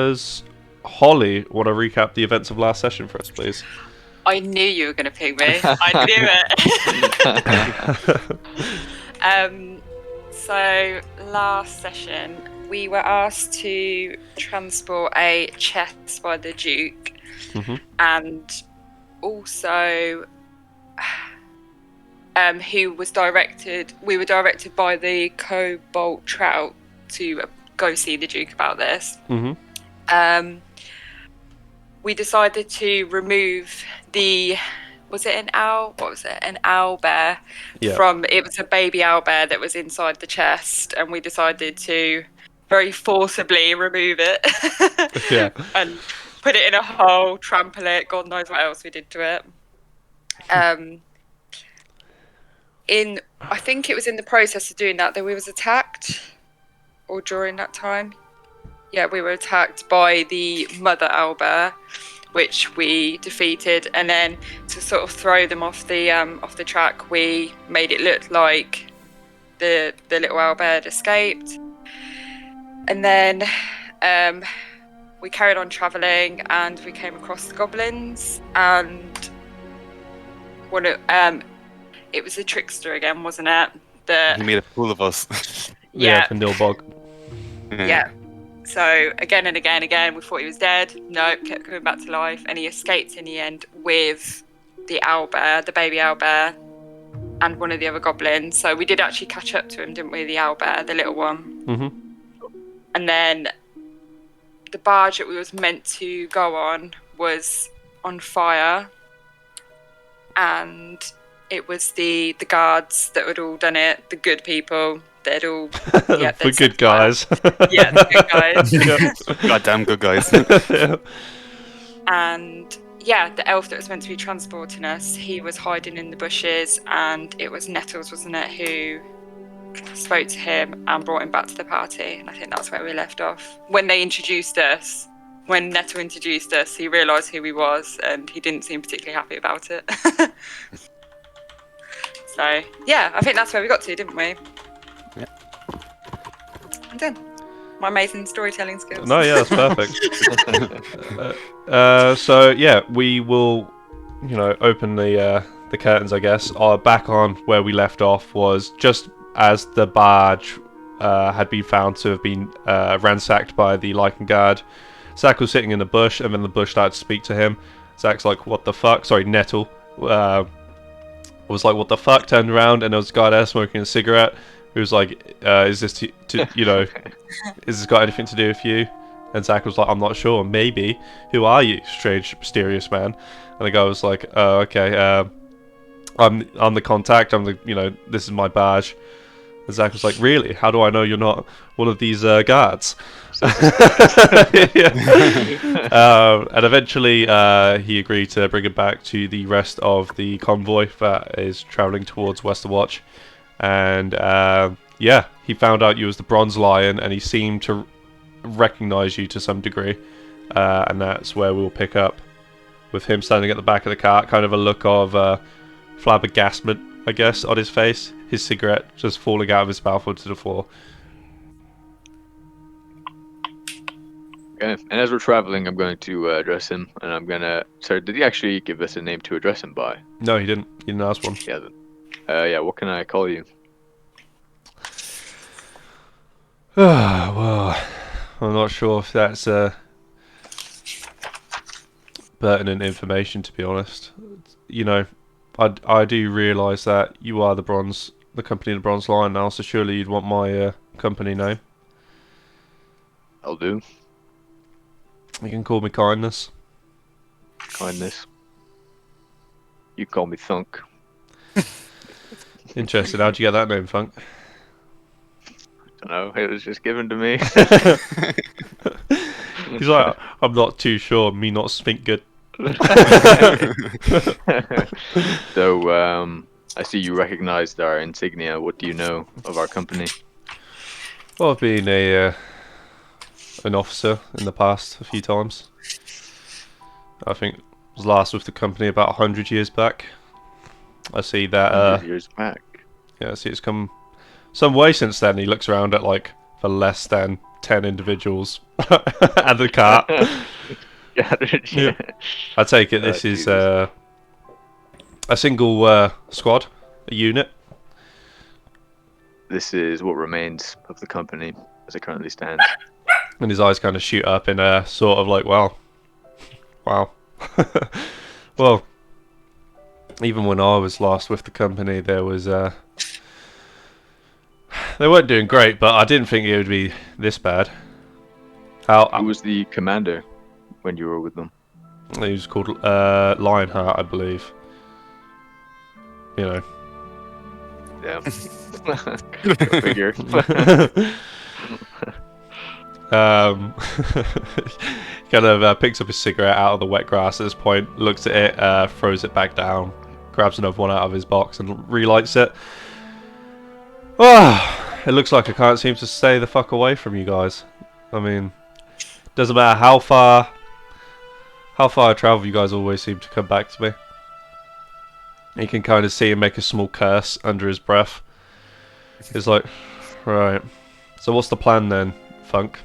Does Holly want to recap the events of last session for us, please? I knew you were going to pick me. I knew it. So last session, we were asked to transport a chest by the Duke, and also we were directed by the Colbalt Trout to go see the Duke about this. We decided to remove an owl bear from, it was a baby owl bear that was inside the chest, and we decided to very forcibly remove it and put it in a hole, trample it, God knows what else we did to it. I think it was in the process of doing that we was attacked, or during that time. Yeah, we were attacked by the mother owlbear, which we defeated, and then to sort of throw them off the track, we made it look like the little owlbear had escaped. And then we carried on travelling, and we came across the goblins, and it was a trickster again, wasn't it? He made a fool of us. From Nilbog. Yeah. So again and again, we thought he was dead. No, kept coming back to life, and he escaped in the end with the owlbear, the baby owlbear, and one of the other goblins. So we did actually catch up to him, didn't we? The owlbear, the little one. And then the barge that we was meant to go on was on fire, and it was the guards that had all done it, the good people. They'd all the good guys. Yeah, the good guys. Goddamn good guys. And yeah, the elf that was meant to be transporting us, he was hiding in the bushes, and it was Nettles, wasn't it, who spoke to him and brought him back to the party. And I think that's where we left off. When Nettle introduced us, he realised who he was, and he didn't seem particularly happy about it. So yeah, I think that's where we got to, didn't we? Yeah. And then my amazing storytelling skills. No, yeah, that's perfect. So yeah, we will, open the curtains, I guess. Back on where we left off was just as the barge had been found to have been ransacked by the Lycan guard. Zack was sitting in the bush, and then the bush started to speak to him. Zack's like, "What the fuck?" Sorry, Nettle was like, "What the fuck?" Turned around, and there was a guy there smoking a cigarette. Who was like, "Is this has this got anything to do with you?" And Zack was like, "I'm not sure. Maybe. Who are you, strange, mysterious man?" And the guy was like, "Oh, okay. I'm the contact. This is my badge." And Zack was like, "Really? How do I know you're not one of these guards?" And eventually he agreed to bring it back to the rest of the convoy that is traveling towards Westerwatch. And he found out you was the Bronze Lion, and he seemed to recognize you to some degree. And that's where we'll pick up, with him standing at the back of the cart, kind of a look of flabbergastement, I guess, on his face. His cigarette just falling out of his mouth onto the floor. Okay. And as we're traveling, I'm going to address him, and I'm gonna. Sorry, did he actually give us a name to address him by? No, he didn't. He didn't ask one. He hasn't. What can I call you? Well, I'm not sure if that's pertinent information, to be honest. I do realise that you are the company of the Bronze Lion now, so surely you'd want my company name. I'll do. You can call me Kindness. Kindness. You call me Thunk. Interesting. How'd you get that name, Funk? I don't know. It was just given to me. He's like, "I'm not too sure. Me not speak good." So, I see you recognized our insignia. What do you know of our company? Well, I've been an officer in the past a few times. I think I was last with the company about 100 years back. I see that 100 years back. Yeah, I see it's come some way since then. He looks around at the less than 10 individuals and the cart. Gathered, yeah. I take it this is Jesus. a single squad, a unit. This is what remains of the company as it currently stands. And his eyes kind of shoot up in a sort of like, wow. Well, even when I was last with the company, there was they weren't doing great, but I didn't think it would be this bad. Who was the commander when you were with them? He was called Lionheart, I believe. You know. Yeah. Go figure. Kind of picks up his cigarette out of the wet grass at this point, looks at it, throws it back down, grabs another one out of his box and relights it. Oh, it looks like I can't seem to stay the fuck away from you guys. I mean, doesn't matter how far I travel, you guys always seem to come back to me. You can kind of see him make a small curse under his breath. He's like, right, so what's the plan then, Funk?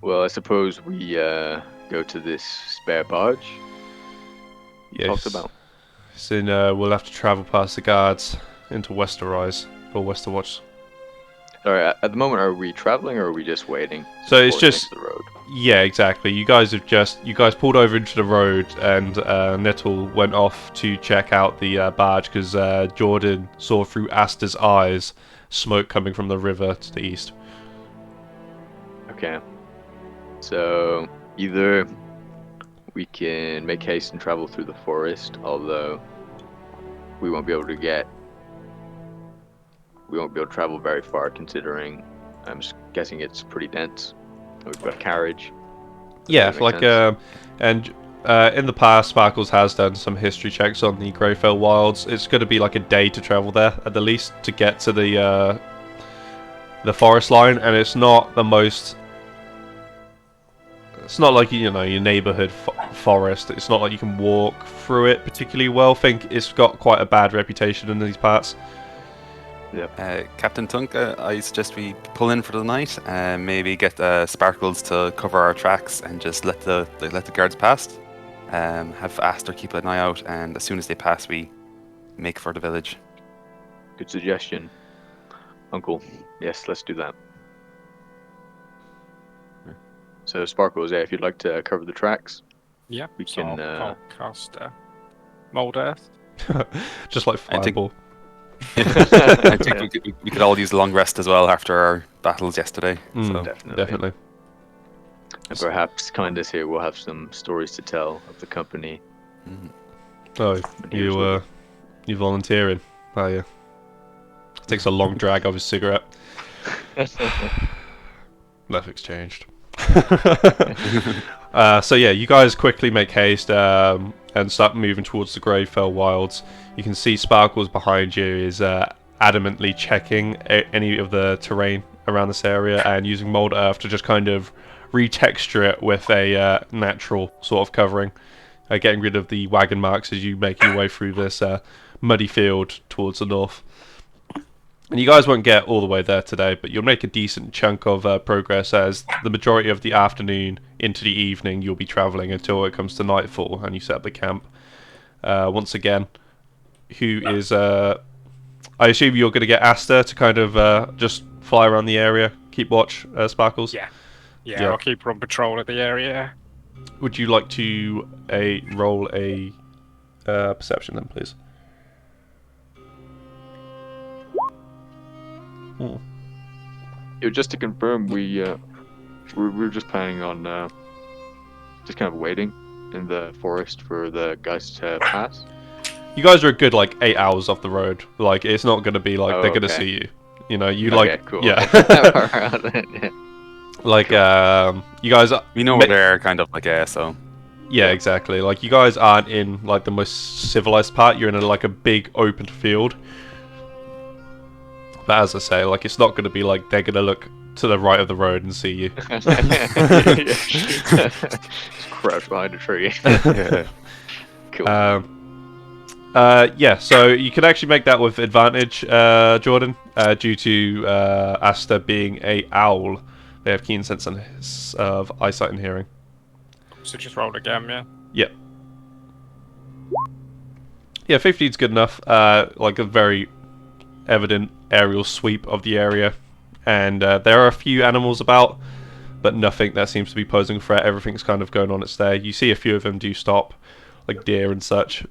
Well, I suppose we go to this spare barge you talked about. So we'll have to travel past the guards into Westerise or Westerwatch. Sorry, at the moment, are we traveling or are we just waiting? So it's just the road. Yeah, exactly. You guys pulled over into the road, and Nettle went off to check out the barge because Jordan saw through Asta's eyes smoke coming from the river to the east. Okay. So either we can make haste and travel through the forest, although we won't be able to travel very far considering I'm just guessing it's pretty dense. We've got carriage. Yeah, That like makes sense. in the past, Sparkles has done some history checks on the Greyfell Wilds. It's going to be like a day to travel there at the least to get to the forest line, and it's not the most. It's not like your neighborhood forest. It's not like you can walk through it particularly well. I think it's got quite a bad reputation in these parts. Captain Tunka, I suggest we pull in for the night and maybe get Sparkles to cover our tracks and just let the guards pass. Have Aster keep an eye out, and as soon as they pass, we make for the village. Good suggestion, Uncle. Yes, let's do that. So Sparkles, if you'd like to cover the tracks, Yeah, we so can. I'll cast Mold Earth. Just like I think- Fireball. I think we could all use a long rest as well after our battles yesterday. So Definitely. And perhaps Candace here will have some stories to tell of the company. Oh, you volunteering? Are you? Takes a long drag of his cigarette. Nothing's changed. So yeah, you guys quickly make haste and start moving towards the Greyfell Wilds. You can see Sparkles behind you is adamantly checking any of the terrain around this area and using mold earth to just kind of retexture it with a natural sort of covering, getting rid of the wagon marks as you make your way through this muddy field towards the north. And you guys won't get all the way there today, but you'll make a decent chunk of progress as the majority of the afternoon into the evening you'll be travelling until it comes to nightfall and you set up the camp. Once again, who is... I assume you're going to get Aster to kind of just fly around the area, keep watch, Sparkles? Yeah. Yeah. I'll keep her on patrol of the area. Would you like to roll a perception then, please? Just to confirm, we're just planning on just kind of waiting in the forest for the guys to pass. You guys are a good 8 hours off the road. Like it's not going to be like they're going to okay. see you. You know, you Okay, cool. yeah. Yeah. Like you guys are, we know we're there, kind of so. yeah, exactly. Like you guys aren't in the most civilized part. You're in a big open field. But as I say, it's not going to be like they're going to look to the right of the road and see you. Just crouch behind a tree. Cool. Yeah, so you can actually make that with advantage, Jordan, due to Asta being a owl. They have keen sense of eyesight and hearing. So just roll again, yeah. Yep. Yeah, 15's good enough. Like a very evident aerial sweep of the area, and there are a few animals about, but nothing that seems to be posing a threat. Everything's kind of going on its day. You see a few of them do stop, like deer and such,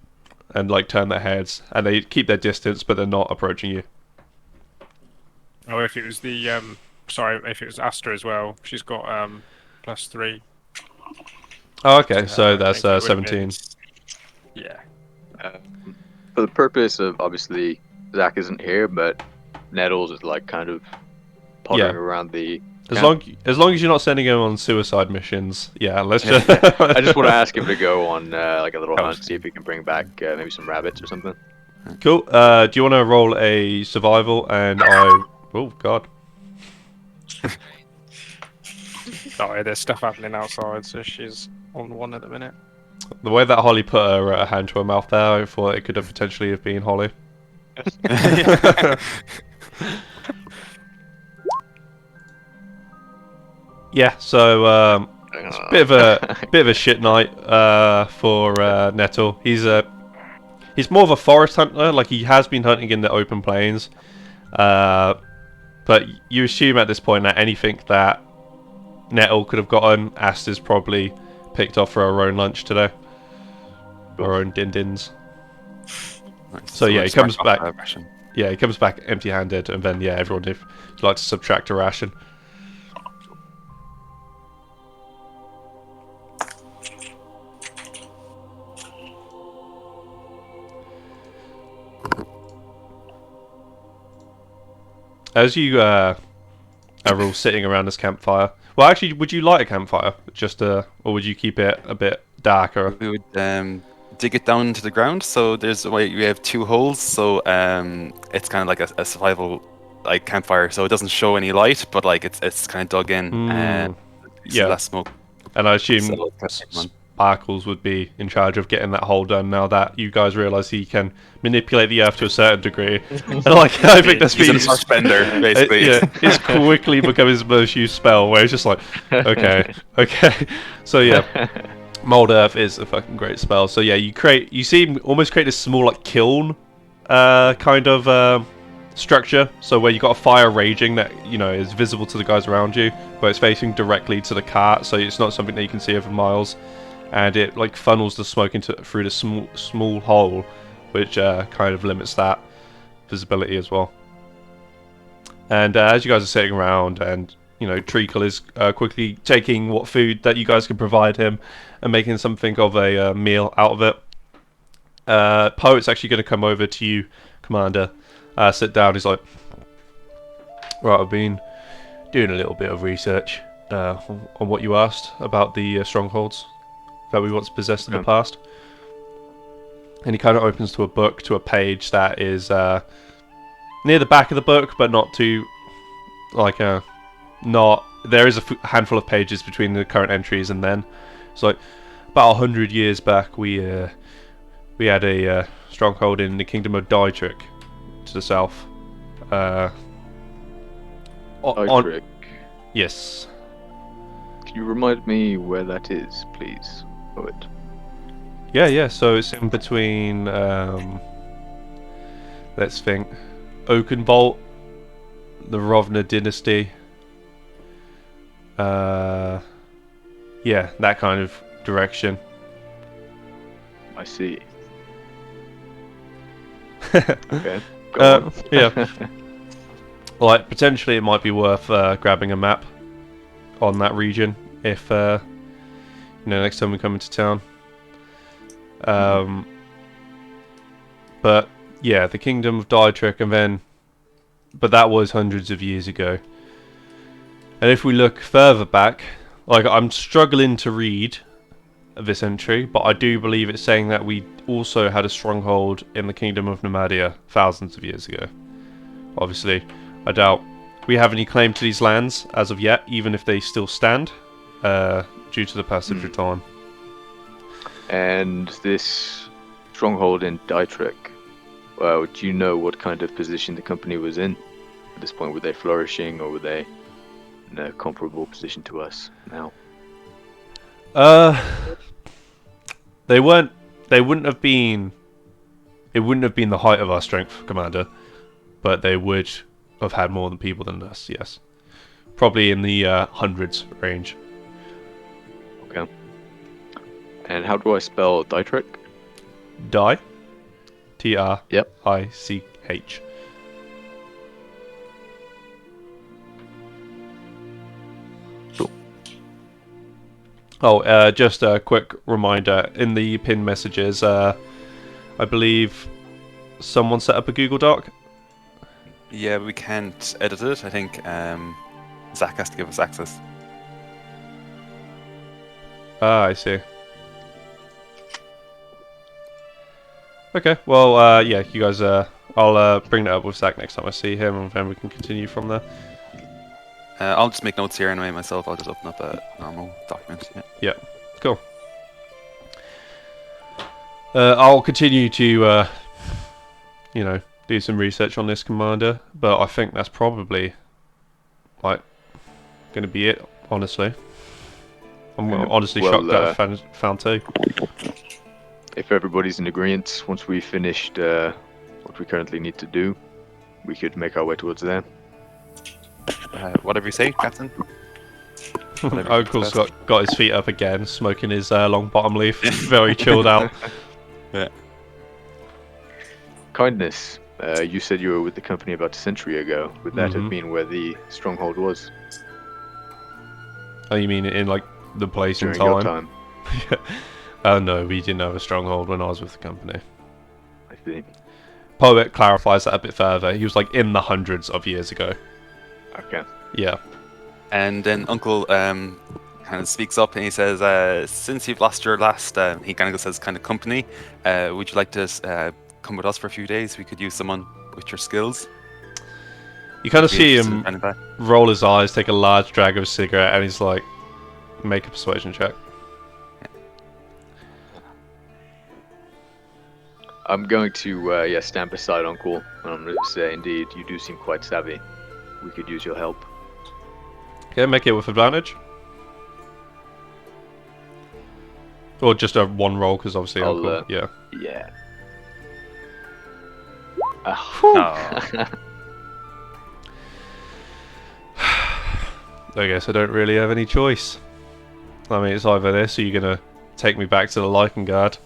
and like turn their heads, and they keep their distance, but they're not approaching you. Oh, if it was the if it was Asta as well, she's got +3. Oh, okay, so I that's think it would've 17. been- Yeah. For the purpose of, obviously, Zach isn't here, but Nettles is like kind of pottering Yeah. around the. As long as you're not sending him on suicide missions, yeah. Let's just. I just want to ask him to go on like a little Oh. hunt, see if we can bring back maybe some rabbits or something. Cool. Do you want to roll a survival? And I. Oh God. Sorry, there's stuff happening outside, so she's on 1 at the minute. The way that Holly put her hand to her mouth there, I thought it could have potentially have been Holly. Yeah. So it's a bit of a shit night for Nettle. He's more of a forest hunter. Like he has been hunting in the open plains, but you assume at this point that anything that Nettle could have gotten, Asta's probably picked off for her own lunch today, her own din-dins. Nice. So yeah, he comes smack back. off the ration. Yeah, he comes back empty-handed, and then yeah, everyone if you'd like to subtract a ration. As you are all sitting around this campfire. Well, actually, would you light a campfire? Or would you keep it a bit darker? We would dig it down to the ground. So we have 2 holes. So it's kind of like a survival like campfire. So it doesn't show any light, but like it's kind of dug in and yeah. less smoke. And I assume So that's one. Sparkles would be in charge of getting that hole done now that you guys realise he can manipulate the earth to a certain degree. And like, I think that's He's been an earthbender, basically. it's quickly become his most used spell, where it's just like, okay. So yeah, Mold Earth is a fucking great spell. So yeah, you see him almost create this small like kiln kind of structure. So where you got a fire raging that is visible to the guys around you, but it's facing directly to the cart, so it's not something that you can see over miles. And it like funnels the smoke through the small hole, which kind of limits that visibility as well. And as you guys are sitting around, and Treacle is quickly taking what food that you guys can provide him and making something of a meal out of it. Poet's actually going to come over to you, Commander. Sit down. He's like, right, I've been doing a little bit of research on what you asked about the strongholds that we once possessed in the past. And he kind of opens to a page that is near the back of the book, but not too, like, there is a handful of pages between the current entries and then. It's like, about 100 years back, we had a stronghold in the kingdom of Dietrich to the south. Dietrich. Yes. Can you remind me where that is, please, Poet? Yeah, so it's in between, let's think, Oakenbolt, the Rovna dynasty, yeah, that kind of direction. I see. Okay, go on. Yeah. Like, potentially it might be worth grabbing a map on that region if, next time we come into town. But yeah, the kingdom of Dietrich, but that was hundreds of years ago. And if we look further back, like, I'm struggling to read this entry, but I do believe it's saying that we also had a stronghold in the kingdom of Nomadia thousands of years ago. Obviously, I doubt we have any claim to these lands as of yet, even if they still stand, due to the passage of time. And this stronghold in Dietrich, well, do you know what kind of position the company was in at this point? Were they flourishing, or were they in a comparable position to us now? They weren't. They wouldn't have been. It wouldn't have been the height of our strength, Commander, but they would have had more than people than us. Yes, probably in the hundreds range. Okay. And how do I spell Dietrich? Die. Trich. Yep. Cool. Oh, just a quick reminder. In the pinned messages, I believe someone set up a Google Doc. Yeah, we can't edit it. I think Zach has to give us access. Ah, I see. Okay, well, yeah, you guys, I'll bring that up with Zach next time I see him, and then we can continue from there. I'll just make notes here anyway myself. I'll just open up a normal document. Yeah. Yeah, cool. I'll continue to, you know, do some research on this, Commander, but I think that's probably, like, going to be it, honestly. I'm honestly well, shocked that I found two. If everybody's in agreement, once we've finished what we currently need to do, we could make our way towards there. Whatever you say, Captain. Uncle's got his feet up again, smoking his long bottom leaf. Very chilled out. Yeah. Kindness. You said you were with the company about a century ago. Would that have Mhm. been where the stronghold was Oh, you mean in, like, the place during and your time? time? Oh no, we didn't have a stronghold when I was with the company. I see. Poet clarifies that a bit further. He was like in the hundreds of years ago. Okay. Yeah. And then Uncle kind of speaks up and he says, "Since you've lost your last," he kind of says, "kind of company. Would you like to come with us for a few days? We could use someone with your skills." You kind of Be see interested in him kind of that. roll his eyes, take a large drag of a cigarette, and he's like, make a persuasion check. I'm going to stand beside Uncle, and I'm going to say, indeed, you do seem quite savvy. We could use your help. Okay, make it with advantage. Or just a one roll, because obviously I'll, Uncle. Yeah. Yeah. Oh. I guess I don't really have any choice. I mean, it's either this or you're going to take me back to the Lycangard.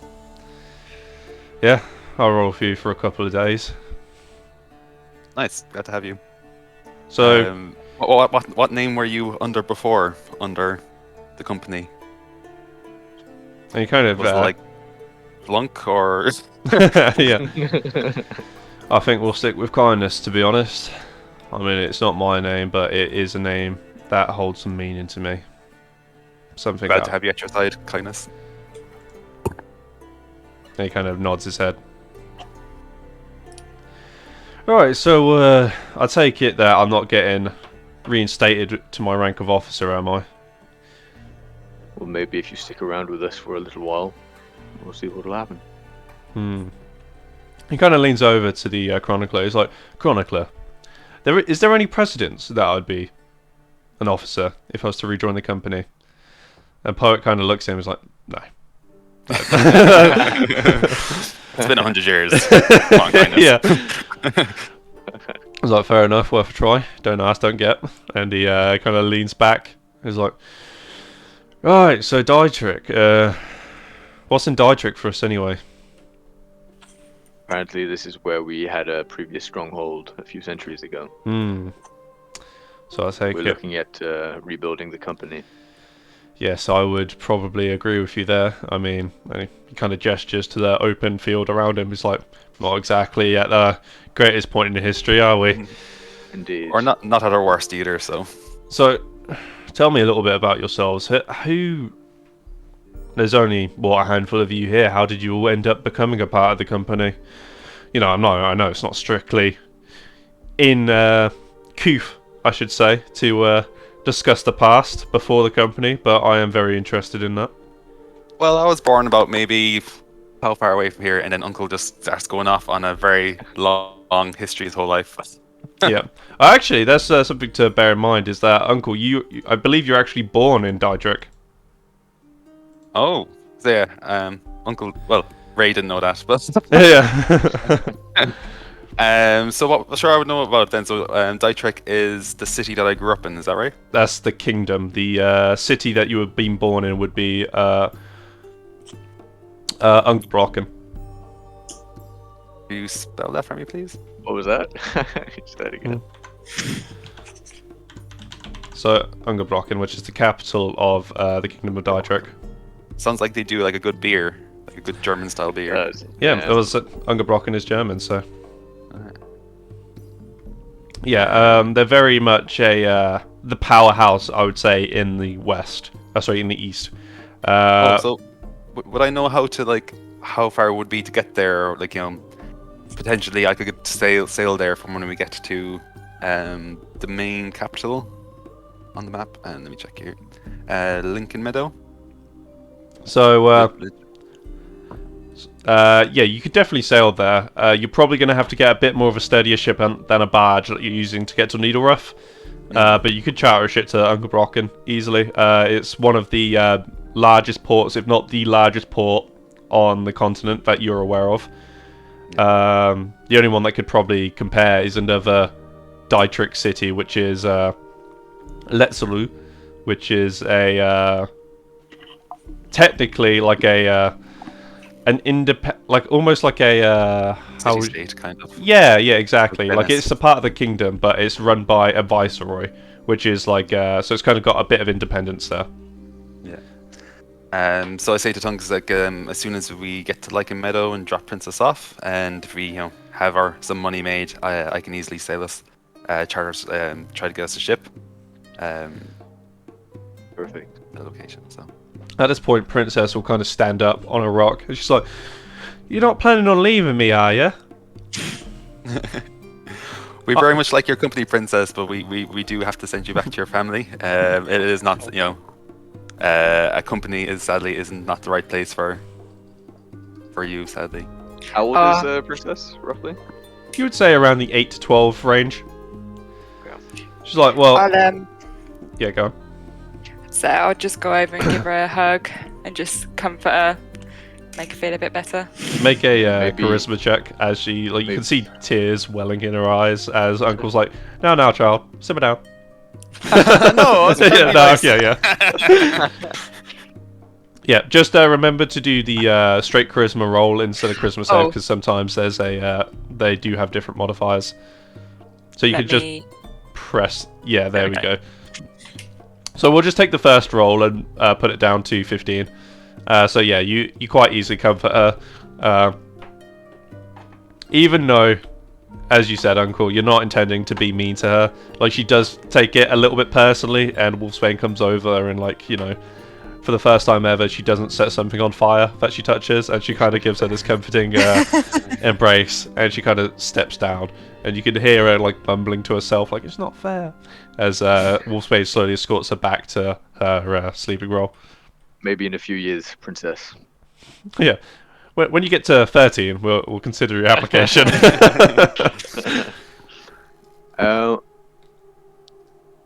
Yeah, I'll roll for you for a couple of days. Nice, glad to have you. So, What name were you under before, under the company? and you kind of... Was it like Flunk or... yeah. I think we'll stick with kindness, to be honest. I mean, it's not my name, but it is a name that holds some meaning to me. Something Glad that... to have you at your side, kindness. He kind of nods his head. Alright, so I take it that I'm not getting reinstated to my rank of officer, am I? Well, maybe if you stick around with us for a little while, we'll see what'll happen. He kind of leans over to the chronicler. He's like, Chronicler, is there any precedence that I'd be an officer if I was to rejoin the company? And Poet kind of looks at him and is like, no. It's been 100 years. Come on, kindness. Yeah. I was like, fair enough, worth a try. Don't ask, don't get. And he kind of leans back. He's like, right, so Dietrich. What's in Dietrich for us anyway? Apparently, this is where we had a previous stronghold a few centuries ago. So I take We're it. looking at rebuilding the company. Yes, I would probably agree with you there. I mean, he kind of gestures to the open field around him. He's like, not exactly at the greatest point in history, are we? Indeed. Or not at our worst either, so... So, tell me a little bit about yourselves. There's only, a handful of you here. How did you all end up becoming a part of the company? You know, I know it's not strictly in Coof, I should say, to discuss the past before the company, but I am very interested in that. Well, I was born about maybe how far away from here, and then Uncle just starts going off on a very long history his whole life. Yeah. Actually, that's something to bear in mind. Is that Uncle? I believe you're actually born in Diedrich. Oh, so yeah. Uncle. Well, Ray didn't know that, but Yeah. so what? Sure, I would know about it then. So Diedrich is the city that I grew up in. Is that right? That's the kingdom. The city that you have been born in would be Ungebrocken. Can you spell that for me, please? What was that? Say that again. So Ungebrocken, which is the capital of the kingdom of Diedrich. Sounds like they do like a good beer, like a good German style beer. Yeah, it was Ungebrocken is German, so. Alright. Yeah, they're very much the powerhouse, I would say, in the west. Sorry, in the east. So would I know how to how far it would be to get there? Like, potentially I could sail there from when we get to the main capital on the map. And let me check here. Lincoln Meadow. So yeah, you could definitely sail there. You're probably going to have to get a bit more of a steadier ship than a barge that you're using to get to Needleruff. But you could charter a ship to Ungebrocken easily. It's one of the largest ports, if not the largest port on the continent that you're aware of. The only one that could probably compare is another Diedrich city, which is Letzelu, which is a technically like an almost like a City-state kind of. yeah, exactly. Like Venice. it's a part of the kingdom, but it's run by a viceroy, which is like so it's kind of got a bit of independence there. Yeah. So I say to Tonks, like, as soon as we get to Lycan Meadow and drop Princess off, and if we, have some money made, I can easily sail us, charters, try to get us a ship. Perfect. The location. So. At this point, Princess will kind of stand up on a rock, and she's like, "You're not planning on leaving me, are you?" We very much like your company, Princess, but we do have to send you back to your family. It is not, a company isn't not the right place for you, sadly. How old is Princess, roughly? You would say around the 8 to 12 range. Yeah. She's like, "Well, I'll yeah, go on." so I'll just go over and give her a hug and just comfort her, make her feel a bit better. Make a Maybe- charisma check as she you can see tears welling in her eyes as Uncle's like, "Now, child, simmer down." No, it's very nice. Yeah. Yeah, just remember to do the straight charisma roll instead of charisma save, because sometimes there's they do have different modifiers. So you could just press. Yeah, there we go. So we'll just take the first roll and put it down to 15. So yeah, you quite easily comfort her. Even though, as you said, Uncle, you're not intending to be mean to her. Like, she does take it a little bit personally, and Wolfsbane comes over and, like, for the first time ever, she doesn't set something on fire that she touches, and she kind of gives her this comforting embrace, and she kind of steps down, and you can hear her, like, bumbling to herself, like, "It's not fair," as Wolfsbane slowly escorts her back to her sleeping roll. Maybe in a few years, Princess. Yeah. When you get to 13, we'll consider your application.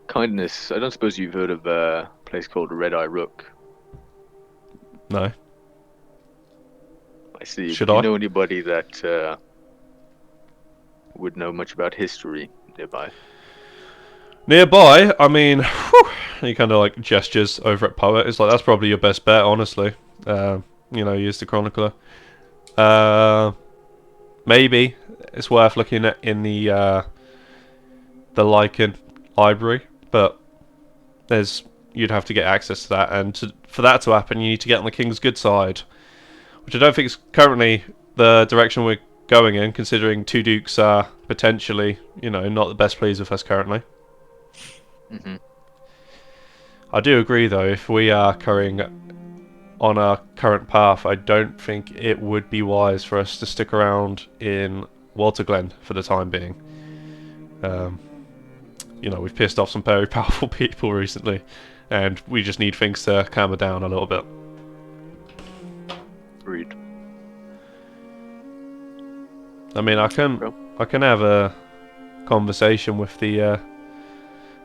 Kindness. I don't suppose you've heard of a place called Red Eye Rook. No. I see. Should Do you I? know anybody that would know much about history nearby? Nearby, I mean, whew, he kind of like gestures over at Poet. It's like, that's probably your best bet, honestly. Use the Chronicler. Maybe it's worth looking at in the Lycan library, but you'd have to get access to that, and for that to happen, you need to get on the King's good side, which I don't think is currently the direction we're going in, considering two dukes are potentially, not the best pleased with us currently. Mm-hmm. I do agree, though, if we are carrying on our current path, I don't think it would be wise for us to stick around in Walter Glen for the time being. We've pissed off some very powerful people recently, and we just need things to calm her down a little bit. Agreed. I mean, I can have a conversation with the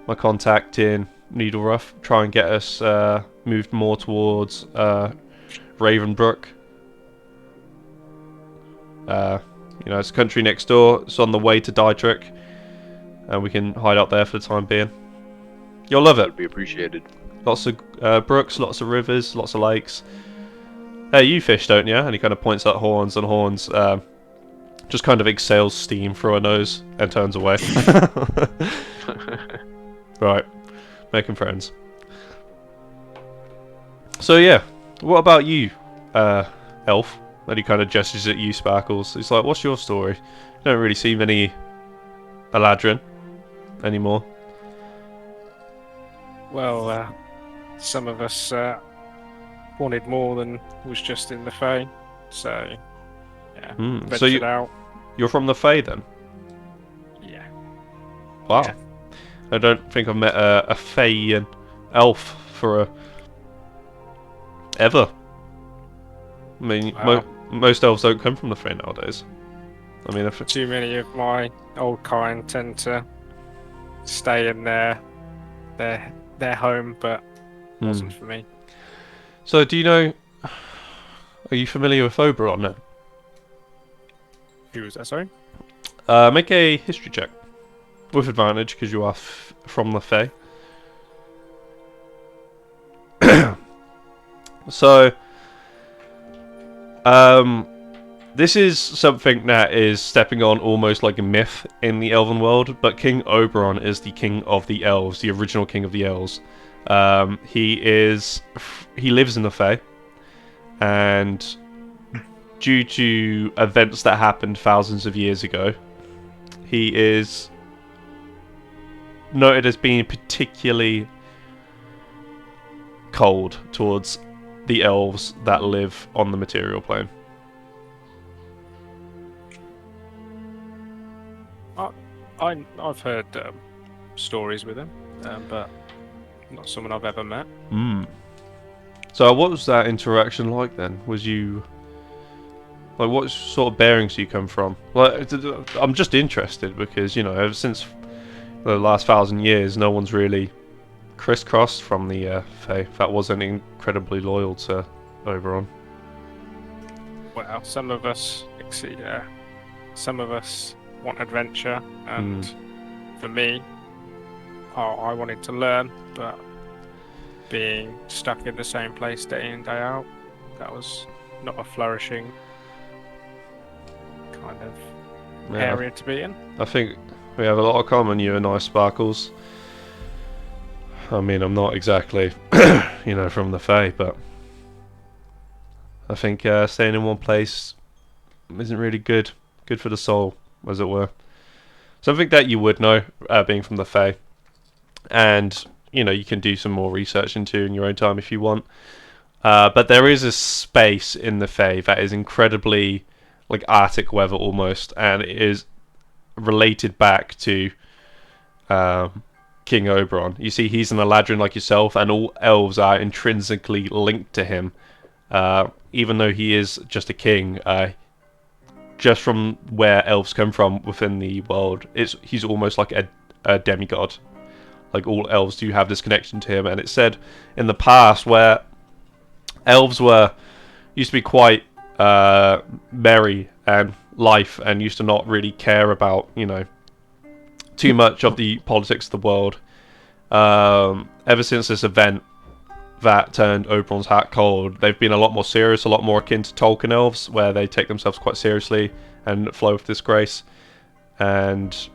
my contact in Needleruff, try and get us moved more towards Ravenbrook. It's a country next door. It's on the way to Dietrich, and we can hide out there for the time being. You'll love it. Would be appreciated. Lots of brooks, lots of rivers, lots of lakes. Hey, you fish, don't you? And he kind of points at Horns, and Horns just kind of exhales steam through her nose and turns away. Right, making friends. So yeah, what about you, Elf? And he kind of gestures at you, Sparkles. He's like, what's your story? You don't really see many Eladrin anymore. Well, some of us wanted more than was just in the Fae, so yeah, So ventured out. you're from the Fae then? Yeah. Wow. Yeah. I don't think I've met a Fae elf for ever. I mean, Wow. most elves don't come from the Fae nowadays. I mean, if Too many of my old kind tend to stay in their home, but wasn't for me. So, do you know? Are you familiar with Oberon then? Who was that? Sorry. Make a history check with advantage because you are from the Fae. So, this is something that is stepping on almost like a myth in the Elven world, but King Oberon is the king of the elves, the original king of the elves. He lives in the Fae, and due to events that happened thousands of years ago, he is noted as being particularly cold towards the elves that live on the material plane. I've heard stories with him, but not someone I've ever met. So what was that interaction like then? Was you... Like, what sort of bearings do you come from? Like, I'm just interested because, ever since the last 1,000 years, no one's really crisscrossed from the Fae that wasn't incredibly loyal to Oberon. Well, some of us want adventure, and for me, I wanted to learn, but being stuck in the same place day in, day out, that was not a flourishing kind of area to be in. I think we have a lot of common, you and I, Sparkles. I mean, I'm not exactly, from the Fae, but I think staying in one place isn't really good for the soul, as it were. Something that you would know, being from the Fae, and you can do some more research into in your own time if you want. But there is a space in the Fae that is incredibly like Arctic weather almost, and it is related back to King Oberon. You see, he's an Eladrin like yourself, and all elves are intrinsically linked to him. Even though he is just a king, just from where elves come from within the world, he's almost like a demigod. Like, all elves do have this connection to him, and it's said in the past where elves used to be quite merry and life, and used to not really care about too much of the politics of the world. Ever since this event that turned Oberon's heart cold, they've been a lot more serious, a lot more akin to Tolkien elves, where they take themselves quite seriously and flow with disgrace, and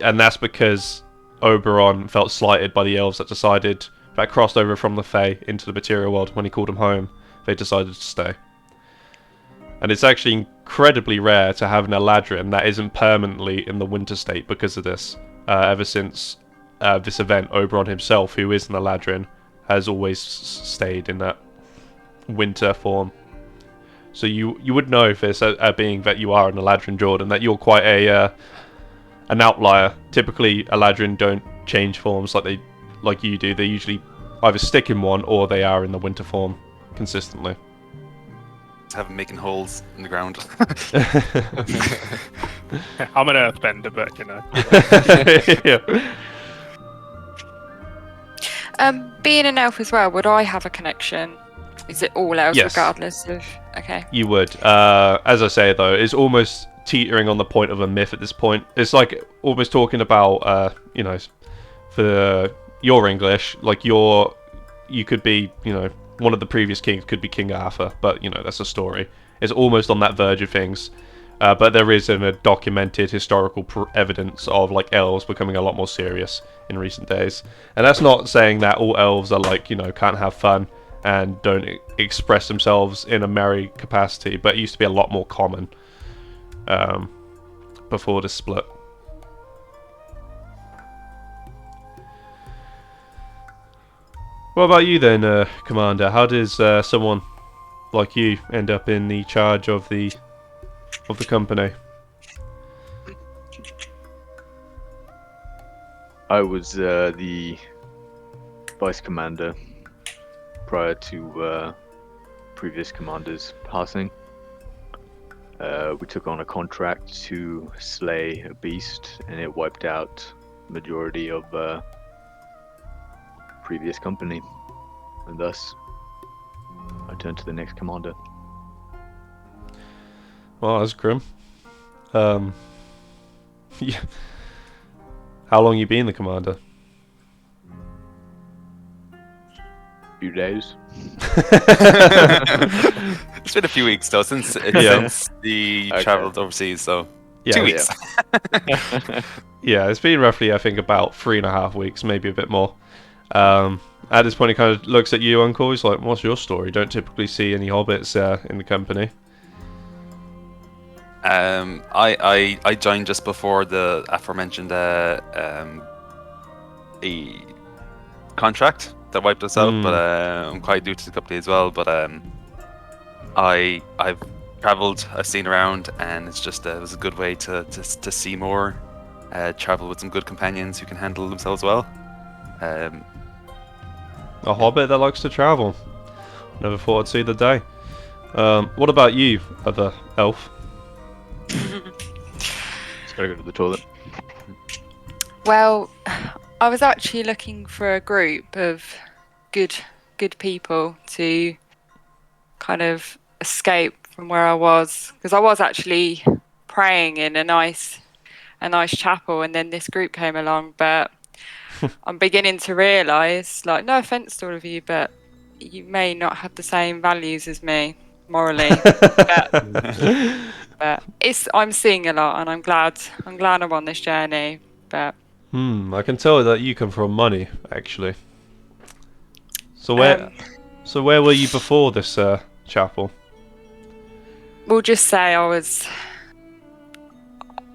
that's because Oberon felt slighted by the elves that crossed over from the Fae into the material world. When he called them home, they decided to stay. And it's actually incredibly rare to have an Eladrin that isn't permanently in the winter state because of this. Ever since this event, Oberon himself, who is an Eladrin, has always stayed in that winter form. So you would know if it's a being that you are an Eladrin, Jordan, that you're quite an outlier. Typically, Eladrin don't change forms like you do. They usually either stick in one or they are in the winter form consistently. Have them making holes in the ground. I'm an earthbender, but you know. Yeah. Being an elf as well, would I have a connection? Is it all elves Yes. regardless of? Okay. You would. As I say though, it's almost teetering on the point of a myth at this point. It's like almost talking about, you know, for your English, like you could be, you know, one of the previous kings could be King Arthur, but you know that's a story. It's almost on that verge of things. But there is a documented historical evidence of like elves becoming a lot more serious in recent days, and that's not saying that all elves are like, you know, can't have fun and don't express themselves in a merry capacity, but it used to be a lot more common before the split. What about you then, Commander? How does someone like you end up in the charge of the company? I was the vice commander prior to previous commanders passing. We took on a contract to slay a beast, and it wiped out the majority of previous company, and thus I turned to the next commander. Well, that's grim. Yeah. How long you been the commander? Few days. It's been a few weeks though since the travelled overseas, so Yeah, 2 weeks. Yeah, it's been roughly, I think, about 3.5 weeks, maybe a bit more. At this point, he kind of looks at you, Uncle. He's like, "What's your story? Don't typically see any hobbits in the company." I joined just before the aforementioned a contract that wiped us out, but I'm quite new to the company as well. But I've travelled, I've seen around, and it's just it was a good way to see more, travel with some good companions who can handle themselves well. A hobbit that likes to travel. Never thought I'd see the day. What about you, other elf? Just gotta go to the toilet. Well, I was actually looking for a group of good people to kind of escape from where I was, because I was actually praying in a nice chapel, and then this group came along. But I'm beginning to realise, like, no offence to all of you, but you may not have the same values as me morally. But I'm seeing a lot, and I'm glad I'm on this journey. But I can tell that you come from money, actually. So where were you before this chapel? We'll just say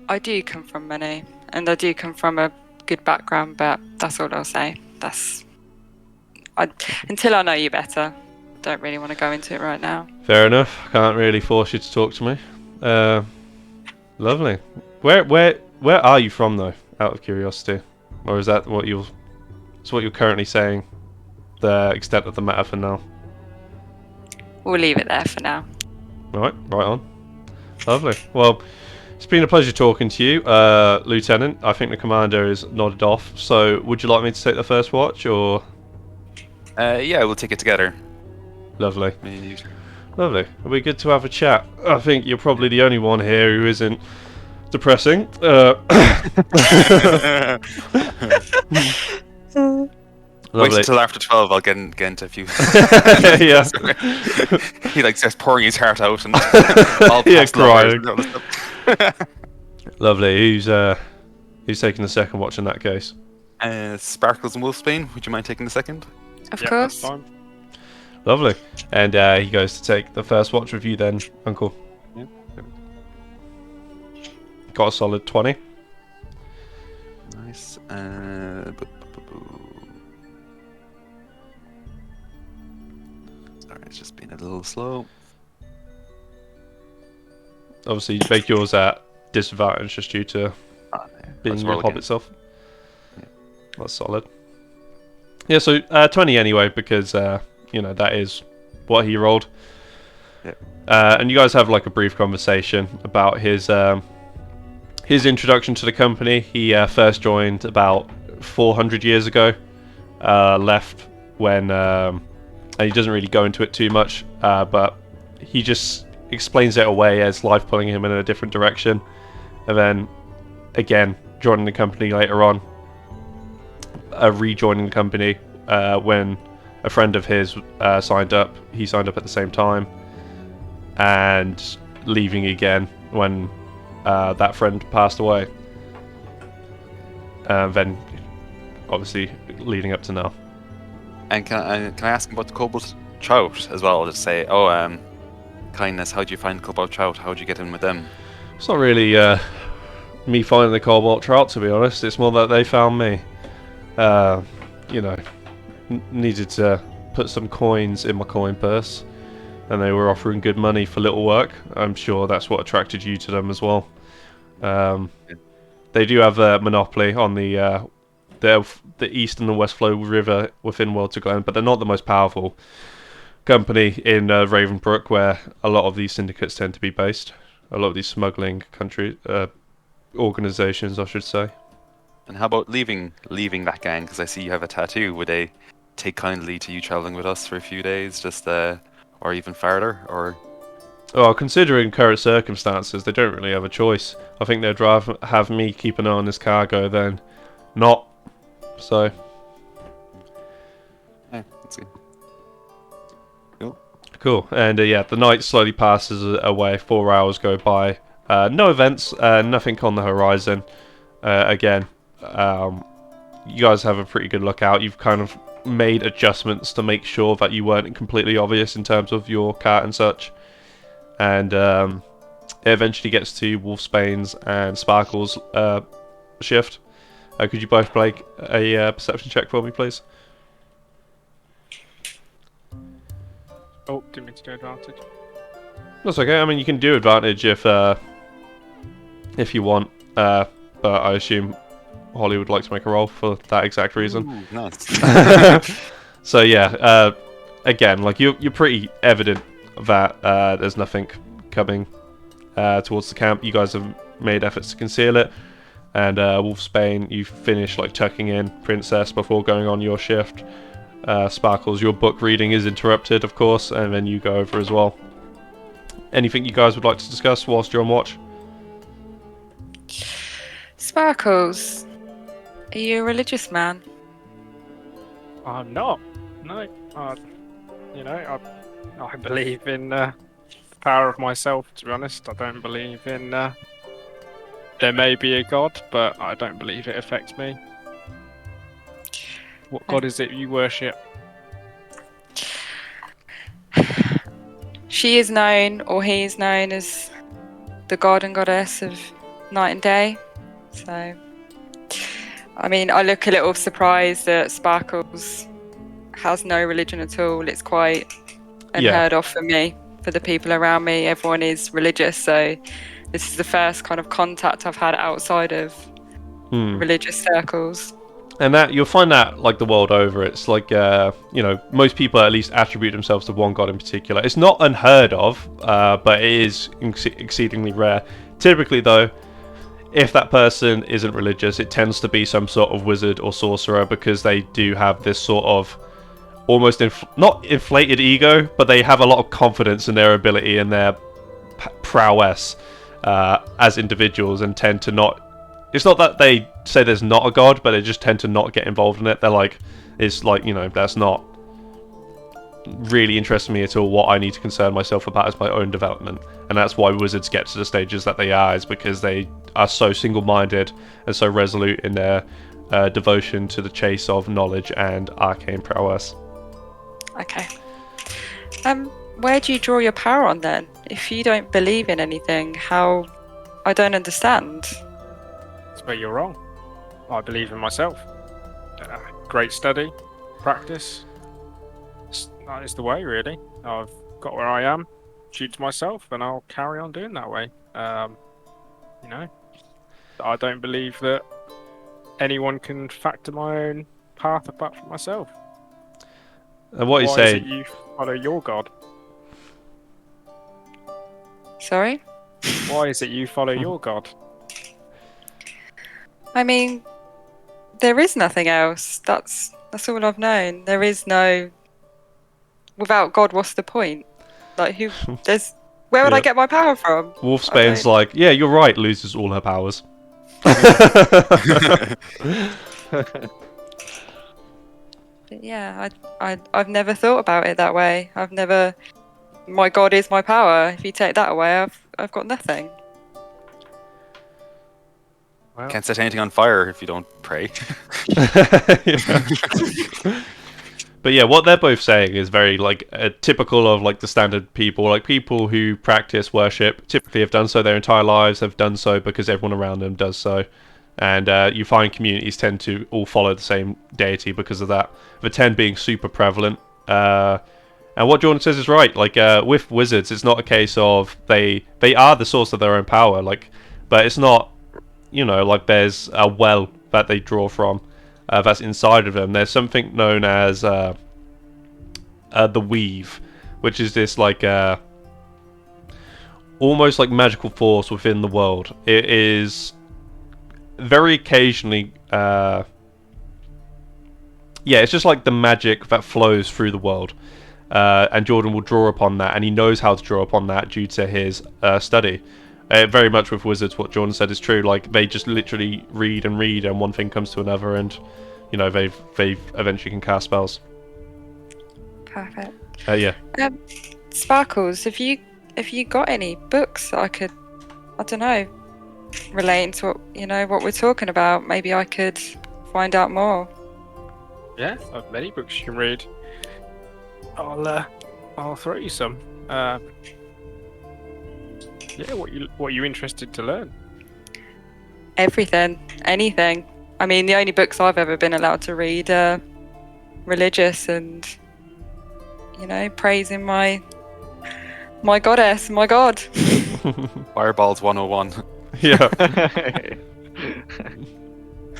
I do come from money, and I do come from a good background, but that's all I'll say. Until I know you better, don't really want to go into it right now. Fair enough. Can't really force you to talk to me. Lovely. Where are you from though? Out of curiosity, or is that what you're currently saying? The extent of the matter for now. We'll leave it there for now. Right on. Lovely. Well, it's been a pleasure talking to you, Lieutenant. I think the commander is nodded off. So, would you like me to take the first watch, or? Yeah, we'll take it together. Lovely. Lovely. It'll be good to have a chat. I think you're probably the only one here who isn't depressing. Wait until after 12. I'll get into a few. Yeah. He like starts pouring his heart out and all crying. Lovely. Who's taking the second watch in that case? Sparkles and Wolfsbane. Would you mind taking the second? Of course. That's fine. Lovely. And he goes to take the first watch with you then, Uncle. Yeah. Got a solid 20. Nice. Sorry, it's just been a little slow. Obviously, you make yours at disadvantage just due to being Let's your roll hobbit again. self. Yeah. That's solid. Yeah, so 20 anyway, because that is what he rolled. Yeah. And you guys have like a brief conversation about his his introduction to the company, he first joined about 400 years ago. Left when, and he doesn't really go into it too much, but he just explains it away as life pulling him in a different direction. And then, again, joining the company later on, rejoining the company when a friend of his signed up. He signed up at the same time, and leaving again when that friend passed away. Then, obviously, leading up to now. And can I ask about the Cobalt Trout as well? I'll just say, kindness. How do you find Cobalt Trout? How would you get in with them? It's not really me finding the Colbalt Trout, to be honest. It's more that they found me. Needed to put some coins in my coin purse, and they were offering good money for little work. I'm sure that's what attracted you to them as well. They do have a monopoly on the east and the west flow river within World to Glen, but they're not the most powerful company in Ravenbrook, where a lot of these syndicates tend to be based. A lot of these smuggling organizations, I should say. And how about leaving that gang? Because I see you have a tattoo. Would they take kindly to you traveling with us for a few days, or even farther? Or well, considering current circumstances, they don't really have a choice. I think they'd rather have me keep an eye on this cargo than not. So, yeah, that's good. Cool. And the night slowly passes away. 4 hours go by. No events. Nothing on the horizon. Again, you guys have a pretty good lookout. You've kind of made adjustments to make sure that you weren't completely obvious in terms of your cat and such. And it eventually gets to Wolfsbane's and Sparkle's shift. Could you both play a perception check for me, please? Oh, didn't mean to do advantage. That's okay. I mean, you can do advantage if you want, but I assume Holly would like to make a roll for that exact reason. Ooh, nice. So yeah, again, like you're pretty evident that there's nothing coming towards the camp. You guys have made efforts to conceal it, and Wolfsbane, you finish like tucking in Princess before going on your shift. Sparkles, your book reading is interrupted, of course, and then you go over as well. Anything you guys would like to discuss whilst you're on watch? Sparkles, are you a religious man? I'm not. No. I believe in the power of myself, to be honest. I don't believe in... there may be a god, but I don't believe it affects me. What god is it you worship? She is known, or he is known as the god and goddess of night and day. So, I mean, I look a little surprised that Sparkles has no religion at all. It's quite unheard of for me. For the people around me, everyone is religious. So, this is the first kind of contact I've had outside of religious circles. And that you'll find that like the world over. It's like most people at least attribute themselves to one god in particular. It's not unheard of, but it is exceedingly rare. Typically, though, if that person isn't religious, it tends to be some sort of wizard or sorcerer, because they do have this sort of almost not inflated ego, but they have a lot of confidence in their ability and their prowess as individuals, and tend to not. It's not that they say there's not a god, but they just tend to not get involved in it. They're like, it's like, that's not really interesting me at all. What I need to concern myself about is my own development. And that's why wizards get to the stages that they are, is because they are so single-minded and so resolute in their devotion to the chase of knowledge and arcane prowess. Okay. Where do you draw your power on then? If you don't believe in anything, how... I don't understand. But you're wrong. I believe in myself. Great study, practice. That is the way, really. I've got where I am, true to myself, and I'll carry on doing that way. I don't believe that anyone can factor my own path apart from myself. And what you say? Why is it you follow your god? Sorry? Why is it you follow your god? I mean, there is nothing else. That's all I've known. There is no. Without God, what's the point? Like, who? There's. Where would I Yep. get my power from? Wolfsbane's I don't- like, yeah, you're right. Loses all her powers. But yeah, I've never thought about it that way. I've never. My God is my power. If you take that away, I've got nothing. Well, Can't set anything on fire if you don't pray. But yeah, what they're both saying is very like typical of like the standard people, like people who practice worship typically have done so their entire lives, have done so because everyone around them does so, and you find communities tend to all follow the same deity because of that. The 10 being super prevalent, and what Jordan says is right. Like with wizards, it's not a case of they are the source of their own power, like, but it's not, you know, like there's a well that they draw from. That's inside of them. There's something known as the weave, which is this like almost like magical force within the world. It is very occasionally it's just like the magic that flows through the world, and Jordan will draw upon that, and he knows how to draw upon that due to his study. Very much with wizards, what Jordan said is true. Like they just literally read, and one thing comes to another, and you know they eventually can cast spells. Perfect. Yeah. Sparkles, if you got any books that I could, I don't know, relating to what we're talking about, maybe I could find out more. yeah, I've many books you can read. I'll throw you some. Yeah, what are you interested to learn? Everything, anything. I mean, the only books I've ever been allowed to read are religious and, praising my goddess, my god. Fireballs 101. Yeah.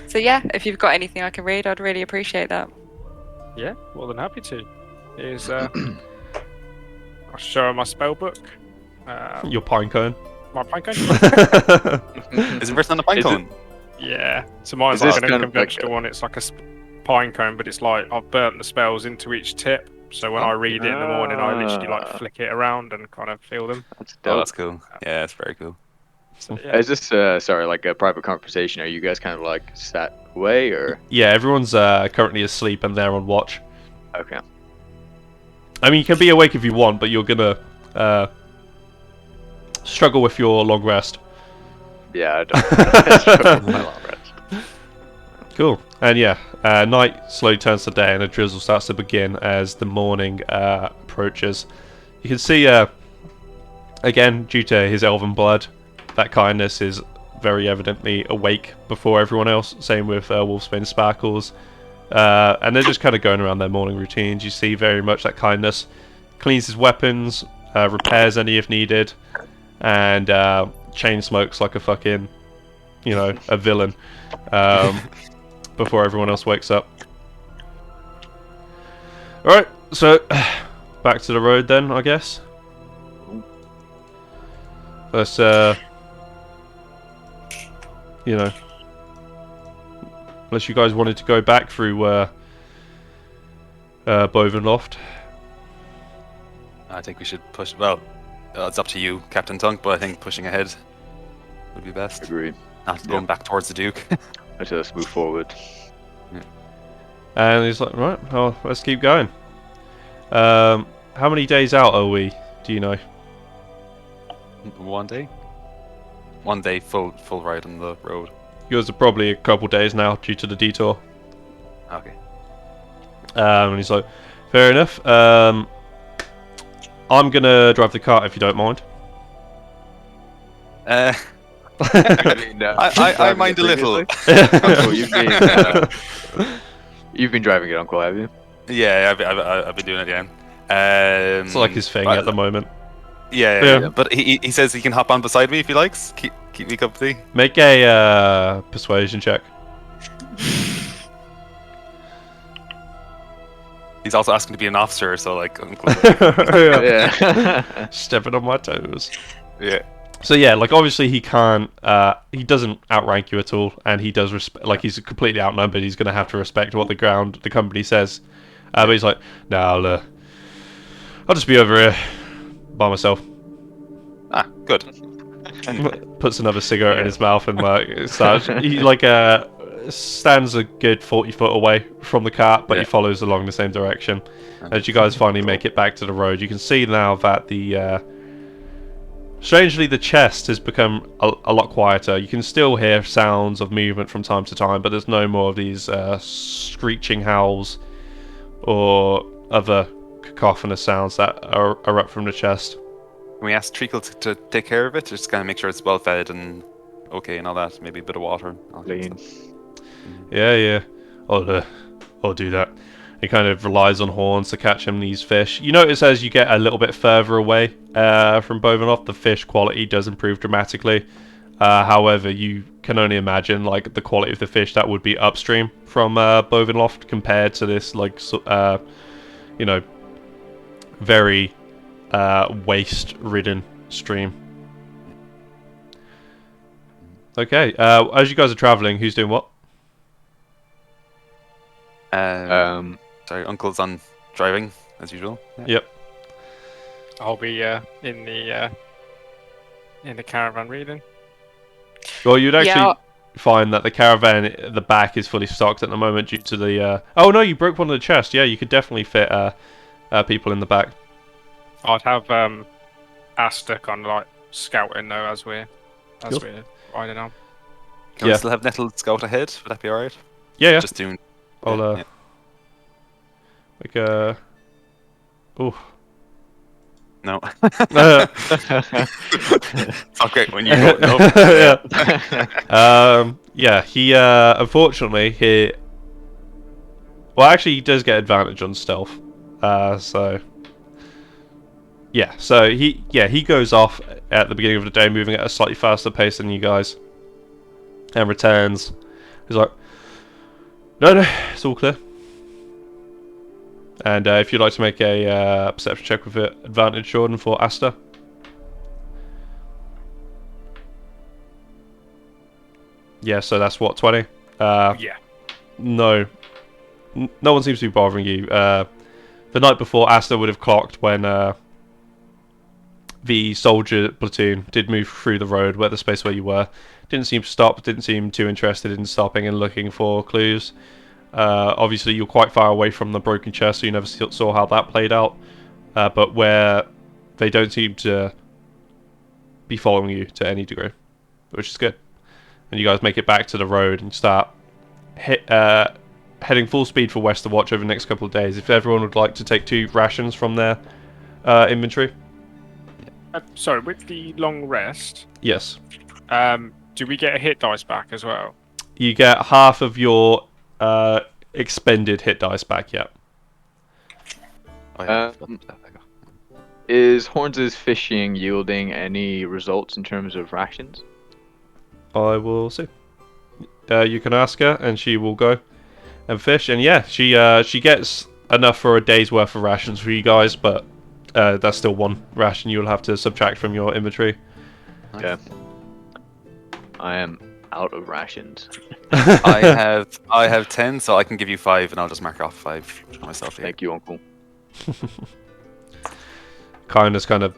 So yeah, if you've got anything I can read, I'd really appreciate that. Yeah, more than happy to. Here's I'll show her my spell book. Your pine cone. My pine cone. Is it written on the pine Is it- cone? Yeah, so mine's Is this like an kind of like unconventional one. It's like a pine cone, but it's like I've burnt the spells into each tip. So when I read it in the morning, I literally like flick it around and kind of feel them. That's Oh, dope. that's cool. Yeah, that's very cool. So, yeah. Is this sorry, like a private conversation? Are you guys kind of like sat away or? Yeah, everyone's currently asleep and they're on watch. Okay. I mean, you can be awake if you want, but you're gonna struggle with your long rest. Yeah, I don't. My long rest. Cool. And yeah, night slowly turns to day and a drizzle starts to begin as the morning approaches. You can see, again, due to his elven blood, that kindness is very evidently awake before everyone else. Same with Wolfsbane Sparkles. And they're just kind of going around their morning routines. You see very much that kindness. Cleans his weapons, repairs any if needed, and chain smokes like a fucking, a villain. Before everyone else wakes up. Alright, so back to the road then, I guess. Let's, unless you guys wanted to go back through Bovenloft. I think we should push. Well, it's up to you, Captain Tunk, but I think pushing ahead would be best. Agreed. Not going back towards the Duke. Let's move forward. And he's like, right, well, let's keep going. How many days out are we? Do you know? 1 day. 1 day full ride on the road. Yours are probably a couple days now due to the detour. Okay. And he's like, fair enough. I'm gonna drive the cart if you don't mind. I mean, I mind a little. Uncle, you've been driving it, Uncle, have you? Yeah, I've been doing it, yeah. It's like his thing at the moment. Yeah. But he says he can hop on beside me if he likes. Keep me company. Make a persuasion check. He's also asking to be an officer, so like. Yeah. Stepping on my toes. Yeah. So yeah, like obviously he can't, he doesn't outrank you at all, and he does respect. Like he's completely outnumbered. He's going to have to respect what the company says. But he's like, no, I'll just be over here by myself. Ah, good. Puts another cigarette in his mouth and starts. He like stands a good 40 foot away from the cart, but he follows along the same direction. As you guys finally make it back to the road, you can see now that the strangely the chest has become a lot quieter. You can still hear sounds of movement from time to time, but there's no more of these screeching howls or other cacophonous sounds that erupt from the chest. Can we ask Treacle to take care of it? Just kind of make sure it's well fed and okay and all that. Maybe a bit of water. And all that Clean. stuff. Yeah. I'll do that. He kind of relies on horns to catch him these fish. You notice as you get a little bit further away from Bovenoff, the fish quality does improve dramatically. However, you can only imagine like the quality of the fish that would be upstream from Bovenoff compared to this like very waste-ridden stream. Okay, as you guys are traveling, who's doing what? Sorry, Uncle's on driving as usual. Yeah. Yep. I'll be in the caravan reading. Well, you'd actually find that the caravan at the back is fully stocked at the moment due to the... Oh no, you broke one of the chests. Yeah, you could definitely fit people in the back. I'd have Asta kind of like scouting though as we're riding on. Can we still have Nettle scout ahead? Would that be alright? Yeah. Just doing... I'll Ooh. No. It's not great when you don't know. He unfortunately well, actually he does get advantage on stealth. So he goes off at the beginning of the day, moving at a slightly faster pace than you guys, and returns. He's like, no, it's all clear. And if you'd like to make a perception check with advantage, Jordan, for Asta. Yeah, so that's what, 20? Yeah. No one seems to be bothering you. The night before, Asta would have clocked when the soldier platoon did move through the road, where the space where you were. Didn't seem to stop, didn't seem too interested in stopping and looking for clues. Obviously, you're quite far away from the broken chest, so you never saw how that played out. But where they don't seem to be following you to any degree, which is good. And you guys make it back to the road and start heading full speed for Westerwatch over the next couple of days. If everyone would like to take 2 rations from their inventory. Sorry, with the long rest, Yes. do we get a hit dice back as well? You get half of your expended hit dice back, yeah. Is Horns' fishing yielding any results in terms of rations? I will see. You can ask her, and she will go and fish. And yeah, she gets enough for a day's worth of rations for you guys, but that's still 1 ration you'll have to subtract from your inventory. Okay. I am out of rations. I have 10, so I can give you 5, and I'll just mark off 5 myself. Here. Thank you, Uncle. Kindness kind of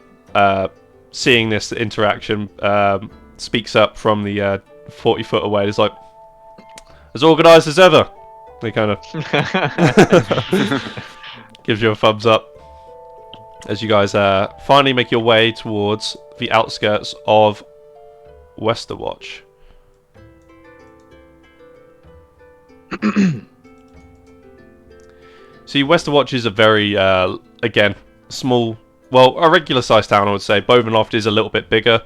seeing this interaction speaks up from the 40 foot away. It's like, as organised as ever. They kind of gives you a thumbs up as you guys finally make your way towards the outskirts of Westerwatch. See, Westerwatch is a very, again, small, well, a regular-sized town, I would say. Bovenoft is a little bit bigger,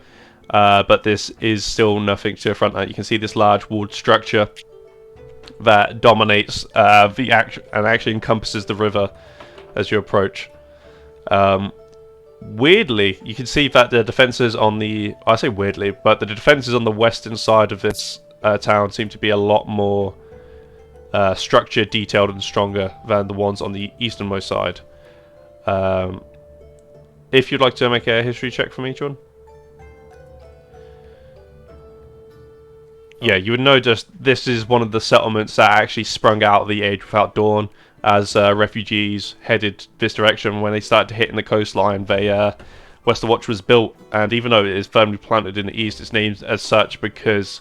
but this is still nothing to affront that. You can see this large walled structure that dominates the action and actually encompasses the river as you approach. Weirdly, you can see that the defences on the... I say weirdly, but the defences on the western side of this town seem to be a lot more structured, detailed, and stronger than the ones on the easternmost side. If you'd like to make a history check for me, John. yeah, you would notice this is one of the settlements that actually sprung out of the Age Without Dawn as refugees headed this direction. When they started hitting the coastline, Westerwatch was built, and even though it is firmly planted in the east, it's named as such because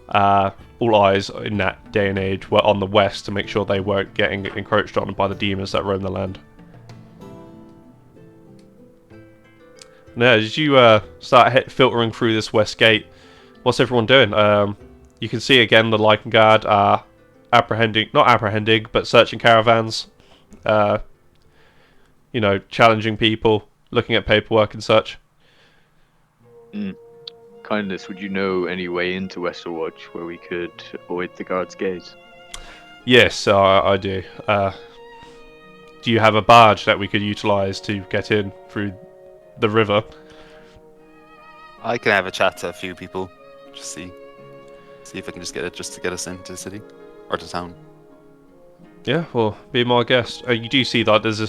all eyes in that day and age were on the west to make sure they weren't getting encroached on by the demons that roam the land. Now, as you start filtering through this west gate, what's everyone doing? You can see again the Lycan Guard are not apprehending, but searching caravans. Challenging people, looking at paperwork and such. Kindness, would you know any way into Westerwatch where we could avoid the guard's gaze? Yes, I do. Do you have a barge that we could utilize to get in through the river? I can have a chat to a few people, just see if I can just to get us into the city or to town. Yeah, well, be my guest. You do see that there's a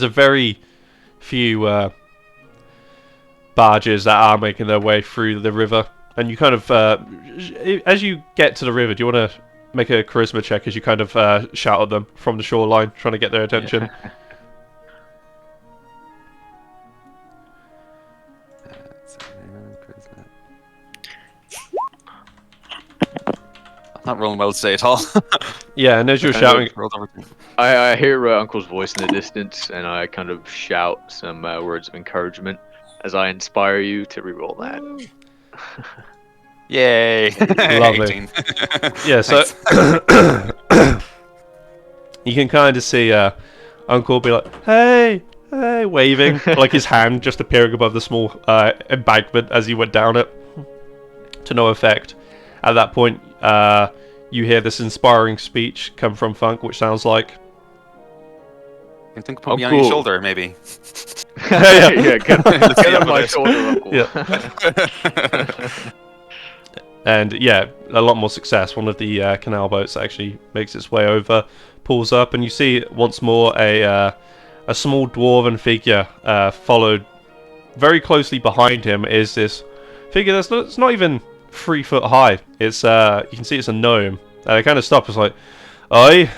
very few barges that are making their way through the river, and you kind of, as you get to the river, do you want to make a charisma check as you kind of shout at them from the shoreline, trying to get their attention? Yeah. Not rolling well today at all. Yeah, and as you're shouting, I hear Uncle's voice in the distance, and I kind of shout some words of encouragement as I inspire you to reroll that. Yay! Lovely. 18. Yeah, so you can kind of see Uncle be like, "Hey, hey," waving, like his hand just appearing above the small embankment as he went down it, to no effect. At that point, you hear this inspiring speech come from Funk, which sounds like, You think put me on your cool. shoulder, maybe? Yeah, get see on my it. shoulder, Uncle. Yeah. And yeah, a lot more success. One of the canal boats actually makes its way over, pulls up, and you see once more a small dwarven figure followed very closely behind him is this figure that's it's not even 3 foot high. It's you can see it's a gnome. And they kind of stop. It's like, "Oi,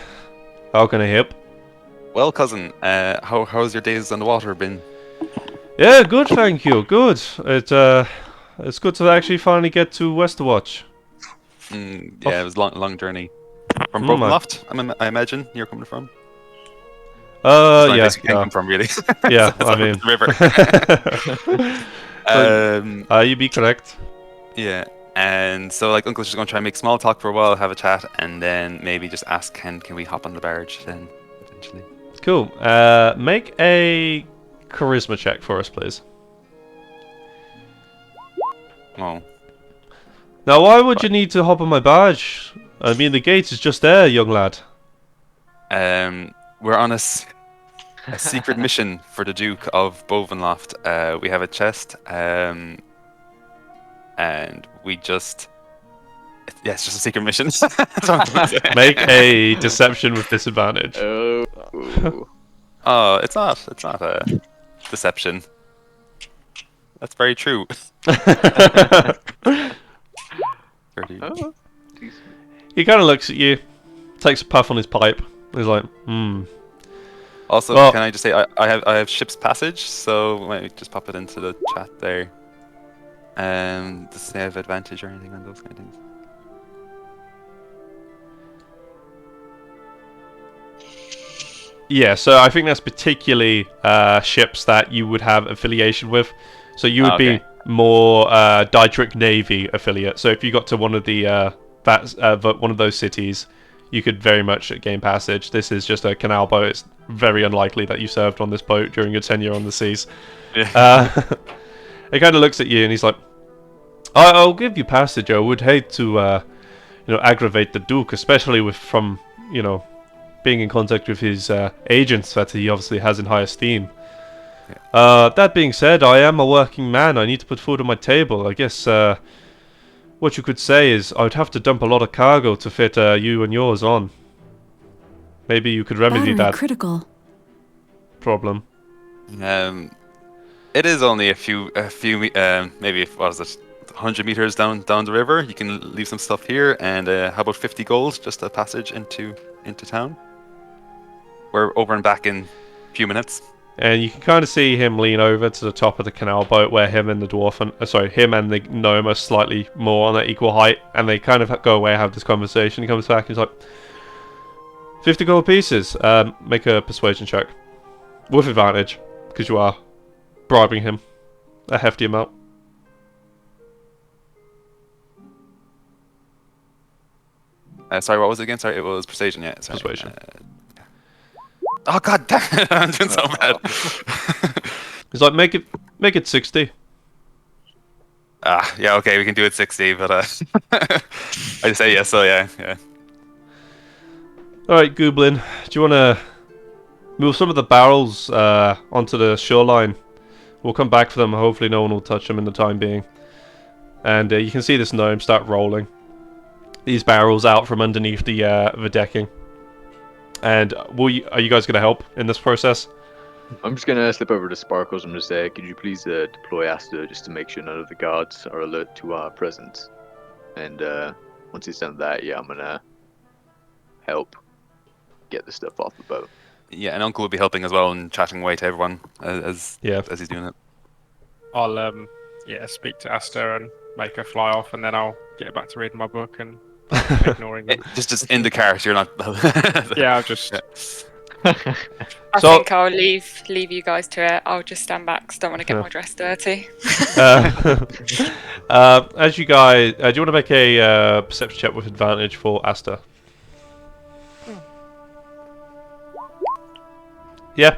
how can I help?" Well, cousin, how's your days on the water been? Yeah, good, thank you. Good. It's good to actually finally get to Westerwatch. Yeah, it was a long journey. From Mm, Broken Loft, I imagine you're coming from. Yeah, That's where you came from, really. yeah. It's I over mean, the river. you be correct. Yeah, and so like Uncle's just going to try and make small talk for a while, have a chat, and then maybe just ask, can we hop on the barge then, eventually? Cool. Make a charisma check for us, please. Oh, Now, why would you need to hop on my barge? I mean, the gate is just there, young lad. we're on a secret mission for the Duke of Bovenloft. We have a chest, and we just... Yeah, it's just a secret mission. That's what I'm gonna say. Make a deception with disadvantage. Oh. Oh, it's not a deception. That's very true. 30. Oh. He kind of looks at you, takes a puff on his pipe. He's like, Also, Well- can I just say I have ship's passage, so maybe just pop it into the chat there. Does they have advantage or anything on those kind of things? Yeah, so I think that's particularly ships that you would have affiliation with. So you would Okay. be more Dietrich Navy affiliate. So if you got to one of the one of those cities, you could very much gain passage. This is just a canal boat. It's very unlikely that you served on this boat during your tenure on the seas. Yeah. He kind of looks at you and he's like, "I'll give you passage. I would hate to, aggravate the Duke, especially from being in contact with his agents that he obviously has in high esteem. That being said, I am a working man. I need to put food on my table. I guess what you could say is I would have to dump a lot of cargo to fit you and yours on. Maybe you could remedy Battery that critical. problem." It is only a few maybe what is it, 100 meters down the river. You can leave some stuff here, and how about 50 gold, just a passage into town. We're over and back in a few minutes. And you can kind of see him lean over to the top of the canal boat where him and the dwarf, him and the gnome are slightly more on their equal height, and they kind of go away and have this conversation. He comes back and he's like, 50 gold pieces. Make a persuasion check. With advantage, because you are bribing him a hefty amount. Sorry, what was it again? Sorry, it was persuasion, yeah. Sorry. Persuasion. Oh god damn it, I'm doing so bad. He's like, make it 60. Yeah, okay, we can do it 60, but I just say yes, so yeah. Alright, Goblin, do you want to move some of the barrels onto the shoreline? We'll come back for them, hopefully no one will touch them in the time being. And you can see this gnome start rolling these barrels out from underneath the decking. And are you guys going to help in this process? I'm just going to slip over to Sparkles and just say, could you please deploy Asta just to make sure none of the guards are alert to our presence? And once he's done that, yeah, I'm going to help get the stuff off the boat. Yeah, and Uncle will be helping as well and chatting away to everyone as he's doing it. I'll speak to Asta and make her fly off, and then I'll get back to reading my book and ignoring them. Just in the car, so you're not. Yeah, I'll just. I think I'll leave you guys to it. I'll just stand back because I don't want to get my dress dirty. As you guys, do you want to make a perception check with advantage for Asta? Yeah,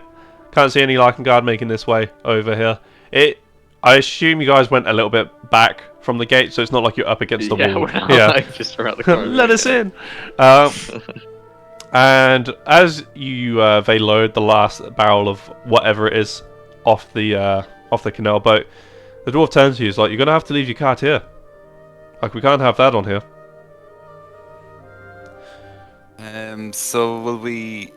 can't see any Lycan making this way over here. I assume you guys went a little bit back from the gate, so it's not like you're up against the wall. We're not like just around the corner. Let us in. And as you they load the last barrel of whatever it is off the canal boat, the dwarf turns to you. He's like, "You're gonna have to leave your cart here. Like, we can't have that on here." So will we?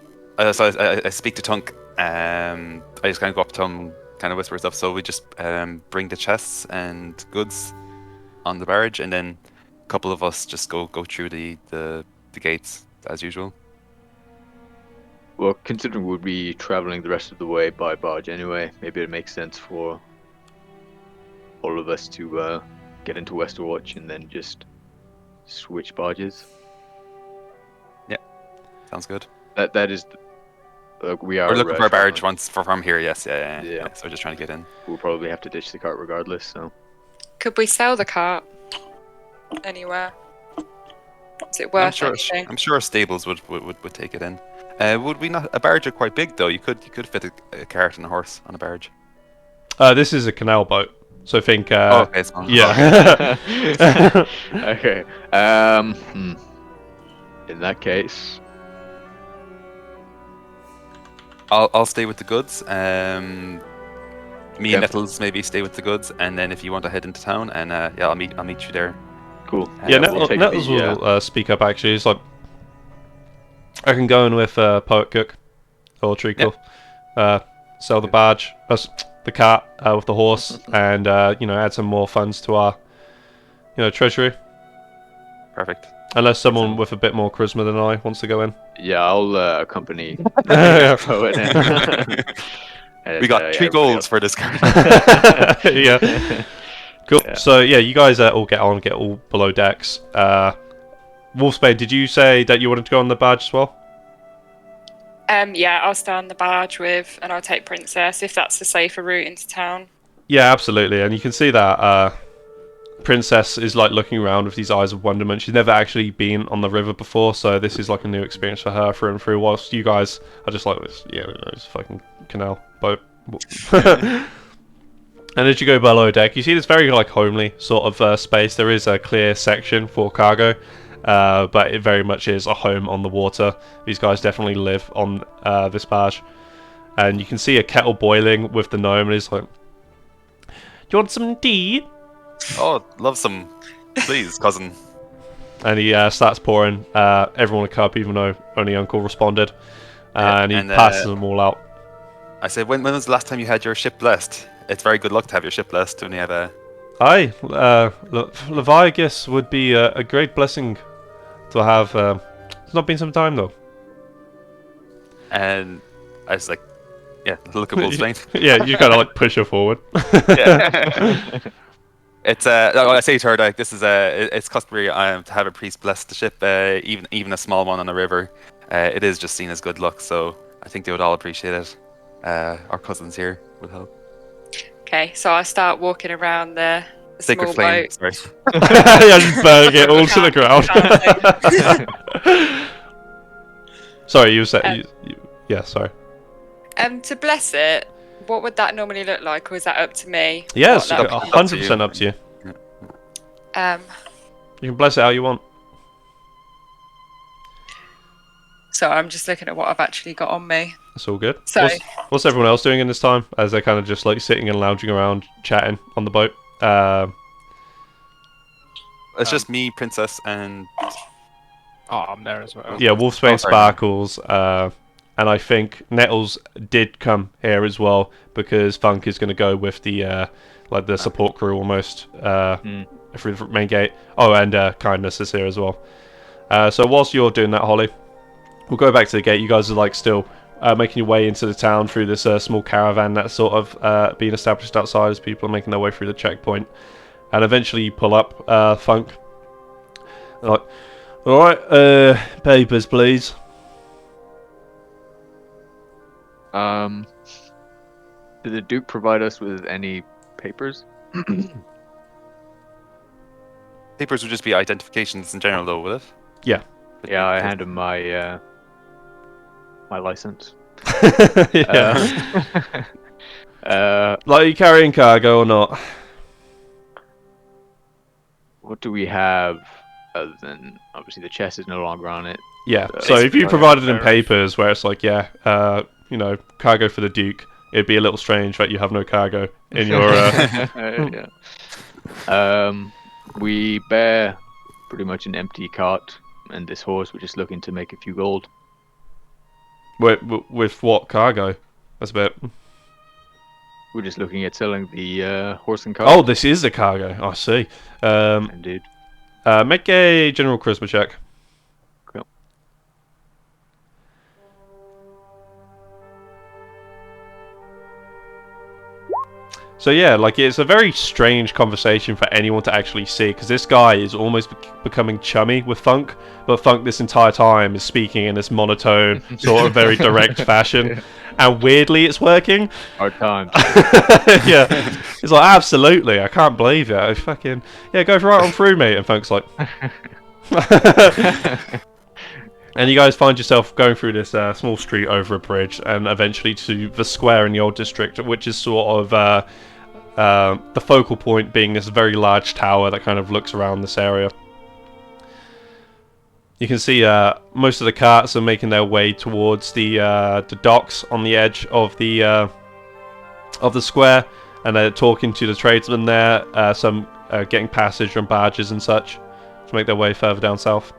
So I speak to Tunk. I just kind of go up to him, kind of whisper stuff. So we just bring the chests and goods on the barge, and then a couple of us just go through the gates as usual. Well, considering we'll be traveling the rest of the way by barge anyway, maybe it makes sense for all of us to get into Westerwatch and then just switch barges. Yeah, sounds good. That is. We're looking for a barge once from here. Yes, yeah. So we're just trying to get in. We'll probably have to ditch the cart regardless. So. Could we sell the cart anywhere? Is it worth anything? I'm sure stables would take it in. Would we not? A barge are quite big though. You could fit a cart and a horse on a barge. This is a canal boat, so think. Okay, small. Yeah. Okay. In that case, I'll stay with the goods. Me and Nettles maybe stay with the goods, and then if you want to head into town, and I'll meet you there. Cool. Nettles will speak up. Actually, it's like, I can go in with Poet Cook or Treacle, sell the barge, the cart with the horse, and add some more funds to our treasury. Perfect. Unless someone with a bit more charisma than I wants to go in. Yeah, I'll accompany Poet. We got 3 golds for this card. Yeah. Cool. Yeah. So yeah, you guys all get all below decks. Wolfsbane, did you say that you wanted to go on the barge as well? Yeah, I'll stay on the barge and I'll take Princess if that's a safer route into town. Yeah, absolutely. And you can see that Princess is like looking around with these eyes of wonderment. She's never actually been on the river before, so this is like a new experience for her through and through. Whilst you guys are just like this, it's fucking canal boat. And as you go below deck, you see this very like homely sort of space. There is a clear section for cargo, but it very much is a home on the water. These guys definitely live on this barge, and you can see a kettle boiling with the gnome, and he's like, "Do you want some tea?" Oh, love some, please, cousin. And he starts pouring everyone a cup, even though only Uncle responded, and he passes them all out. I said, when was the last time you had your ship blessed? It's very good luck to have your ship blessed when you have a... Aye, Levigus would be a great blessing to have. It's not been some time though. And I was like, yeah, look at Wolf's Bane. Yeah, you kind of like push her forward. Yeah. It's I say to her like this is it's customary to have a priest bless the ship, even a small one on a river. It is just seen as good luck, so I think they would all appreciate it. Our cousins here would help. Okay, so I start walking around the Sacred small flame. boat. Sorry. Yeah, just burn it all to the ground. Sorry, you said. Yeah, sorry. To bless it, what would that normally look like, or is that up to me? Yeah, What it's that- 100% up to you. You can bless it how you want. So I'm just looking at what I've actually got on me. That's all good. So- What's everyone else doing in this time? As they're kind of just like sitting and lounging around, chatting on the boat. It's just me, Princess, and Oh, I'm there as well. Yeah, Wolfsbane Oh, sorry. Sparkles, and I think Nettles did come here as well because Funk is going to go with the like the support crew almost through the main gate. Oh, and Kindness is here as well. So whilst you're doing that, Holly, we'll go back to the gate. You guys are like still making your way into the town through this small caravan that's sort of being established outside as people are making their way through the checkpoint. And eventually you pull up Funk. Like, alright, papers please. Did the Duke provide us with any papers? papers would just be identifications in general, though, would it? Yeah. Yeah, I handed him my my license. Yeah. Like, are you carrying cargo or not? what do we have other than obviously the chest is no longer on it? Yeah. So if you provided him papers where it's like, yeah, you know, cargo for the Duke, it'd be a little strange that you have no cargo in your. Yeah. We bear pretty much an empty cart, and this horse. We're just looking to make a few gold. With what cargo? That's a bit. We're just looking at selling the horse and cart. Oh, this is the cargo. I see. Indeed. Make a general charisma check. Cool. So yeah, like it's a very strange conversation for anyone to actually see because this guy is almost becoming chummy with Funk, but Funk this entire time is speaking in this monotone, sort of very direct fashion, and weirdly it's working. Hard times. Yeah, it's like absolutely, I can't believe it. I fucking yeah, go right on through, mate. And Funk's like. And you guys find yourself going through this small street over a bridge and eventually to the square in the old district, which is sort of the focal point being this very large tower that kind of looks around this area. You can see most of the carts are making their way towards the docks on the edge of the square, and they're talking to the tradesmen there, some getting passage from barges and such to make their way further down south.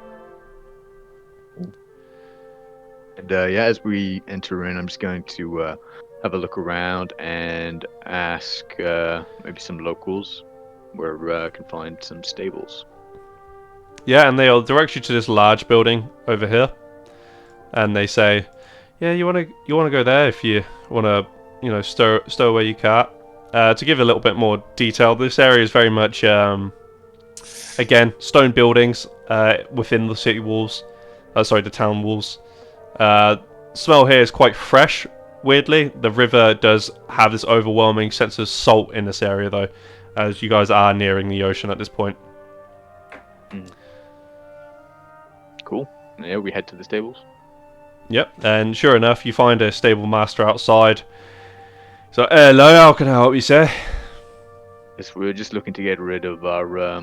And yeah, as we enter in, I'm just going to have a look around and ask maybe some locals where I can find some stables. Yeah, and they'll direct you to this large building over here, and they say, "Yeah, you wanna go there if you wanna, you know, stow away your cart." To give a little bit more detail, this area is very much, again, stone buildings within the city walls. Sorry, the town walls. Smell here is quite fresh. Weirdly, the river does have this overwhelming sense of salt in this area, though, as you guys are nearing the ocean at this point. Cool. Yeah, we head to the stables. Yep, and sure enough, you find a stable master outside. So, hello, how can I help you, sir? Yes, we're just looking to get rid of our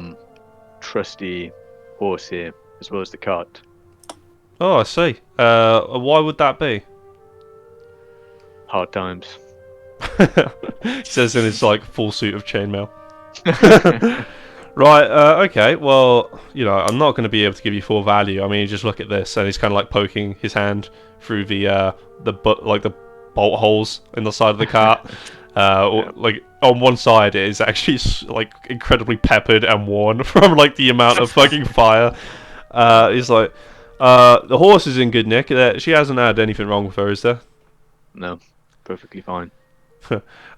trusty horse here, as well as the cart. Oh, I see. Why would that be? Hard times. He says in his like full suit of chainmail. Right. Okay. Well, you know, I'm not going to be able to give you full value. I mean, just look at this, and he's kind of like poking his hand through the bolt holes in the side of the cart, Like on one side it is actually like incredibly peppered and worn from like the amount of fucking fire. He's like, the horse is in good nick. She hasn't had anything wrong with her, is there? No, perfectly fine.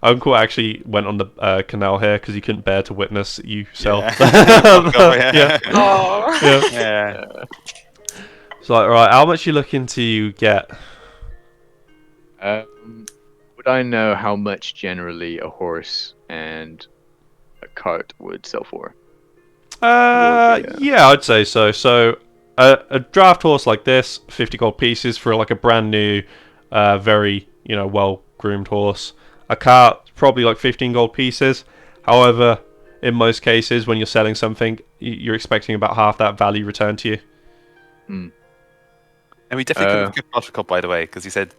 Uncle actually went on the canal here because he couldn't bear to witness you sell. Yeah. Oh. Yeah. Yeah. It's like, right, how much you looking to get? Would I know how much generally a horse and a cart would sell for? Yeah, I'd say so. So, a draft horse like this, 50 gold pieces for like a brand new, very well groomed horse. A cart, probably like 15 gold pieces. However, in most cases, when you're selling something, you're expecting about half that value returned to you. Hmm. And we definitely could have got Buttercup, by the way, because he said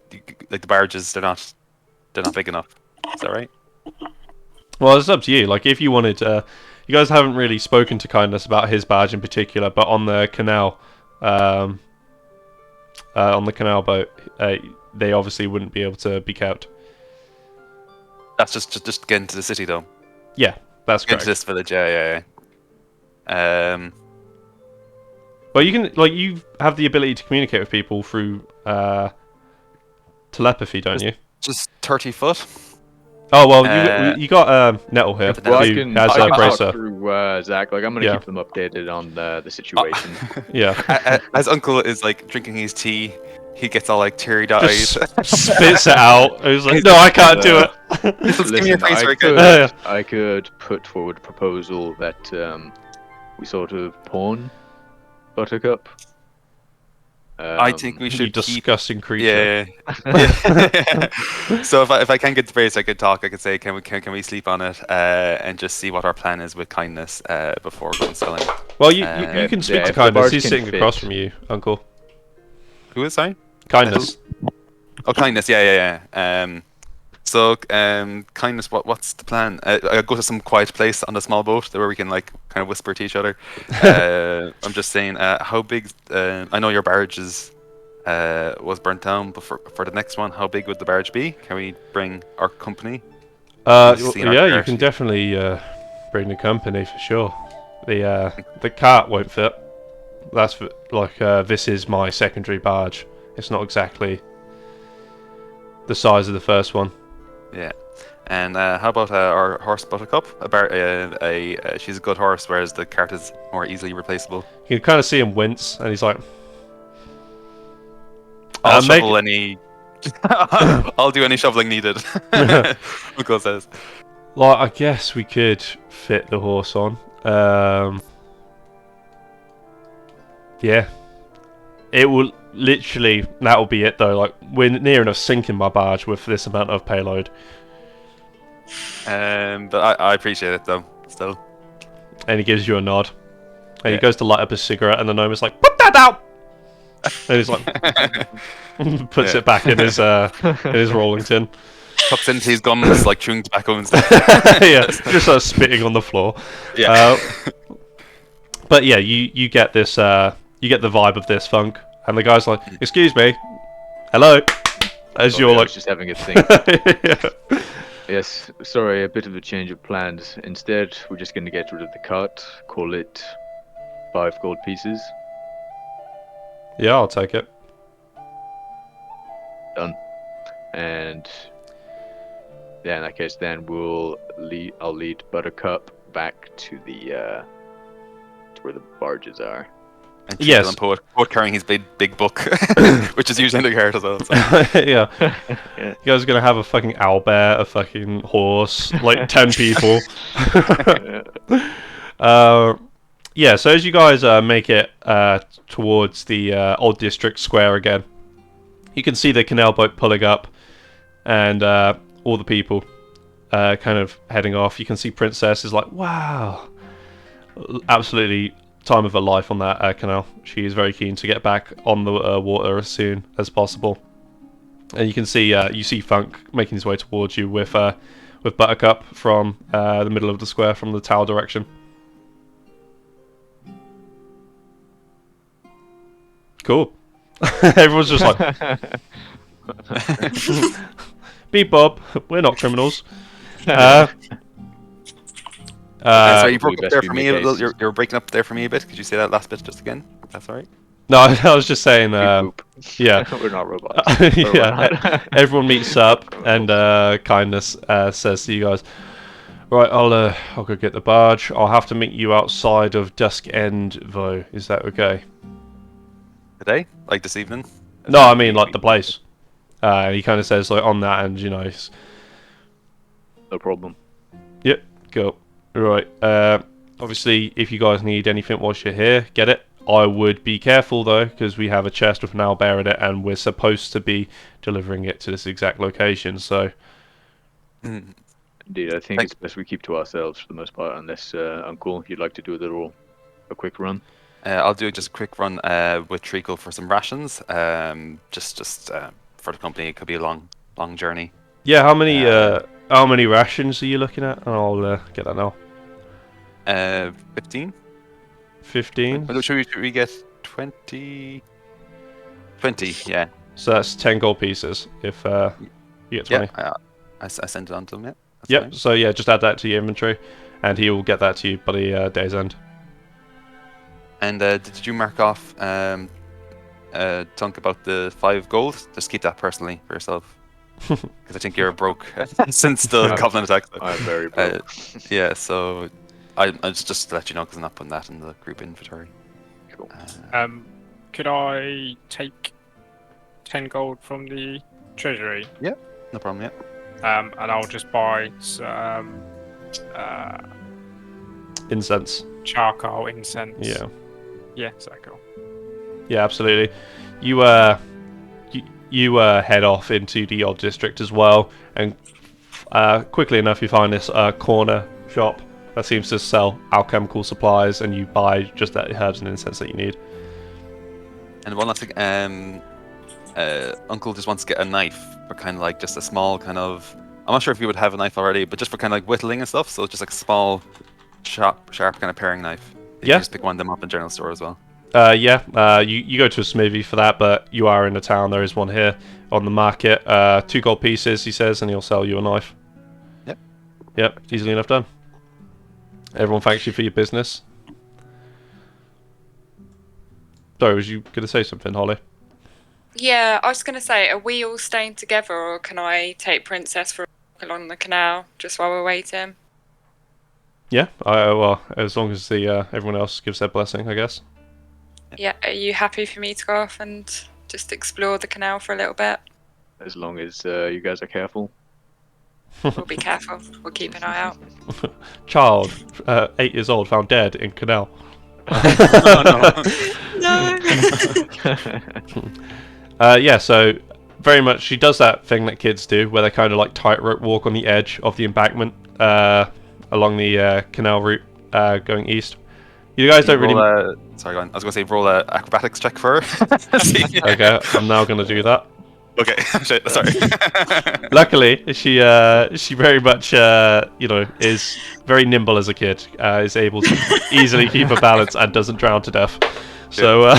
like the barges, they're not big enough. Is that right? Well, it's up to you. Like, if you wanted, you guys haven't really spoken to Kindness about his barge in particular, but on the canal, on the canal boat, they obviously wouldn't be able to be kept. That's just get into the city, though. Yeah, that's Get into correct. this village, yeah. Well, you have the ability to communicate with people through telepathy, don't you? Just 30 foot. Oh well, you got Nettle here, Well, I who can has a talk bracer. through Zach. Like, I'm gonna Yeah. keep them updated on the situation. Yeah, As Uncle is like drinking his tea, he gets all like teary eyed. just spits it out. He was like, "No, I can't do it." Just give me a Listen, price very good. Yeah. I could put forward a proposal that we sort of pawn Buttercup. I think we You should keep. disgusting creature. Yeah. So if I can get the brace, I could talk. I could say, can we sleep on it, and just see what our plan is with Kindness before we go and selling. Well, you Yeah, can speak to if the Kindness. barge He's can sitting fit. across from you, Uncle. Who is sorry? Kindness. Oh, Kindness. Yeah. So Kindness. What's the plan? I go to some quiet place on a small boat where we can like kind of whisper to each other. I'm just saying, how big? I know your barge was burnt down, but for the next one, how big would the barge be? Can we bring our company? Yeah, seen our you cart. can definitely bring the company for sure. The cart won't fit. That's this is my secondary barge. It's not exactly the size of the first one. Yeah. And how about our horse Buttercup? She's a good horse, whereas the cart is more easily replaceable. You can kind of see him wince, and he's like, I'll make shovel any. I'll do any shoveling needed. Uncle says. like, I guess we could fit the horse on. Yeah. It will literally, that'll be it though. Like, we're near enough sinking my barge with this amount of payload. But I appreciate it though. Still. And he gives you a nod. And he Yeah. goes to light up a cigarette, and the gnome is like, "Put that out!" And he's like, puts Yeah. it back in his Rollington. Tucks into his gums like chewing tobacco and stuff. Yeah, just starts spitting on the floor. Yeah. But yeah, you get this. You get the vibe of this funk, and the guy's like, "Excuse me, hello." As Sorry, you're I like, was just having a think. yeah. Yes, sorry, a bit of a change of plans. Instead, we're just going to get rid of the cart, call it 5 gold pieces. Yeah, I'll take it. Done. And yeah, in that case, then I'll lead Buttercup back to the to where the barges are. And Yes. yes. Poet carrying his big book, which is usually in the cart as well. So. Yeah. You guys are gonna have a fucking owlbear, a fucking horse, like 10 people. Yeah, so as you guys make it towards the old district square again, you can see the canal boat pulling up, and all the people kind of heading off. You can see Princess is like, wow, absolutely time of her life on that canal. She is very keen to get back on the water as soon as possible. And you can see you see Funk making his way towards you with Buttercup from the middle of the square from the tower direction. Cool. Everyone's just like, beep Bob, we're not criminals. Uh, Sorry, you broke we up there best for be me. make haste. You're breaking up there for me a bit. Could you say that last bit just again? If that's all right. no, I was just saying. Boop. Yeah, We're not robots. Or we're yeah. not. Everyone meets up, and Kindness says to you guys, "Right, I'll go get the barge. I'll have to meet you outside of Dusk End, though. Is that okay?" Today, like this evening. No, I mean like the place. He kind of says like on that end, No problem. Yep, cool. Right. Obviously, if you guys need anything whilst you're here, get it. I would be careful though, because we have a chest with an owlbear in it, and we're supposed to be delivering it to this exact location. So, Indeed, I think it's best we keep to ourselves for the most part, unless Uncle, you'd like to do a quick run. I'll do just a quick run with Treacle for some rations. Just for the company, it could be a long journey. yeah, how many rations are you looking at? I'll get that now. 15. 15. Should we get 20? 20, yeah. So that's 10 gold pieces. If you get 20. Yeah, I sent it on to him. Yeah. That's Yep. fine. So yeah, just add that to your inventory, and he will get that to you by the day's end. And did you mark off Tunk about the 5 gold? Just keep that personally for yourself, because I think you're broke since the Covenant attack. I'm very broke. Yeah, so I just to let you know, because I'm not putting that in the group inventory. Cool. Could I take 10 gold from the treasury? No problem. Yeah. And I'll just buy some Incense. charcoal, incense. Yeah. Yeah, is that cool? Yeah, absolutely. You head off into the odd district as well, and quickly enough you find this corner shop that seems to sell alchemical supplies, and you buy just that herbs and incense that you need. And one last thing, Uncle just wants to get a knife for kind of like just a small kind of. I'm not sure if you would have a knife already, but just for kind of like whittling and stuff. So just like a small, sharp kind of paring knife. You Yeah. can just pick one of them up in the general store as well. You go to a smithy for that, but you are in a town. There is one here on the market. 2 gold pieces, he says, and he'll sell you a knife. Yep, easily enough done. Everyone thanks you for your business. Sorry, was you going to say something, Holly? Yeah, I was going to say, are we all staying together, or can I take Princess for a walk along the canal just while we're waiting? Yeah, well, as long as everyone else gives their blessing, I guess. Yeah, are you happy for me to go off and just explore the canal for a little bit? As long as you guys are careful. We'll be careful. We'll keep an eye out. Child, 8 years old, found dead in canal. No. Yeah, so very much she does that thing that kids do, where they kind of like tightrope walk on the edge of the embankment along the canal route going east. You guys don't really. Sorry, go on. I was going to say roll a acrobatics check for her. Okay, I'm now going to do that. Okay, shit, sorry. Luckily, she very much is very nimble as a kid. Is able to easily keep a balance and doesn't drown to death. So,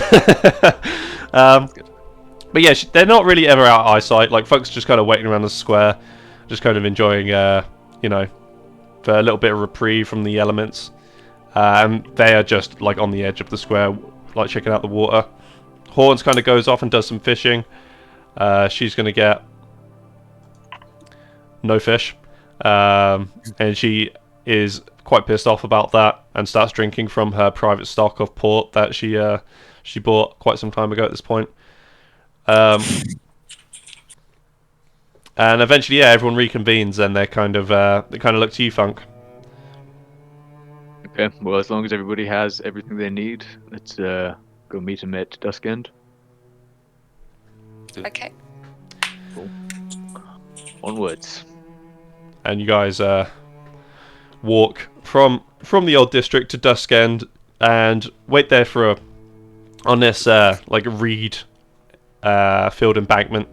but yeah, they're not really ever out of eyesight. Like folks just kind of waiting around the square, just kind of enjoying, for a little bit of reprieve from the elements. And they are just like on the edge of the square, like checking out the water. Horns kind of goes off and does some fishing. She's going to get no fish. And she is quite pissed off about that and starts drinking from her private stock of port that she bought quite some time ago at this point. And eventually, yeah, everyone reconvenes and they kind of look to you, Funk. Okay, well, as long as everybody has everything they need, let's go meet him at Dusk End. Okay. Cool. Onwards. And you guys walk from the old district to Dusk End and wait there on this reed filled embankment,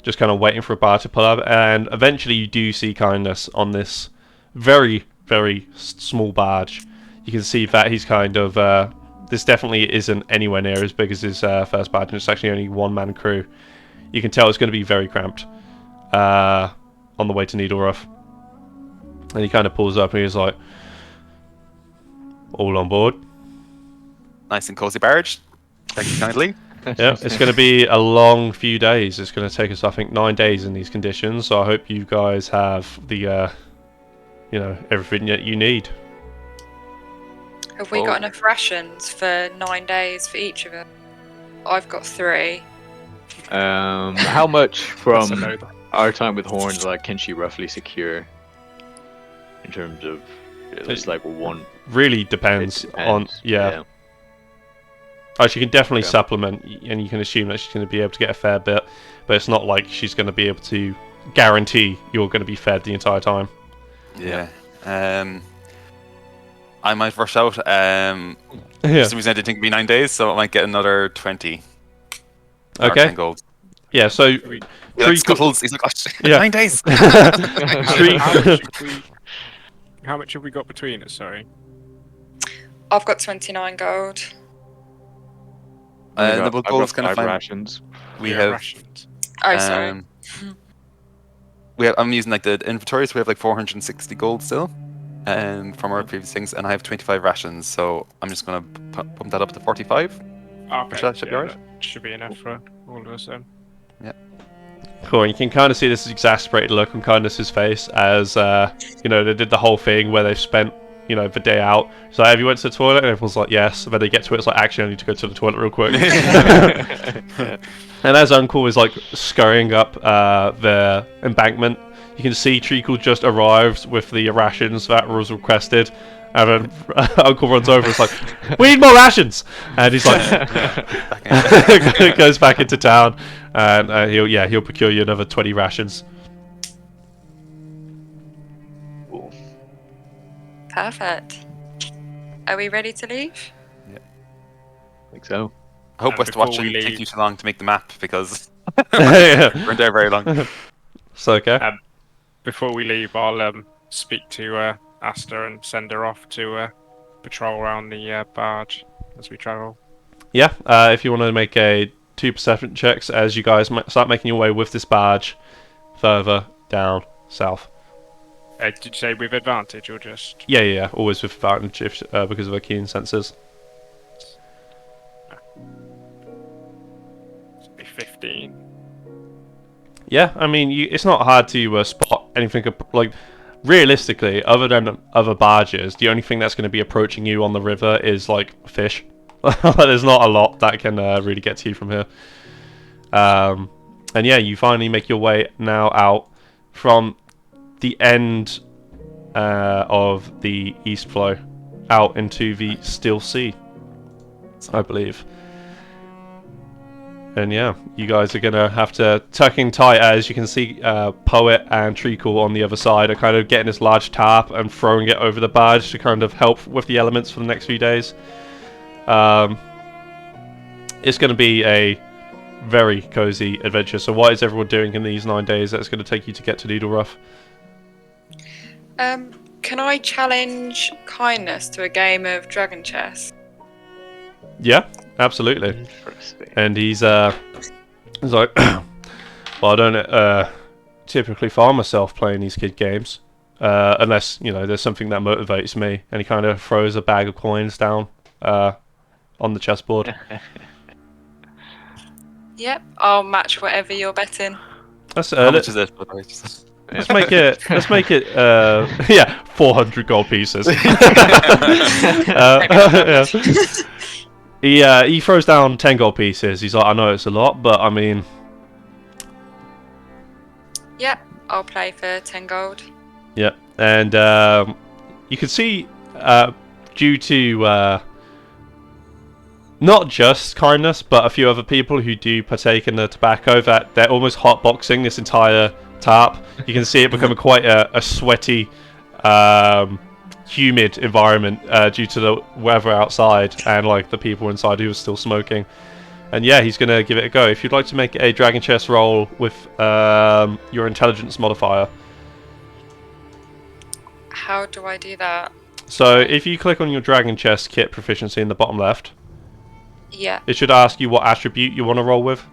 just kind of waiting for a bar to pull up. And eventually you do see Kindness on this very, very small barge. You can see that he's kind of this definitely isn't anywhere near as big as his first barge, and it's actually only one-man crew. You can tell it's going to be very cramped on the way to Needleruff. And he kind of pulls up and he's like, all on board. Nice and cozy barge. Thank you kindly. Yeah, it's going to be a long few days. It's going to take us, I think, 9 days in these conditions. So I hope you guys have the, everything that you need. Have we got enough rations for 9 days for each of us? I've got 3. How much from That's a no. our time with Horns, like, can she roughly secure in terms of it's like one? Really depends on yeah. Oh, she can definitely supplement, and you can assume that she's going to be able to get a fair bit, but it's not like she's going to be able to guarantee you're going to be fed the entire time. Yeah. I might rush out. For some reason I didn't think it'd be 9 days, so I might get another 20. Okay. 10 gold. Yeah, so... Scuttles, he's like, 9 days! How much have we got between us, sorry? I've got 29 gold. The gold's kind of fine. Rations. We have rations. Oh, sorry. I'm using like the inventory, so we have like 460 gold still from our previous things, and I have 25 rations, so I'm just going to pump that up to 45. Okay, That should be alright. that should be enough for all of us then. Yeah. Cool, and you can kind of see this exasperated look on Kindness's face as, they did the whole thing where they've spent, the day out. So have you went to the toilet? And everyone's like, yes. But they get to it, it's like, actually, I need to go to the toilet real quick. And as Uncle is, like, scurrying up the embankment, you can see Treacle just arrived with the rations that was requested. And then Uncle runs over and is like, we need more rations! And he's like, goes back into town. And he'll procure you another 20 rations. Perfect. Are we ready to leave? I think so. I hope And West before Watch we didn't take leave- you too long to make the map, because Yeah. we weren't there very long. So, okay. Before we leave, I'll speak to Asta and send her off to patrol around the barge as we travel. Yeah, if you want to make 2 perception checks as you guys start making your way with this barge further down south. Did you say with advantage or just? Yeah, always with advantage because of our keen senses. It'll be 15. Yeah, I mean, it's not hard to spot anything, like, realistically, other than other barges, the only thing that's going to be approaching you on the river is, like, fish. There's not a lot that can really get to you from here. And yeah, you finally make your way now out from the end of the east flow out into the still sea, I believe. And yeah, you guys are gonna have to tuck in tight, as you can see Poet and Treacle on the other side are kind of getting this large tarp and throwing it over the barge to kind of help with the elements for the next few days. It's going to be a very cozy adventure. So what is everyone doing in these 9 days that's going to take you to get to Needle Rough? Can I challenge Kindness to a game of Dragon Chess? Yeah, absolutely. Interesting. And he's like, well, I don't typically find myself playing these kid games unless there's something that motivates me. And he kind of throws a bag of coins down on the chessboard. Yep, I'll match whatever you're betting. That's How much is it? Let's make it 400 gold pieces. Yeah. He throws down 10 gold pieces. He's like, I know it's a lot, but I mean, Yep, I'll play for 10 gold. yeah. And you can see due to not just Kindness, but a few other people who do partake in the tobacco, that they're almost hotboxing this entire tarp. You can see it becoming quite a sweaty, humid environment due to the weather outside and like the people inside who are still smoking. And yeah, he's gonna give it a go. If you'd like to make a dragon chess roll with your intelligence modifier. How do I do that? So if you click on your dragon chess kit proficiency in the bottom left, Yeah. it should ask you what attribute you want to roll with.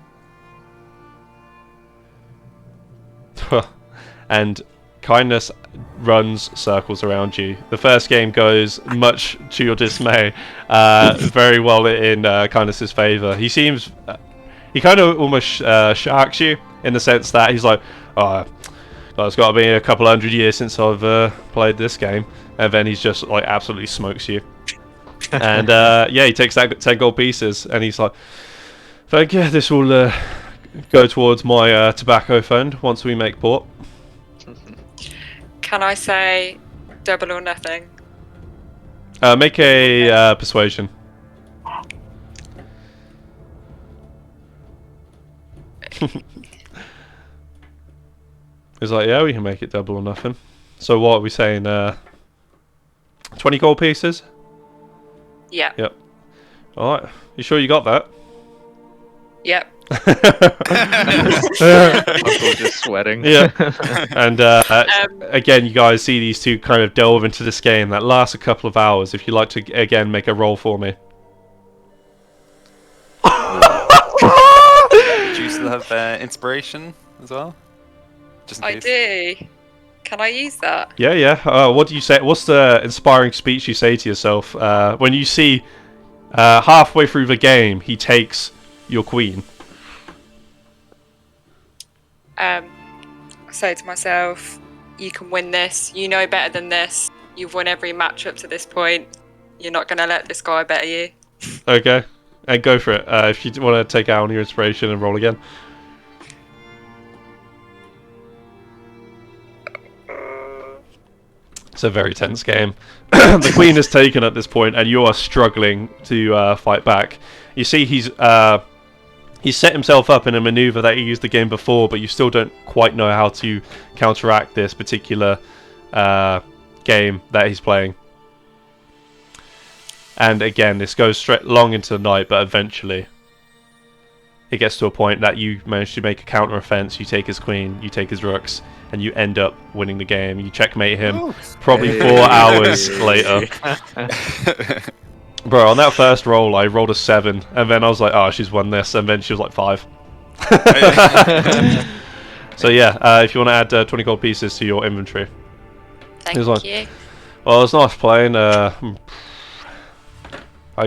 And kindness runs circles around you. The first game goes, much to your dismay, very well in kindness's favor. He seems, he kind of almost sharks you in the sense that he's like, oh, it's got to be a couple hundred years since I've played this game, and then he's just like absolutely smokes you. And yeah, he takes that 10 gold pieces, and he's like, thank you, this will go towards my tobacco fund once we make port. Can I say double or nothing? Make a persuasion. He's like, yeah, we can make it double or nothing. So what are we saying? 20 gold pieces? Yeah. Yep. Alright. You sure you got that? Yep. Uncle just sweating. Yeah. And again, you guys see these two kind of delve into this game that lasts a couple of hours. If you'd like to, again, make a roll for me. Do you still have inspiration as well? Just in I case. do. Can I use that? Yeah, yeah. What do you say? What's the inspiring speech you say to yourself when you see halfway through the game he takes your queen? I say to myself, you can win this. You know better than this. You've won every match up to this point. You're not going to let this guy better you. Okay, and go for it. If you want to take out on your inspiration and roll again. It's a very tense game. The queen is taken at this point, and you are struggling to fight back. You see, he's set himself up in a maneuver that he used the game before, but you still don't quite know how to counteract this particular game that he's playing. And again, this goes straight long into the night, but eventually it gets to a point that you manage to make a counter offense. You take his queen, you take his rooks, and you end up winning the game. You checkmate him probably 4 hours later. Bro, on that first roll, I rolled a 7, and then I was like, oh, she's won this, and then she was like 5. So yeah, if you want to add 20 gold pieces to your inventory. Thank He's like, you. well, it's nice playing. I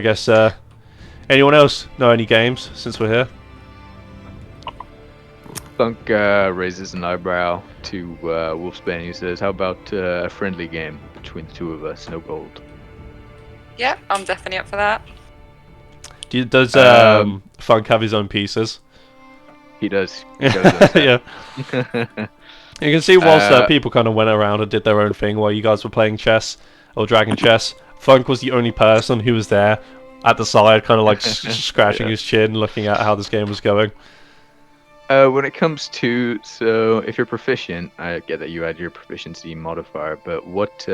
guess, anyone else know any games since we're here? Thunk raises an eyebrow to Wolfsbane. He says, how about a friendly game between the two of us? No gold. Yeah, I'm definitely up for that. Does Funk have his own pieces? He does. He does. Yeah. You can see whilst people kind of went around and did their own thing while you guys were playing chess or dragon chess, Funk was the only person who was there at the side, kind of like scratching his chin, looking at how this game was going. When it comes to, so if you're proficient, I get that you add your proficiency modifier, but what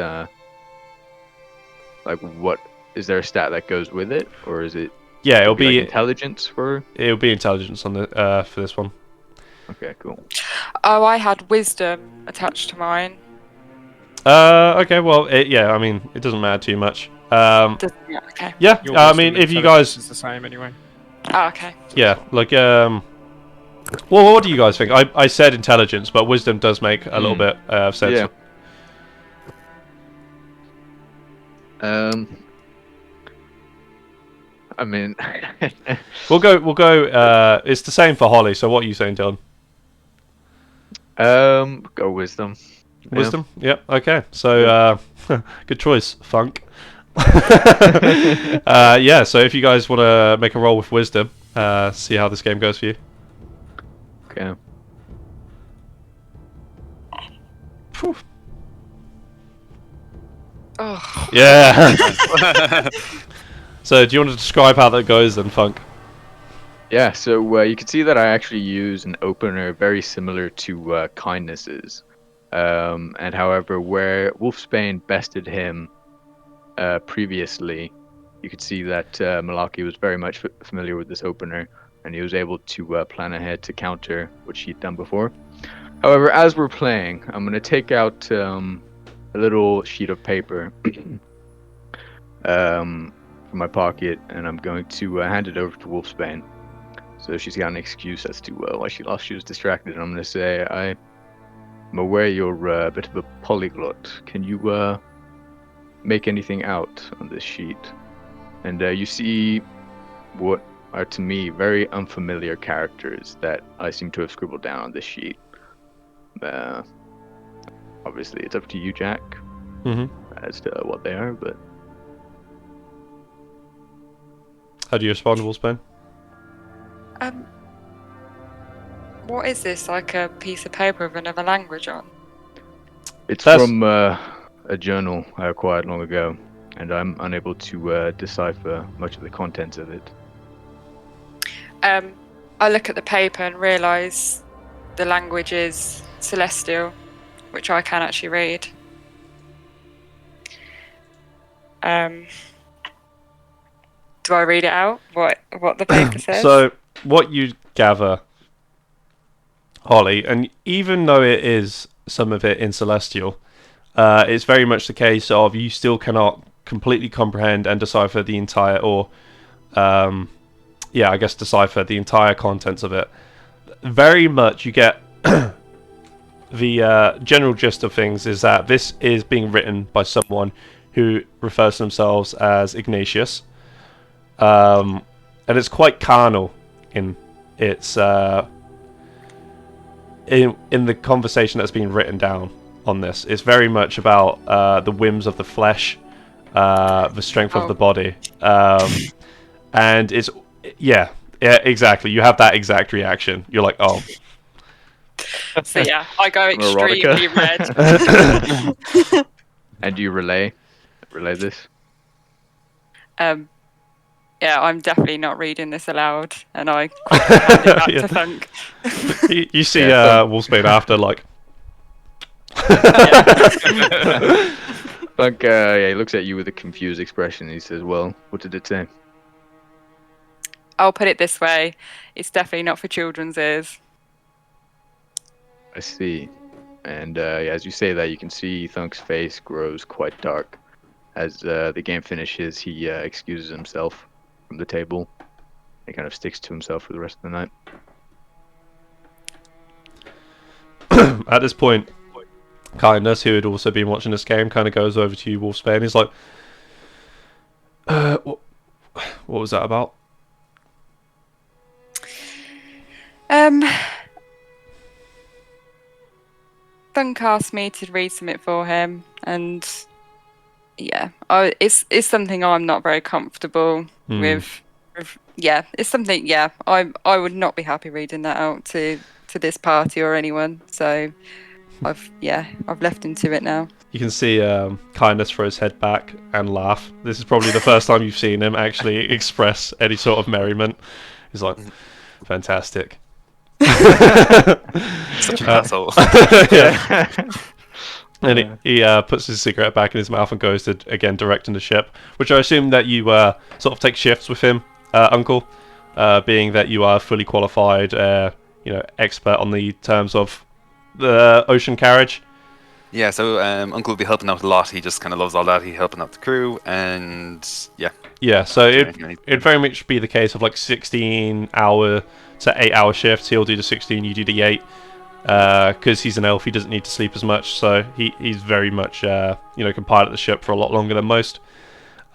is there a stat that goes with it, or is it? Yeah, it'll like be intelligence for. It'll be intelligence on the for this one. Okay, cool. Oh, I had wisdom attached to mine. Okay, well, yeah, I mean, it doesn't matter too much. Yeah, okay. Yeah, Your I wisdom mean, if you intelligence guys, is the same anyway. Oh, okay. yeah, like, well, what do you guys think? I said intelligence, but wisdom does make a little bit of sense. Yeah. I mean, We'll go. It's the same for Holly. So what are you saying, Dylan? go wisdom. Yeah. Wisdom. Yep. Okay. So good choice, Funk. Yeah. So if you guys want to make a roll with wisdom, see how this game goes for you. Okay. Phew. Oh, Yeah. So do you want to describe how that goes then, Funk? Yeah, so you can see that I actually use an opener very similar to Kindness's. And however, where Wolfsbane bested him previously, you could see that Malaki was very much familiar with this opener, and he was able to plan ahead to counter what she'd done before. However, as we're playing, I'm going to take out a little sheet of paper from my pocket, and I'm going to hand it over to Wolfsbane. So she's got an excuse as to why she lost. She was distracted. And I'm going to say, I'm aware you're a bit of a polyglot. Can you make anything out on this sheet? And you see what are to me very unfamiliar characters that I seem to have scribbled down on this sheet. Obviously, it's up to you, Jack, as to what they are, but... How do you respond, Wolfsbane? What is this? Like a piece of paper with another language on? It's from a journal I acquired long ago, and I'm unable to decipher much of the contents of it. I look at the paper and realise the language is Celestial, which I can actually read. Do I read it out? What the paper says? So, what you gather, Holly, and even though it is some of it in Celestial, it's very much the case of you still cannot completely comprehend and decipher the entire, decipher the entire contents of it. Very much you get the general gist of things is that this is being written by someone who refers to themselves as Ignatius. And it's quite carnal in its in the conversation that's been written down on this. It's very much about the whims of the flesh, the strength of the body, and it's yeah, exactly. You have that exact reaction. You're like, oh. So yeah, I go extremely red. And do you relay this? Yeah, I'm definitely not reading this aloud, and I quickly hand it back to Thunk. You see Wolfsbane after, like... Thunk, he looks at you with a confused expression. He says, well, what did it say? I'll put it this way. It's definitely not for children's ears. I see. And as you say that, you can see Thunk's face grows quite dark. As the game finishes, he excuses himself from the table. He kind of sticks to himself for the rest of the night. At this point, Kindness, who had also been watching this game, kind of goes over to you, Wolfsbane. He's like, what was that about? Thunk asked me to read something for him, and yeah, it's something I'm not very comfortable with. Yeah, it's something. Yeah, I would not be happy reading that out to this party or anyone. So I've left him to it now. You can see Kindness throw his head back and laugh. This is probably the first time you've seen him actually express any sort of merriment. He's like, fantastic. Such an asshole. Yeah. And he puts his cigarette back in his mouth and goes to, again, directing the ship, which I assume that you sort of take shifts with him, Uncle, being that you are fully qualified, expert on the terms of the ocean carriage. Yeah, so Uncle will be helping out a lot. He just kind of loves all that. He's helping out the crew, and yeah. Yeah, so it'd very much be the case of like 16-hour to 8-hour shifts. He'll do the 16, you do the 8. Because he's an elf, he doesn't need to sleep as much, so he's very much can pilot the ship for a lot longer than most.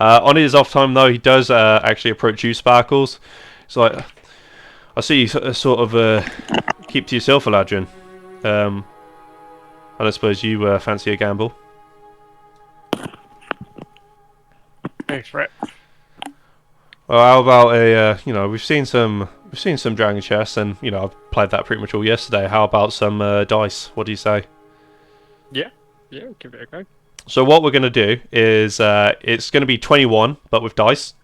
On his off time though, he does actually approach you, Sparkles. It's like, I see you sort of keep to yourself, Eladrin. And I suppose you fancy a gamble. Thanks for it. Well, how about a we've seen some dragon chests, and I've played that pretty much all yesterday. How about some dice? What do you say? Yeah, give it a go. So what we're going to do is it's going to be 21, but with dice.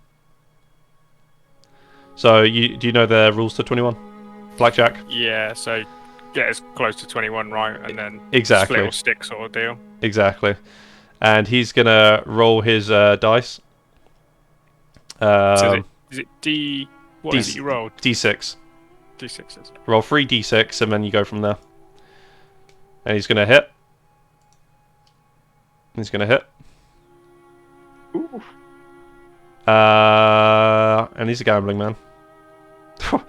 So do you know the rules to 21? Blackjack? Yeah, so get as close to 21 right, and then exactly split or stick sort of deal. Exactly. And he's going to roll his dice. So is it D... What is it you rolled? D6. D6s. Roll 3 D6 and then you go from there. And he's going to hit. He's going to hit. Ooh. And he's a gambling man.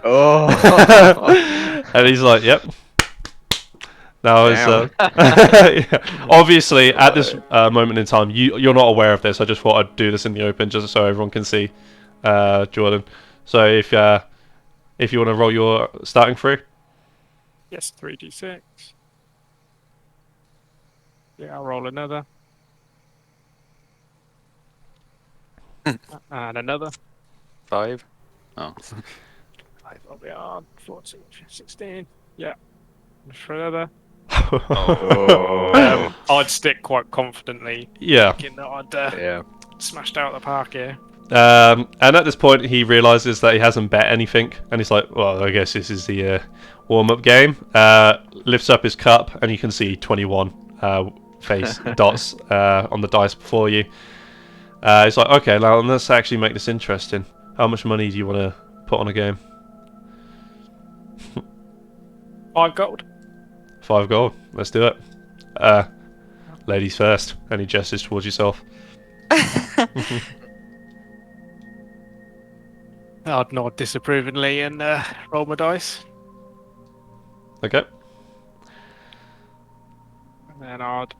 Oh. And he's like, yep. Now, Damn. yeah. Obviously, at this moment in time, you're not aware of this. I just thought I'd do this in the open, just so everyone can see, Jordan. So if you want to roll your starting through, Yes, 3d6. Yeah, I'll roll another. And another. 5. Oh. Probably hard. 14, 16. Yeah. For another. Oh. I'd stick quite confidently, yeah. thinking that I'd Yeah. smashed out the park here. And at this point, he realizes that he hasn't bet anything, and he's like, "Well, I guess this is the warm-up game." Lifts up his cup, and you can see 21 face dots on the dice before you. He's like, "Okay, now let's actually make this interesting. How much money do you want to put on a game?" 5 gold. 5 gold. Let's do it. Ladies first. And he gestures towards yourself. I'd nod disapprovingly and roll my dice. Okay. And then I'd,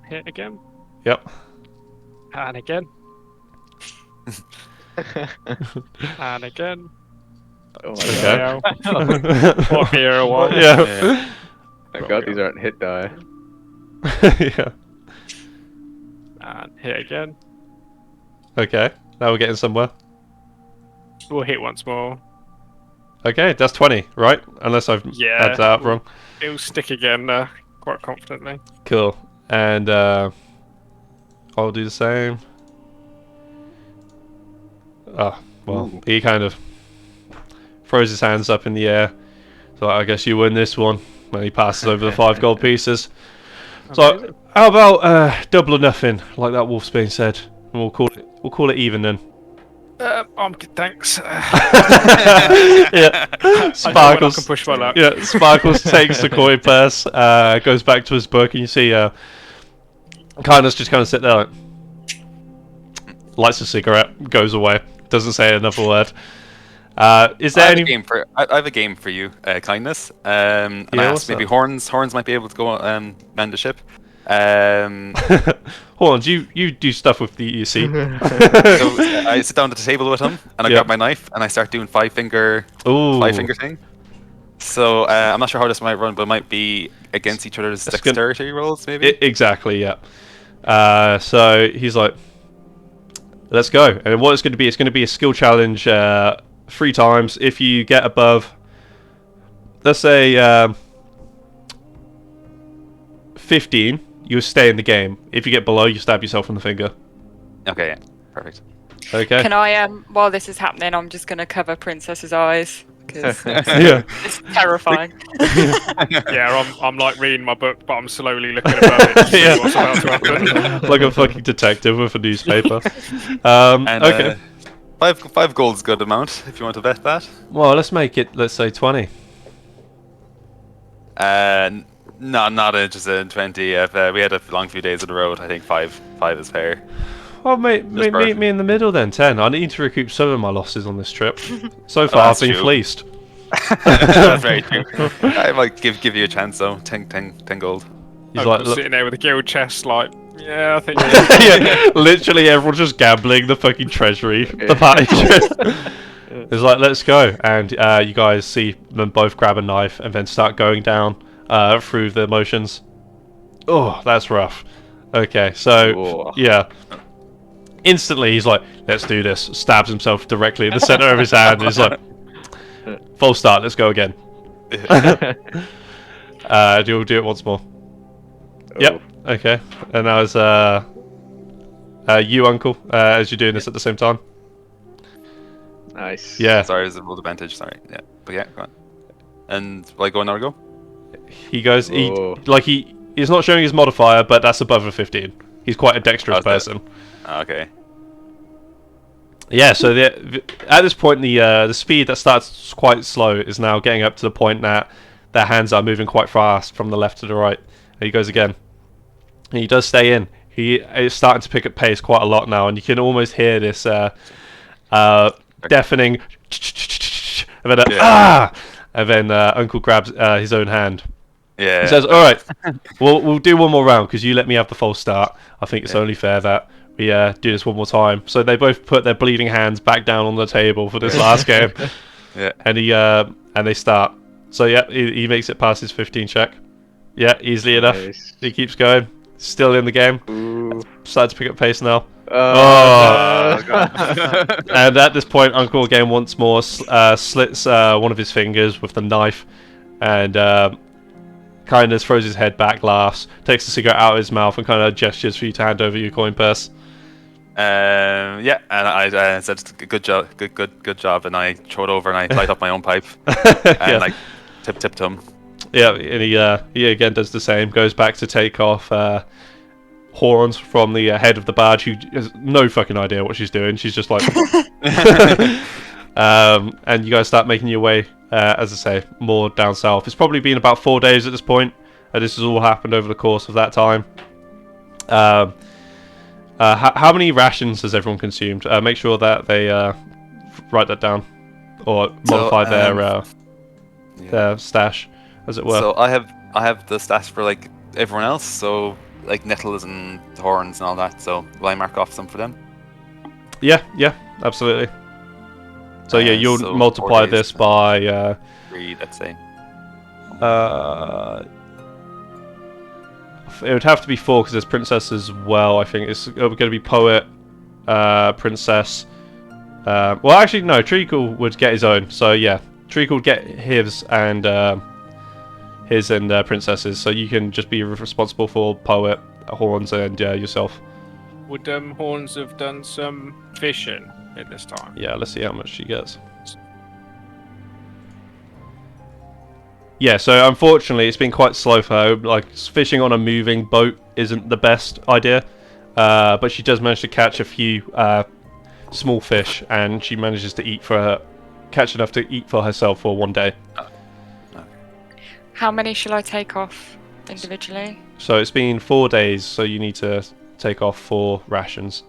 hit again. Yep. And again. And again. Oh my Okay. god. What hero one? Yeah. Thank god these aren't hit die. Yeah. And hit again. Okay. Now we're getting somewhere. We'll hit once more. Okay, that's 20, right? Unless I've Yeah. added that up wrong. It'll stick again quite confidently. Cool. And I'll do the same. Oh, well, Ooh. he kind of throws his hands up in the air. So I guess you win this one. When he passes over the 5 gold pieces. So Amazing. how about double or nothing, like that Wolfsbane said, and we'll call it even then. I'm good, thanks. Yeah. I know when I Sparkles. can push my luck. Yeah, Sparkles takes the coin purse, goes back to his book, and you see Kindness just kind of sit there, like, lights a cigarette, goes away, doesn't say another word. Is there any? I have a game for you, Kindness. And Yeah, I what's asked maybe that? Horns might be able to go man the ship. Horns, you do stuff with the EC. So I sit down at the table with him, and I Yeah. grab my knife, and I start doing five finger Ooh. thing. So I'm not sure how this might run, but it might be against each other's That's dexterity rolls, maybe. Exactly, yeah. So he's like, let's go. And what it's going to be a skill challenge 3 times. If you get above, let's say 15, you stay in the game. If you get below, you stab yourself in the finger. Okay, yeah, perfect. Okay. Can I, while this is happening, I'm just going to cover Princess's eyes because Yeah. it's terrifying. Yeah, I'm like reading my book, but I'm slowly looking above it to see Yeah. what's about to happen. Like a fucking detective with a newspaper. And Okay. five gold's a good amount if you want to bet that. Well, let's make it. Let's say 20. No, not interested in 20. If we had a long few days on the road, I think five is fair. Well, meet perfect. me in the middle then. 10. I need to recoup some of my losses on this trip. So far, I've that's been true. fleeced. That's very true. I might give you a chance though. 10 gold. He's I'm like, just look, sitting there with a guild chest, like, yeah, I think. yeah, literally everyone's just gambling the fucking treasury, the party treasury. It's like, let's go, and you guys see them both grab a knife and then start going down through the motions. Oh, that's rough. Okay, so Whoa. yeah, instantly he's like, let's do this. Stabs himself directly in the center of his hand. He's like, false start. Let's go again. You'll do it once more. Yep. Okay. And now it's you, Uncle, as you're doing this at the same time. Nice. Yeah. Sorry, there's a roll advantage. Sorry. Yeah. But yeah, go on. And will I go another go? He goes. Whoa. He's not showing his modifier, but that's above a 15. He's quite a dexterous Okay. person. Okay. Yeah. So at this point, the speed that starts quite slow is now getting up to the point that their hands are moving quite fast from the left to the right. And he goes again. And he does stay in. He is starting to pick up pace quite a lot now, and you can almost hear this deafening and then Yeah. and then Uncle grabs his own hand Yeah. He says, "All right, we'll do one more round because you let me have the false start. I think it's only fair that we do this one more time." So they both put their bleeding hands back down on the table for this last game. Yeah. And they start. So yeah, he makes it past his 15 check. Yeah, easily enough. Nice. He keeps going. Still in the game. Ooh. Starts to pick up pace now. Oh, And at this point, Uncle again once more slits one of his fingers with the knife, and kind of throws his head back, laughs, takes the cigarette out of his mouth, and kind of gestures for you to hand over your coin purse. Yeah, and I said good job, good job, and I throw it over and I light up my own pipe and like tip to him. Yeah, and he again does the same. Goes back to take off horns from the head of the barge, who has no fucking idea what she's doing. She's just like, and you guys start making your way, as I say, more down south. It's probably been about 4 days at this point. This has all happened over the course of that time. How many rations has everyone consumed? Make sure that they write that down, or modify their stash, as it were. So I have the stash for like everyone else. So like nettles and horns and all that. So will I mark off some for them? Yeah, absolutely. So yeah, you'll so multiply 4 days, this by 3, let's say. It would have to be 4 because there's princess as well. I think it's going to be poet, princess. Well, actually no, Treacle would get his own. So yeah, Treacle would get his and princesses. So you can just be responsible for poet, horns, and yourself. Would Horns have done some fishing at this time? Yeah, let's see how much she gets. Yeah, so unfortunately it's been quite slow for her. Like, fishing on a moving boat isn't the best idea. But she does manage to catch a few small fish, and she manages to catch enough to eat for herself for 1 day. How many shall I take off individually? So it's been 4 days, so you need to take off 4 rations.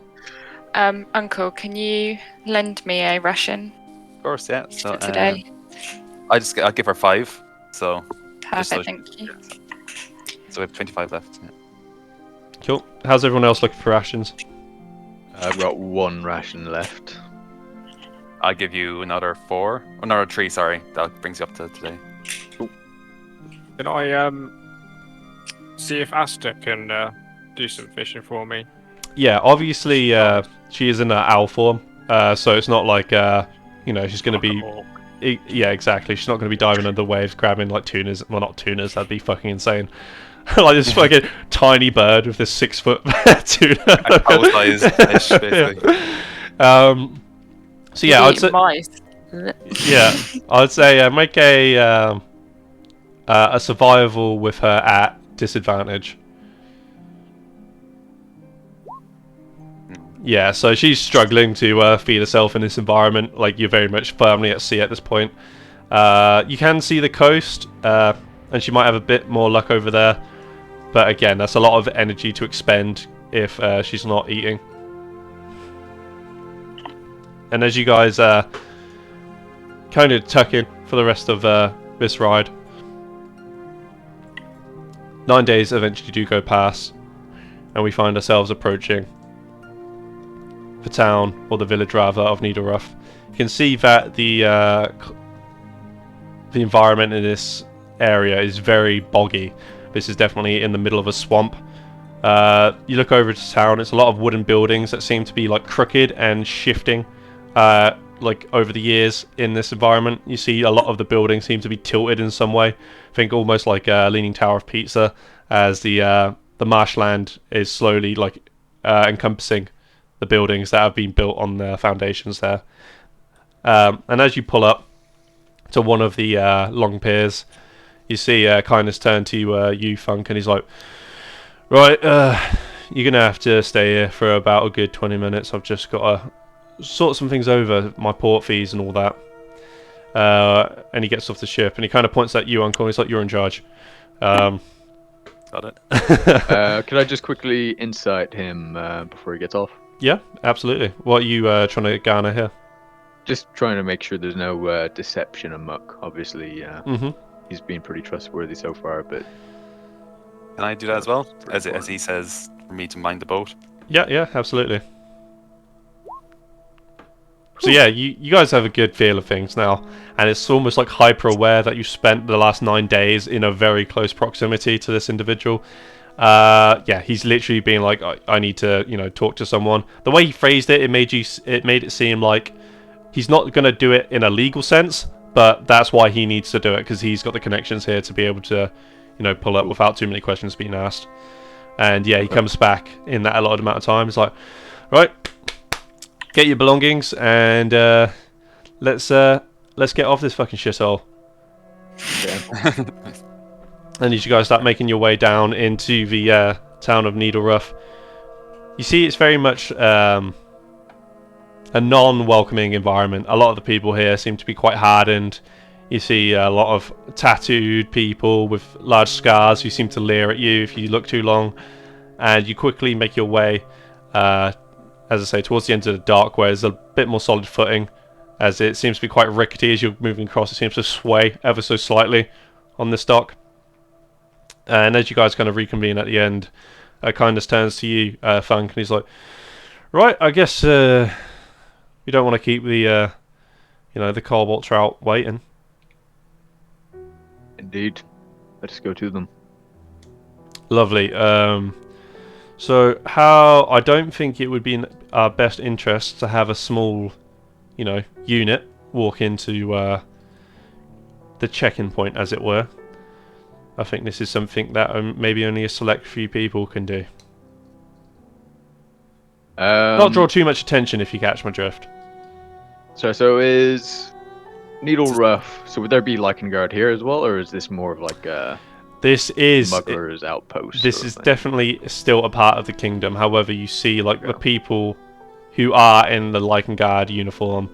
Uncle, can you lend me a ration Of course, yeah. So for today? I'll give her 5. So Perfect, thank you. So we have 25 left. Yeah. Cool. How's everyone else looking for rations? I've got 1 ration left. I'll give you another 3. Sorry, that brings you up to today. Can I see if Asta can do some fishing for me? Yeah, obviously she is in her owl form, so it's not like she's going to be. Yeah, exactly. She's not going to be diving under the waves, grabbing like tunas. Well, not tunas. That'd be fucking insane. Like this fucking tiny bird with this 6-foot tuna. Size fish, basically. So yeah, I'd say. Mice. Yeah, I'd say make a survival with her at disadvantage. Yeah, so she's struggling to feed herself in this environment. Like, you're very much firmly at sea at this point. You can see the coast, and she might have a bit more luck over there. But again, that's a lot of energy to expend if she's not eating. And as you guys kind of tuck in for the rest of this ride, 9 days eventually do go past, and we find ourselves approaching the town, or the village rather, of Needleruff. You can see that the environment in this area is very boggy. This is definitely in the middle of a swamp. You look over to town, it's a lot of wooden buildings that seem to be like crooked and shifting like over the years in this environment. You see a lot of the buildings seem to be tilted in some way. Think almost like a Leaning Tower of Pisa, as the marshland is slowly like encompassing the buildings that have been built on the foundations there. And as you pull up to one of the long piers, you see Kindness turn to you, Funk, and he's like, "Right, you're going to have to stay here for about a good 20 minutes. I've just got to sort some things over, my port fees and all that." And he gets off the ship, and he kind of points at you, Uncle, and he's like, "You're in charge." Got it. Could I just quickly insight him before he gets off? Yeah, absolutely. What are you trying to garner here? Just trying to make sure there's no deception amok, obviously. he's been pretty trustworthy so far, but Can I do that as well? As he says, for me to mind the boat. Yeah, absolutely. So yeah, you guys have a good feel of things now, and it's almost like hyper aware that you spent the last 9 days in a very close proximity to this individual. Yeah, he's literally being like, I need to, talk to someone. The way he phrased it, it made it seem like he's not going to do it in a legal sense, but that's why he needs to do it, because he's got the connections here to be able to, pull up without too many questions being asked. And yeah, he comes back in that allotted amount of time. He's like, right, get your belongings and let's get off this fucking shithole. yeah. And as you guys start making your way down into the town of Needle Rough, you see it's very much a non-welcoming environment. A lot of the people here seem to be quite hardened. You see a lot of tattooed people with large scars who seem to leer at you if you look too long. And you quickly make your way, as I say, towards the end of the dock, where there's a bit more solid footing, as it seems to be quite rickety as you're moving across. It seems to sway ever so slightly on this dock. And as you guys kind of reconvene at the end, Kindness turns to you, Funk, and he's like, right, I guess we don't want to keep the, the Colbalt Trout waiting. Indeed. Let us go to them. Lovely. So I don't think it would be in our best interest to have a small, unit walk into the check-in point, as it were. I think this is something that maybe only a select few people can do. Not draw too much attention, if you catch my drift. So is Needle Rough, so would there be Lycan Guard here as well, or is this more of like a This is smuggler's outpost? This is definitely still a part of the kingdom. However, you see like the people who are in the Lycan Guard uniform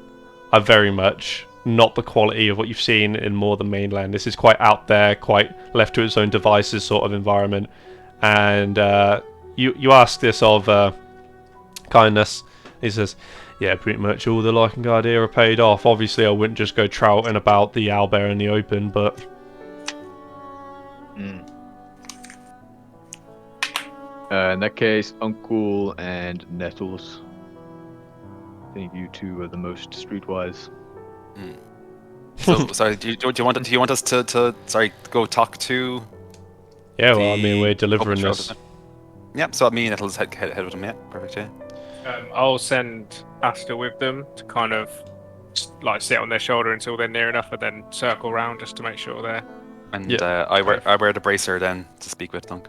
are very much not the quality of what you've seen in more the mainland. This is quite out there, quite left to its own devices sort of environment. And you ask this of Kindness. He says, yeah, pretty much all the Lycan Guard here are paid off. Obviously, I wouldn't just go trouting about the owlbear in the open, but... In that case, Uncle and Nettles. I think you two are the most streetwise. So sorry, do you want us to go talk to? Yeah, well, I mean, we're delivering Trout, this. Yeah, so me and Nettles head with them. Yeah, perfect. Yeah. I'll send Asta with them to kind of sit on their shoulder until they're near enough, and then circle around just to make sure they're. And I wear the bracer then to speak with Dunk.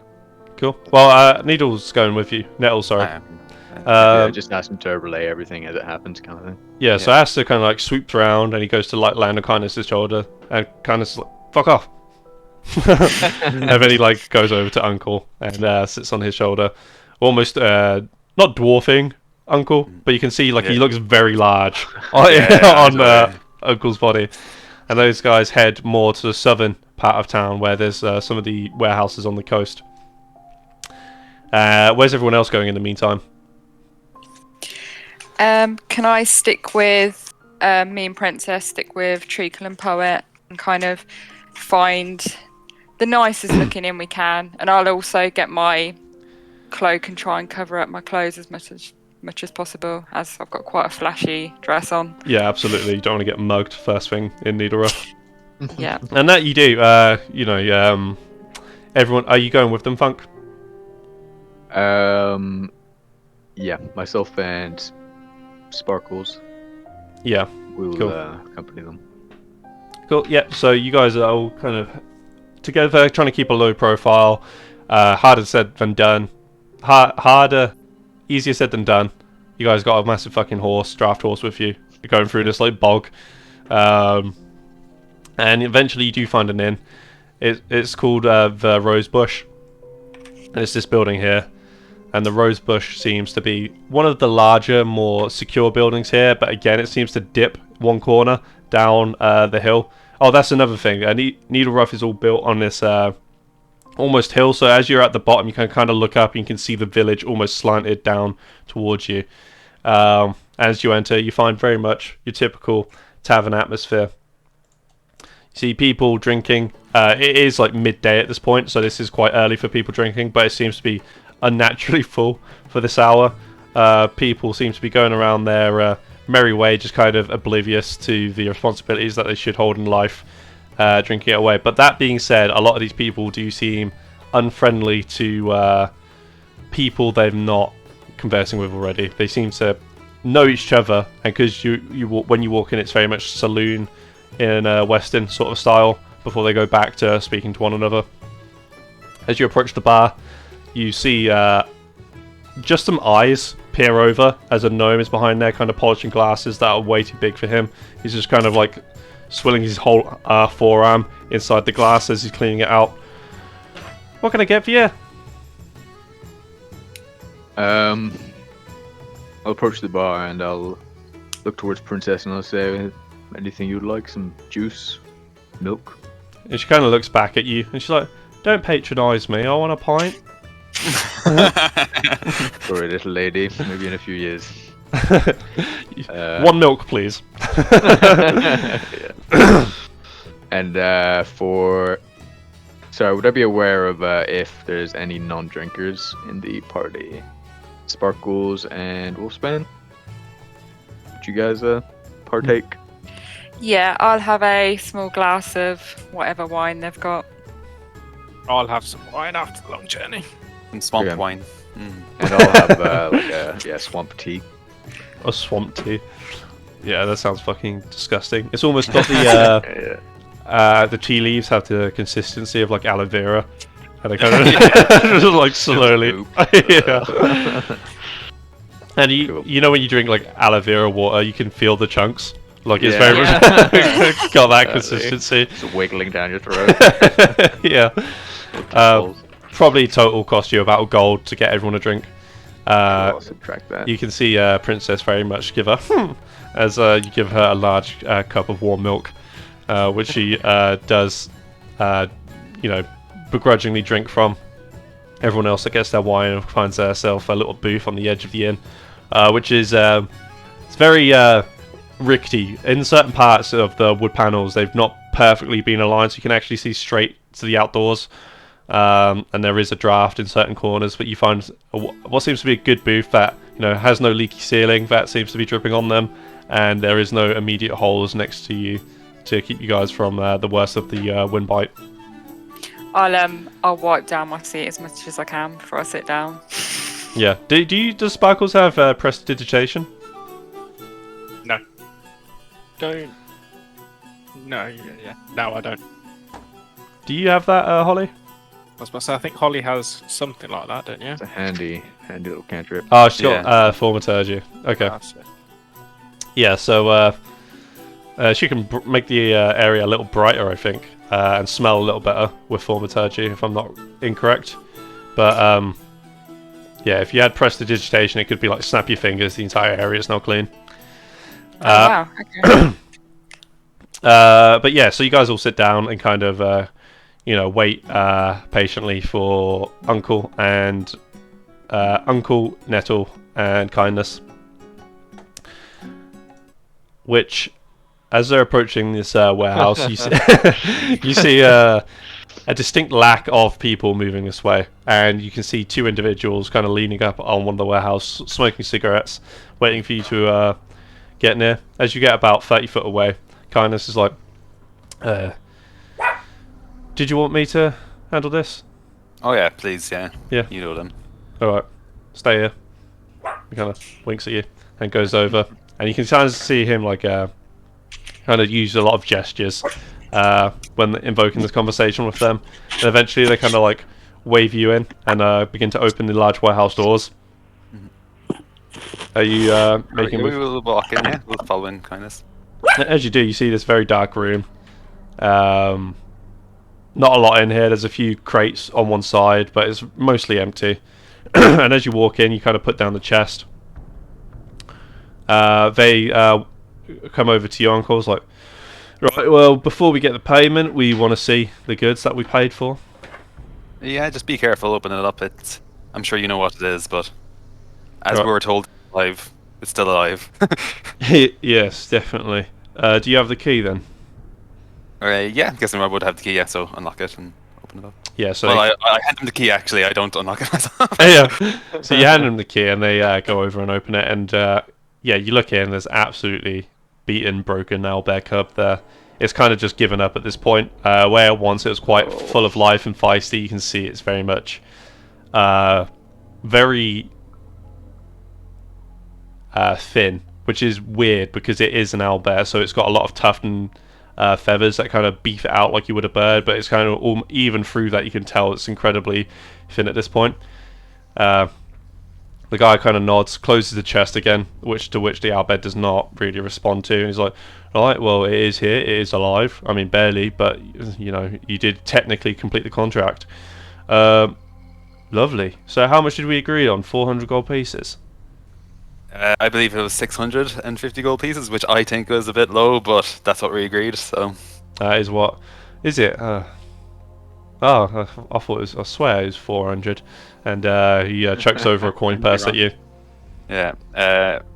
Cool. Well, Needle's going with you. Nettles, sorry. Just ask him to relay everything as it happens, kind of thing. Yeah, so Asta kind of swoops around and he goes to land on Kindness's shoulder, and Kindness is like, fuck off. And then he goes over to Uncle and sits on his shoulder, almost not dwarfing Uncle, but you can see he looks very large on Uncle's body. And those guys head more to the southern part of town where there's some of the warehouses on the coast. Where's everyone else going in the meantime? Can I stick with me and Princess, stick with Treacle and Poet, and kind of find the nicest looking inn we can? And I'll also get my cloak and try and cover up my clothes as much as possible, as I've got quite a flashy dress on. Yeah, absolutely. You don't want to get mugged first thing in Needle Rough. Yeah. And that you do. Everyone, are you going with them, Funk? Yeah, myself and Sparkles. Yeah. Will cool. Accompany them. Cool. Yep. So you guys are all kind of together, trying to keep a low profile. Harder said than done. Easier said than done. You guys got a massive fucking draft horse with you. You're going through this bog, and eventually you do find an inn. It's called the Rose Bush, and it's this building here. And the Rose Bush seems to be one of the larger, more secure buildings here. But again, it seems to dip one corner down the hill. Oh, that's another thing. Needle Rough is all built on this almost hill. So as you're at the bottom, you can kind of look up and you can see the village almost slanted down towards you. As you enter, you find very much your typical tavern atmosphere. See people drinking. It is like midday at this point, so this is quite early for people drinking, but it seems to be unnaturally full for this hour. People seem to be going around their merry way, just kind of oblivious to the responsibilities that they should hold in life, drinking it away. But that being said, a lot of these people do seem unfriendly to people they've not conversing with already. They seem to know each other, and because when you walk in, it's very much saloon in a Western sort of style before they go back to speaking to one another. As you approach the bar, you see just some eyes peer over as a gnome is behind there, kind of polishing glasses that are way too big for him. He's just kind of like swilling his whole forearm inside the glass as he's cleaning it out. What can I get for you? I'll approach the bar and I'll look towards Princess and I'll say, anything you'd like? Some juice? Milk? And she kind of looks back at you and she's like, don't patronise me, I want a pint. Sorry, little lady. Maybe in a few years. One milk, please. And sorry, would I be aware of if there's any non-drinkers in the party? Sparkles and Wolfsbane? Would you guys partake? Yeah, I'll have a small glass of whatever wine they've got. I'll have some wine after the long journey. Some swamp Yeah. wine. And I'll have like a swamp tea. A swamp tea. Yeah, that sounds fucking disgusting. It's almost got the the tea leaves have the consistency of like aloe vera, and they kind of just like slowly. Yeah. And you know when you drink like aloe vera water, you can feel the chunks. Like it's very much got that consistency. It's wiggling down your throat. Yeah. Probably total cost you about $1 to get everyone a drink. I'll subtract that. You can see Princess very much give her as you give her a large cup of warm milk, which she does, begrudgingly drink from. Everyone else that gets their wine finds herself a little booth on the edge of the inn, which is it's very rickety. In certain parts of the wood panels, they've not perfectly been aligned, so you can actually see straight to the outdoors. And there is a draft in certain corners, but you find what seems to be a good booth that has no leaky ceiling that seems to be dripping on them, and there is no immediate holes next to you to keep you guys from the worst of the wind bite. I'll wipe down my seat as much as I can before I sit down. Yeah. Does Sparkles have prestidigitation? No. Don't. No, yeah. No, I don't. Do you have that, Holly? I was about to say, I think Holly has something like that, don't you? It's a handy little cantrip. Oh, she's got thaumaturgy. Okay. That's it. Yeah, so she can make the area a little brighter, I think, and smell a little better with thaumaturgy, if I'm not incorrect. But yeah, if you had prestidigitation, it could be like snap your fingers, the entire area is now clean. Wow, okay. But yeah, so you guys all sit down and kind of wait patiently for Uncle and Uncle Nettle and Kindness, which, as they're approaching this warehouse, you see a distinct lack of people moving this way, and you can see two individuals kind of leaning up on one of the warehouse, smoking cigarettes, waiting for you to get near. As you get about 30 foot away, Kindness is like, did you want me to handle this? Oh yeah, please, yeah. Yeah. You know them. Alright, stay here. He kind of winks at you and goes over, and you can kind of see him like kind of use a lot of gestures when invoking this conversation with them, and eventually they kind of like wave you in and begin to open the large warehouse doors. Are you making? We will walk in, yeah. We'll follow in, Kindness. As you do, you see this very dark room. Not a lot in here. There's a few crates on one side, but it's mostly empty. And as you walk in, you kind of put down the chest. They come over to your uncles like, right, well, before we get the payment, we want to see the goods that we paid for. Yeah, just be careful opening it up. I'm sure you know what it is, but as we were told, alive, it's still alive. Yes, definitely. Do you have the key then? Yeah, I'm guessing I would have the key, yeah, so unlock it and open it up. Yeah, so Well, I hand them the key, actually. I don't unlock it myself. yeah. So you hand them the key, and they go over and open it, and yeah, you look in. There's absolutely beaten, broken owlbear cub there. It's kind of just given up at this point. Where once it was quite full of life and feisty, you can see it's very much very thin, which is weird because it is an owlbear, so it's got a lot of tuft and feathers that kind of beef it out like you would a bird, but it's kind of all, even through that you can tell it's incredibly thin at this point. The guy kind of nods, closes the chest again, to which the owlbear does not really respond to, and he's like, right, well, it is here, it is alive. I mean, barely, but you know, you did technically complete the contract. Lovely. So how much did we agree on? 400 gold pieces? I believe it was 650 gold pieces, which I think was a bit low, but that's what we agreed, so... That is what... Is it? Oh, I thought it was... I swear it was 400. And he chucks over a coin purse at you. Yeah.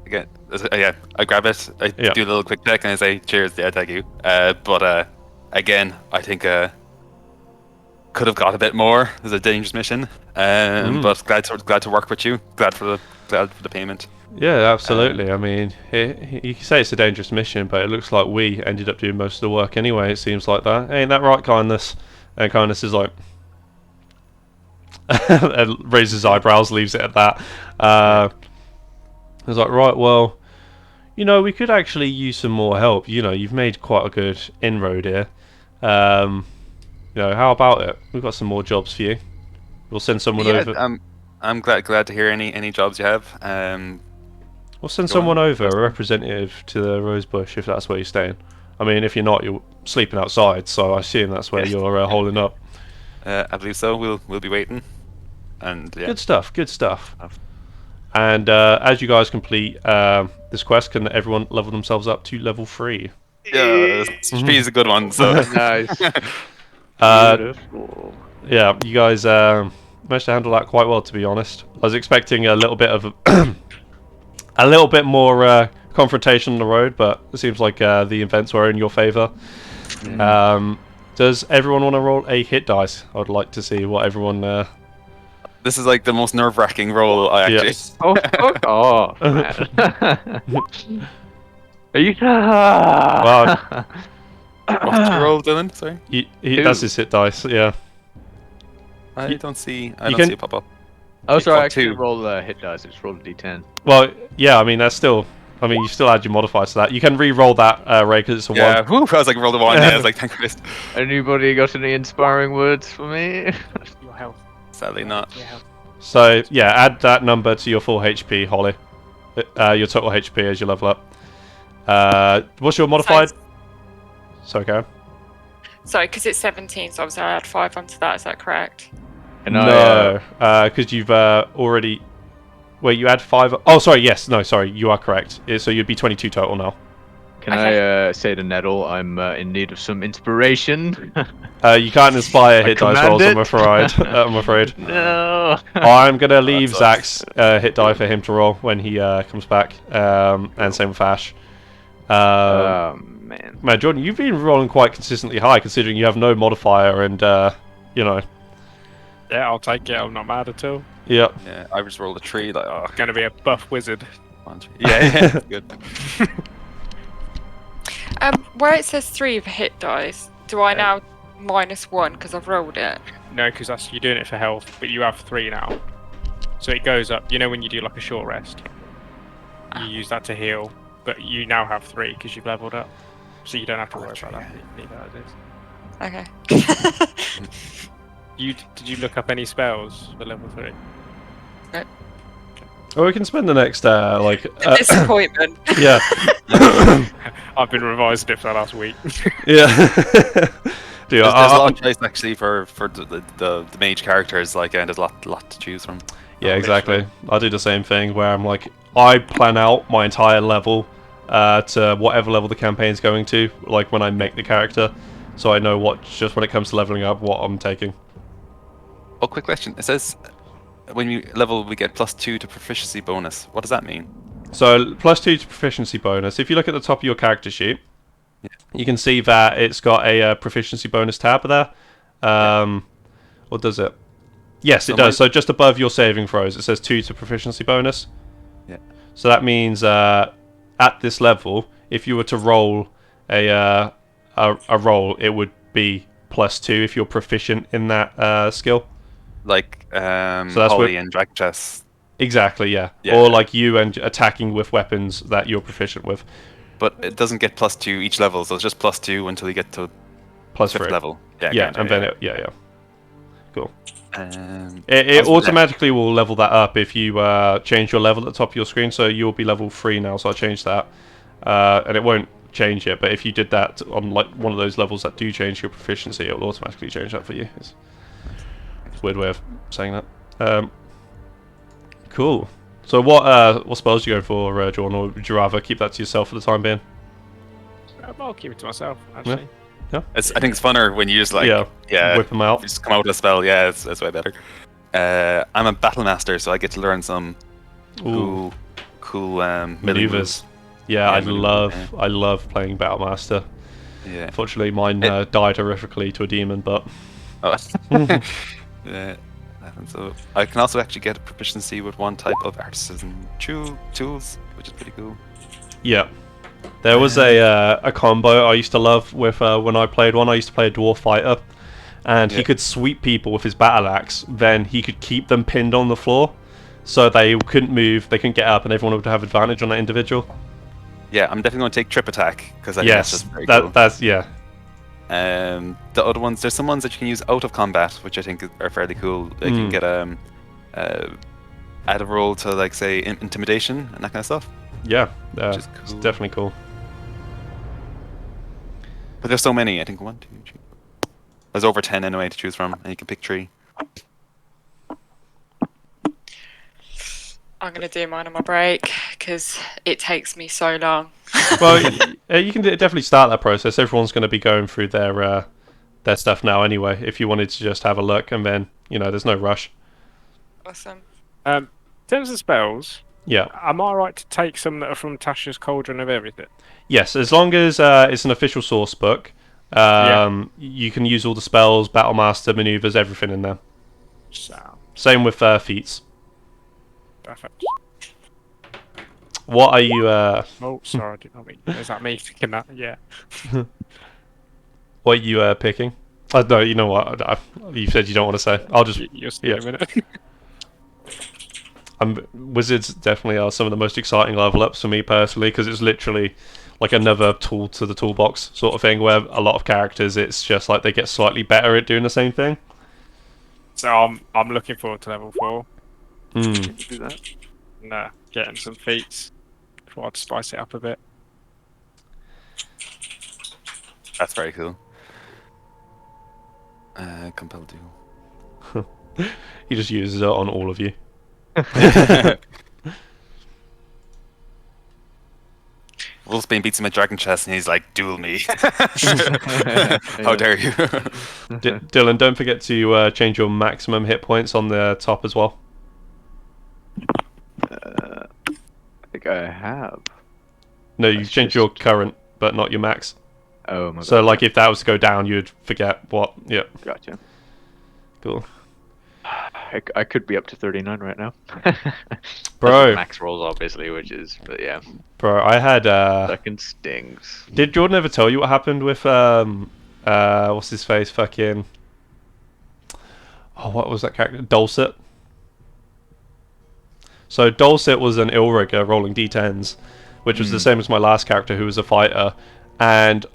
Again, yeah, I grab it, I do a little quick check, and I say, cheers, yeah, thank you. But again, I think could have got a bit more. It was a dangerous mission. But glad to work with you. Glad for the payment. Yeah, absolutely. I mean, you can say it's a dangerous mission, but it looks like we ended up doing most of the work anyway. It seems like that. Ain't that right, Kindness? And Kindness is like... and raises his eyebrows, leaves it at that. I was like, right, well, you know, we could actually use some more help. You know, you've made quite a good inroad here. You know, how about it? We've got some more jobs for you. We'll send someone over. I'm glad to hear any jobs you have. We'll send someone over, a representative to the Rosebush, if that's where you're staying. I mean, if you're not, you're sleeping outside, so I assume that's where you're holding up. I believe so. We'll be waiting. And yeah. Good stuff. Good stuff. And as you guys complete this quest, can everyone level themselves up to level 3? Yeah, speed is a good one. So Nice. Beautiful. Yeah, you guys managed to handle that quite well, to be honest. I was expecting a little bit of a little bit more confrontation on the road, but it seems like the events were in your favour. Does everyone want to roll a hit dice? I'd like to see what everyone... This is like the most nerve-wracking roll I actually... Oh, fuck off, man. Are you... Well, What's your roll, Dylan? Sorry? that's his hit dice, yeah. I don't see it pop up. Oh, sorry, I Two. actually roll hit dice. I just rolled a d10. Well, yeah, I mean, that's still... I mean, you still add your modifiers to that. You can re-roll that, Ray, because it's a 1. Yeah, whew, I was like, rolled a 1, yeah, I was like, thank Christ. Anybody got any inspiring words for me? Your health. Sadly not. Your health. So, yeah, add that number to your full HP, Holly. Your total HP as you level up. What's your modified? Sorry, Karen. Sorry, because it's 17, so obviously I add 5 onto that. Is that correct? No, because you've already... Wait, you add 5... Oh, sorry, yes. No, sorry, you are correct. So you'd be 22 total now. Can I say to Nettle, I'm in need of some inspiration? You can't inspire hit dice rolls, I'm afraid. I'm afraid. No. I'm going to leave Zach's hit die for him to roll when he comes back. And same with Ash. Oh, man. Man, Jordan, you've been rolling quite consistently high, considering you have no modifier and, you know... Yeah, I'll take it. I'm not mad at all. Yep. Yeah, I just rolled a 3, like, oh. Gonna be a buff wizard. Yeah, good. Where it says 3 of hit dice, do I now -1 because I've rolled it? No, because that's you're doing it for health, but you have 3 now. So it goes up. You know when you do like a short rest, you use that to heal, but you now have 3 because you've leveled up, so you don't have to worry about that. Leave that as is. Okay. Did you look up any spells for level 3? No. Or we can spend the next, like... Disappointment. Yeah. I've been revising it for the last week. Yeah. There's a lot of choice actually for the mage characters, like, and there's a lot to choose from. Yeah, exactly. I do the same thing where I'm like, I plan out my entire level to whatever level the campaign's going to, like when I make the character, so I know what, just when it comes to leveling up, what I'm taking. Oh, quick question. It says when you level, we get +2 to proficiency bonus. What does that mean? So, +2 to proficiency bonus. If you look at the top of your character sheet, you can see that it's got a proficiency bonus tab there. What does it? Yes, it does. So just above your saving throws, it says 2 to proficiency bonus. Yeah. So that means at this level, if you were to roll a roll, it would be +2 if you're proficient in that skill. Like that's Holly and Dragon Chess. Exactly, yeah. Yeah. Or like you and attacking with weapons that you're proficient with. But it doesn't get +2 each level, so it's just +2 until you get to +3 5th level. Yeah, Yeah, gotcha, and then yeah. Cool. I It was- automatically will level that up if you change your level at the top of your screen. So you'll be level 3 now, so I'll change that. And it won't change it, but if you did that on like one of those levels that do change your proficiency, it will automatically change that for you. It's a weird way of saying that. Cool. So what spells are you going for, John, or would you rather keep that to yourself for the time being? I'll keep it to myself, actually. Yeah. I think it's funner when you just like whip them out. just come out with a spell. Yeah, it's way better. I'm a battle master, so I get to learn some cool maneuvers. Yeah, I love playing Battlemaster. Yeah. Unfortunately, mine died horrifically to a demon, but Oh. Yeah. So I can also actually get a proficiency with one type of artisan tools, which is pretty cool. yeah. There was a combo I used to love with when I played one. I used to play a dwarf fighter, and he could sweep people with his battle axe. Then he could keep them pinned on the floor, so they couldn't move, they couldn't get up, and everyone would have advantage on that individual. Yeah, I'm definitely going to take trip attack because I think Yes, that's just very cool. that's yeah. The other ones, there's some ones that you can use out of combat, which I think are fairly cool. Like you can get add a roll to like say intimidation and that kind of stuff. Yeah, Which is it's cool. definitely cool. But there's so many. I think 1, 2, 3. There's over 10 anyway to choose from, and you can pick 3. I'm gonna do mine on my break because it takes me so long. Well, you can definitely start that process. Everyone's going to be going through their stuff now anyway. If you wanted to just have a look, and then there's no rush. Awesome. In terms of spells, Yeah. am I right to take some that are from Tasha's Cauldron of Everything? Yes, as long as it's an official source book, you can use all the spells, Battlemaster, maneuvers, everything in there. So, Same with feats. perfect. What are you? Oh, sorry, I didn't know me. Is that me thinking that? Yeah. What are you picking? No, you know what? You said you don't want to say. I'll just. You'll see in a minute. Wizards definitely are some of the most exciting level ups for me personally, because it's literally like another tool to the toolbox sort of thing, where a lot of characters, it's just like they get slightly better at doing the same thing. So I'm looking forward to level 4. Can you do that? Nah, getting some feats. Thought I'd spice it up a bit. That's very cool. Compel duel. He just uses it on all of you. Wolfsbane beats him at Dragon Chess and he's like, duel me. How dare you? Dylan, don't forget to change your maximum hit points on the top as well. I think I have. No, you That's change your current, but not your max. Oh my god. So, like, if that was to go down, you'd forget what. Yeah, Gotcha. cool. I could be up to 39 right now. Bro. That's max rolls, obviously, but yeah. Bro, I had. Second stings. Did Jordan ever tell you what happened with what's his face? Fucking. Oh, what was that character? Dulcet. So Dulcet was an Illrigger rolling d10s, which was the same as my last character, who was a fighter. And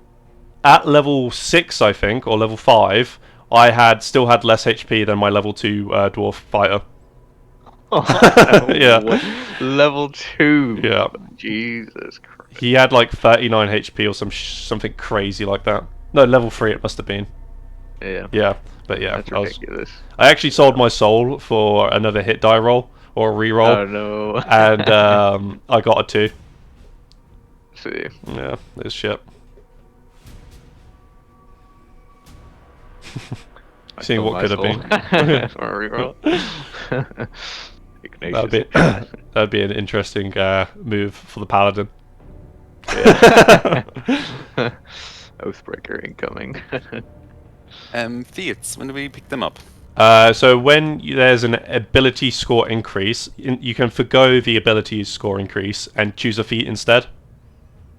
at level 6, I think, or level 5, I still had less HP than my level 2 dwarf fighter. Yeah. What? Level 2. Yeah. Jesus Christ. He had like 39 HP or something crazy like that. No, level 3 it must have been. Yeah. Yeah, but yeah. That's ridiculous. I actually sold my soul for another hit die roll, or a reroll. Oh no. And I got a 2. See. Yeah, it's shit. Seeing what could have been. For a reroll. That'd be an interesting move for the paladin. Yeah. Oathbreaker incoming. Feats, when do we pick them up? So when there's an ability score increase, you can forgo the ability score increase and choose a feat instead.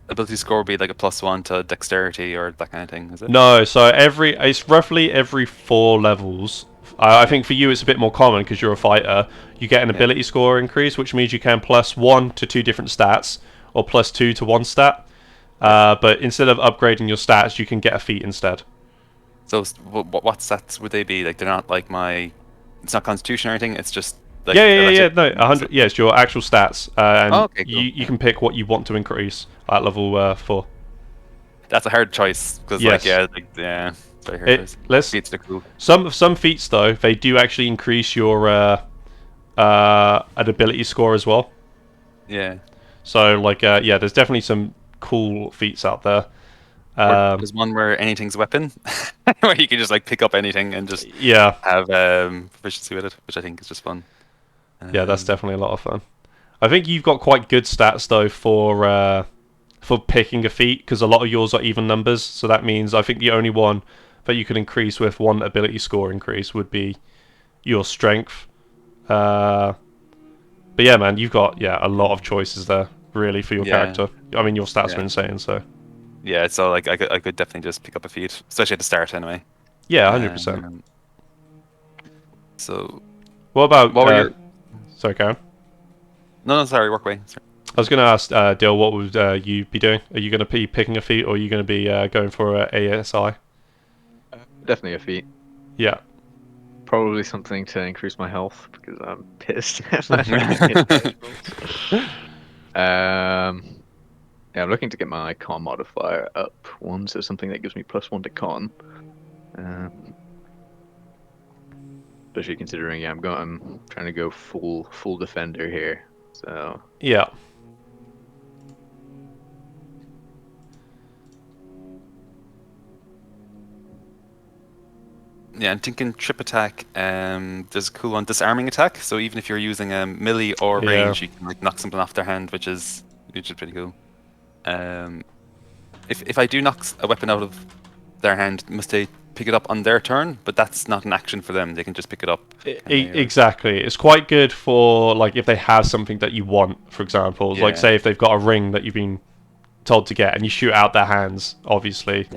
Ability score would be like a +1 to dexterity or that kind of thing, is it? No, so it's roughly every 4 levels. I think for you it's a bit more common because you're a fighter. You get an ability score increase, which means you can +1 to 2 different stats, or +2 to 1 stat. But instead of upgrading your stats, you can get a feat instead. So what stats would they be? Like they're not like my. It's not Constitution or anything. It's just. Like Yeah. No, 100. Yeah, it's your actual stats, and okay, cool. you can pick what you want to increase at level 4. That's a hard choice because Yes. it's very hard choice. Let's Feats are cool. some feats though, they do actually increase your an ability score as well. Yeah. So like yeah, there's definitely some cool feats out there. There's one where anything's a weapon, where you can just like pick up anything and just have proficiency with it, which I think is just fun. Yeah, that's definitely a lot of fun. I think you've got quite good stats though for picking a feat, because a lot of yours are even numbers. So that means I think the only one that you could increase with one ability score increase would be your strength. But yeah, man, you've got a lot of choices there really for your character. I mean, your stats are insane, so. Yeah, so like I could definitely just pick up a feat, especially at the start anyway. Yeah, 100%. So, what about? What were your... Sorry, Karen. No, sorry, work away. Sorry. I was going to ask Dill, what would you be doing? Are you going to be picking a feat, or are you going to be going for a ASI? Definitely a feat. Yeah. Probably something to increase my health because I'm pissed. Yeah, I'm looking to get my con modifier up one, so something that gives me +1 to con. Especially considering I'm trying to go full defender here. So yeah. Yeah, I'm thinking trip attack. There's a cool one, disarming attack. So even if you're using melee or range, you can like knock something off their hand, which is pretty cool. If I do knock a weapon out of their hand, must they pick it up on their turn? But that's not an action for them. They can just pick it up. Exactly. It's quite good for like if they have something that you want, for example. Like say if they've got a ring that you've been told to get, and you shoot out their hands, obviously.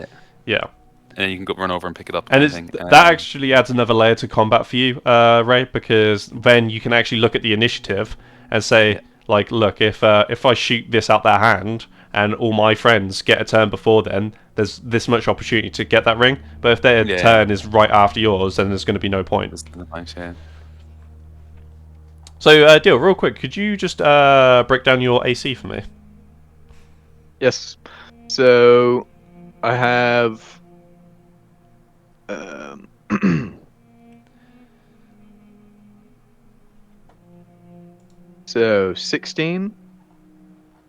Yeah. And then you can go run over and pick it up. And that actually adds another layer to combat for you, Ray, because then you can actually look at the initiative and say, like, look, if I shoot this out their hand and all my friends get a turn before then, there's this much opportunity to get that ring. But if their turn is right after yours, then there's going to be no point. So, Dill, real quick, could you just break down your AC for me? Yes. So, I have... So 16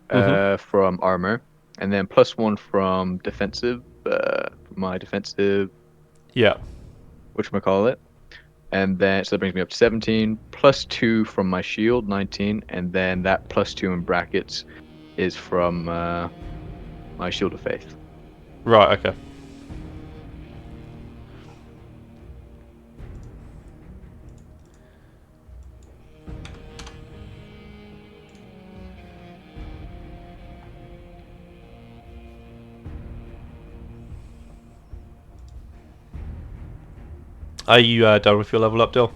from armor, and then +1 from defensive. My defensive. Yeah. Whatchamacallit. And then so that brings me up to 17. +2 from my shield, 19, and then that +2 in brackets is from my shield of faith. Right. Okay. Are you done with your level up, Dill?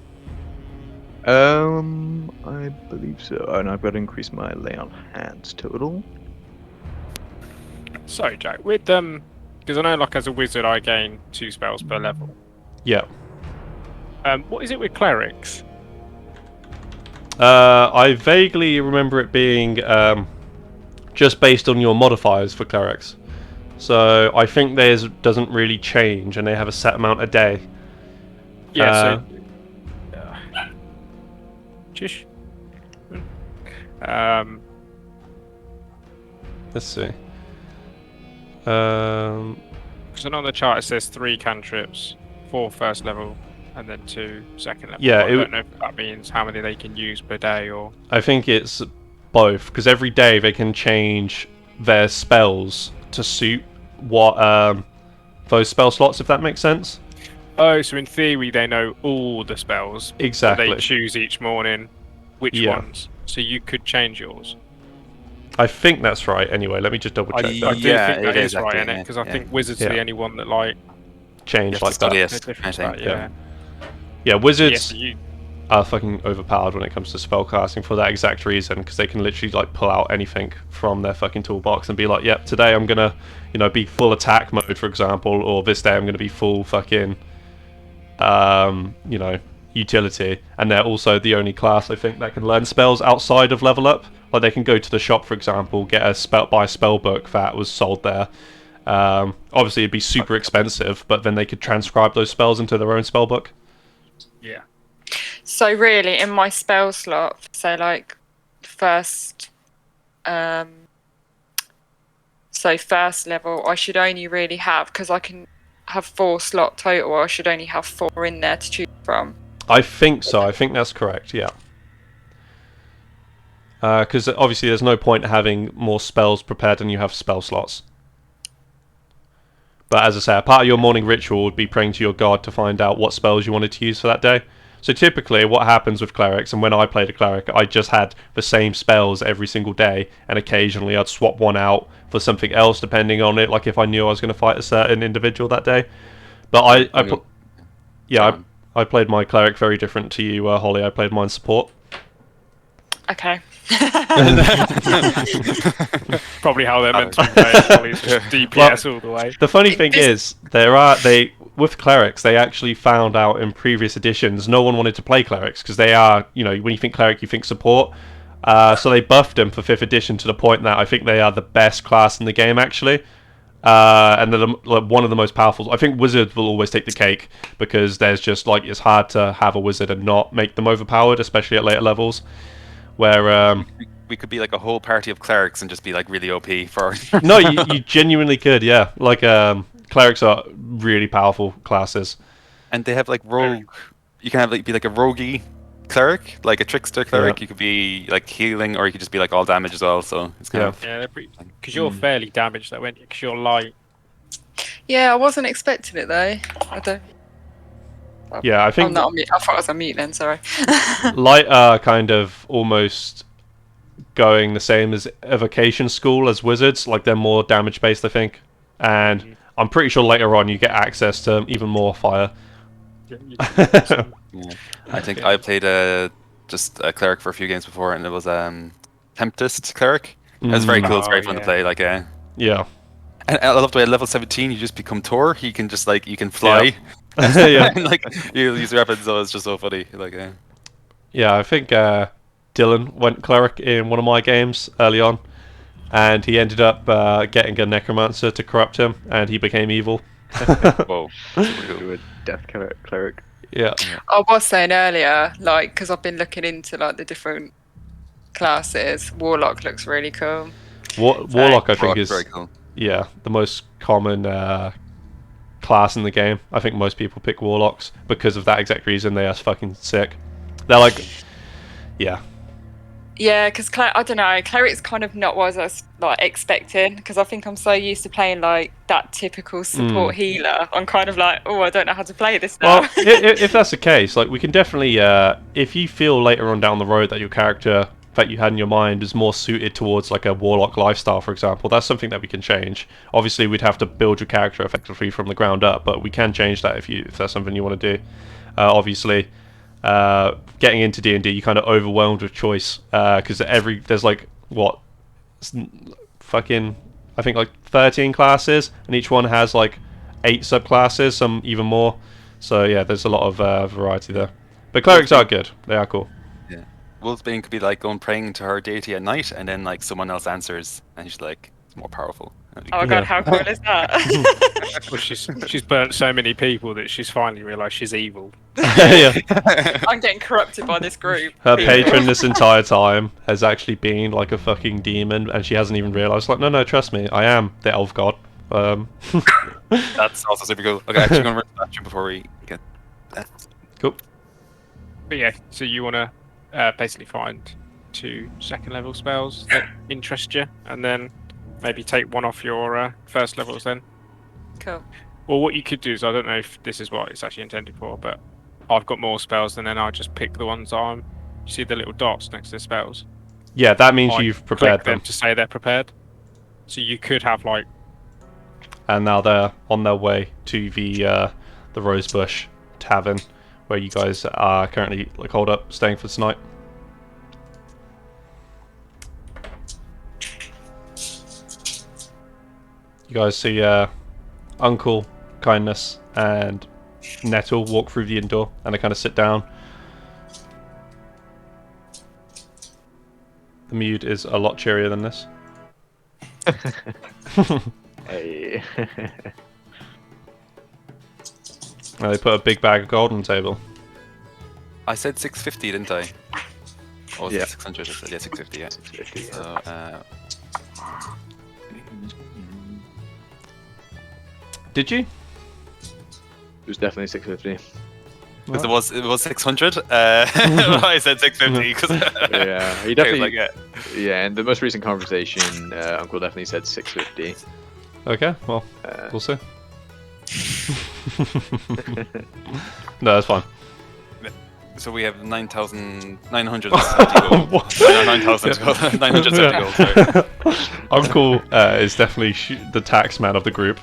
I believe so. And I've got to increase my lay on hands total. Sorry, Jack. With because I know, like as a wizard, I gain 2 spells per level. Yeah. What is it with clerics? I vaguely remember it being just based on your modifiers for clerics. So I think theirs doesn't really change, and they have a set amount a day. Yeah. Chish. Let's see. Because I know on the chart it says 3 cantrips, 4 first level, and then 2 second level. Yeah, I don't know if that means how many they can use per day or. I think it's both, because every day they can change their spells to suit what those spell slots, if that makes sense. Oh, so in theory they know all the spells. But Exactly. they choose each morning which Yeah. ones. So you could change yours. I think that's right. Anyway, let me just double check I that. do Yeah, think that it is is right, actually, innit? Because I yeah. think Wizards Yeah. are the only one that like Change You have to like study that. it, they're different I to think. that, yeah. Yeah, Yeah, wizards so you are fucking overpowered when it comes to spellcasting for that exact reason, because they can literally like pull out anything from their fucking toolbox and be like, yep, today I'm gonna, be full attack mode, for example, or this day I'm gonna be full fucking, utility. And they're also the only class I think that can learn spells outside of level up. Like they can go to the shop, for example, get a spell book that was sold there. Obviously it'd be super expensive, but then they could transcribe those spells into their own spell book. yeah. So really, in my spell slot, so like first, first level, I should only really have, because I can have 4 slot total. I should only have 4 in there to choose from. I think so. I think that's correct. Yeah. Because obviously there's no point having more spells prepared than you have spell slots. But as I say, a part of your morning ritual would be praying to your god to find out what spells you wanted to use for that day. So typically what happens with clerics, and when I played a cleric, I just had the same spells every single day, and occasionally I'd swap one out for something else depending on it, like if I knew I was going to fight a certain individual that day. But I played my cleric very different to you, Holly. I played mine support. Okay. Probably how they're meant to play. Probably just DPS all the way. The funny thing is, with clerics, they actually found out in previous editions no one wanted to play clerics because they are, when you think cleric, you think support. So they buffed them for 5th edition to the point that I think they are the best class in the game actually. And they're one of the most powerful. I think wizards will always take the cake because there's just it's hard to have a wizard and not make them overpowered, especially at later levels. Where we could be like a whole party of clerics and just be like really OP for. No, you genuinely could, yeah. Clerics are really powerful classes. And they have like rogue. You can have be like a roguey cleric, like a trickster cleric. Yeah. You could be like healing, or you could just be like all damage as well. So it's kind of Yeah, because you're fairly damaged, though, aren't you? Because you're light. Yeah, I wasn't expecting it though. I don't. Yeah, I think I'm not on mute. I thought I was on mute then. Sorry. light are kind of almost going the same as evocation school as wizards. Like they're more damage based, I think. And I'm pretty sure later on you get access to even more fire. Yeah. I think I played just a cleric for a few games before, and it was Tempest cleric. It was very cool. It's very fun to play. Yeah. And I love the way at level 17 you just become Thor. You can just you can fly. Yeah. And, you use weapons, so it's just so funny. Yeah, I think Dylan went cleric in one of my games early on, and he ended up getting a necromancer to corrupt him, and he became evil. Whoa. Do a death cleric. Yeah. I was saying earlier, because I've been looking into the different classes. Warlock looks really cool. Warlock, I think, is very cool. the most common class in the game. I think most people pick warlocks because of that exact reason. They are fucking sick. They're yeah. Yeah, because I don't know, cleric's kind of not what I was expecting, because I think I'm so used to playing that typical support healer. I'm kind of I don't know how to play this now. Well, if that's the case, we can definitely, if you feel later on down the road that your character that you had in your mind is more suited towards a warlock lifestyle, for example, that's something that we can change. Obviously, we'd have to build your character effectively from the ground up, but we can change that if that's something you want to do. Obviously. Getting into D&D, you're kind of overwhelmed with choice because there's I think 13 classes, and each one has 8 subclasses, some even more. So yeah, there's a lot of variety there. But clerics are good; they are cool. Yeah, Wolfsbane could be going praying to her deity at night, and then someone else answers, and she's it's more powerful. Oh god, how cool is that? Well, she's burnt so many people that she's finally realised she's evil. Yeah. I'm getting corrupted by this group. Her patron this entire time has actually been a fucking demon, and she hasn't even realised. No, trust me, I am the elf god. That's also super cool. Okay, actually going to run to the bathroom before we get that. Cool. But yeah, so you want to basically find 2 second level spells that interest you, and then maybe take one off your first levels then. Cool. Well, what you could do is, I don't know if this is what it's actually intended for, but I've got more spells, and then I just pick the ones you see the little dots next to the spells. Yeah, that means I you've prepared click them them. to say they're prepared. So you could have like, And now they're on their way to the Rosebush Tavern, where you guys are currently holed up, staying for tonight. You guys see Uncle, Kindness, and Nettle walk through the inn door, and they kind of sit down. The mood is a lot cheerier than this. Hey. And they put a big bag of gold on the table. I said 650, didn't I? Or was Yeah. it 600? I said, yeah, 650, yeah. 650. So, Did you? It was definitely 650. because it was 600. I said 650 because Yeah, he okay, definitely. like, Yeah, in the most recent conversation, Uncle definitely said 650. Okay, well, Uh, we'll see. No, that's fine. so we have 9,970 gold. What? 9,000 gold. 970 gold. Sorry. Uncle is definitely the tax man of the group.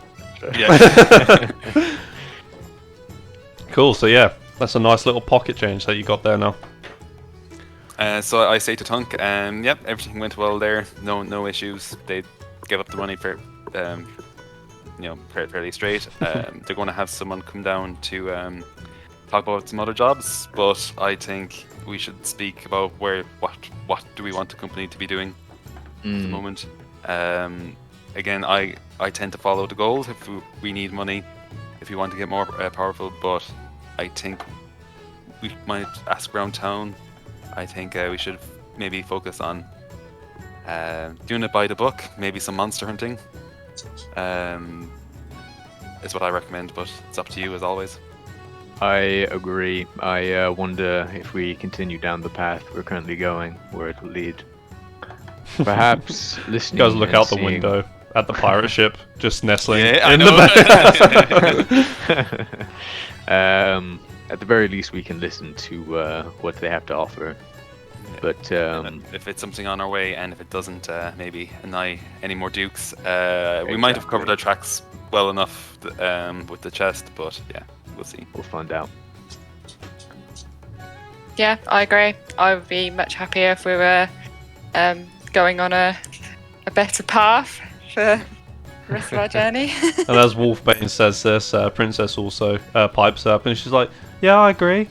Yeah. Cool, so yeah, that's a nice little pocket change that you got there now. So I say to Tunk, yep, everything went well there. No issues. They gave up the money for, fairly straight. They're going to have someone come down to talk about some other jobs, but I think we should speak about what do we want the company to be doing at the moment. Again, I tend to follow the goals if we need money, if we want to get more powerful, but I think we might ask around town. I think we should maybe focus on doing it by the book, maybe some monster hunting. Is what I recommend, but it's up to you as always. I agree. I wonder if we continue down the path we're currently going, where it will lead. Perhaps You listening. guys look and out the seeing- window at the pirate ship, just nestling Yeah, I in know. the back. At the very least, we can listen to what they have to offer. But If it's something on our way, and if it doesn't, maybe annoy any more dukes. We might have covered our tracks well enough with the chest, but yeah, we'll see. we'll find out. Yeah, I agree. I would be much happier if we were going on a better path for the rest of our journey. And as Wolfbane says this, Princess also pipes up, and she's like, "Yeah, I agree.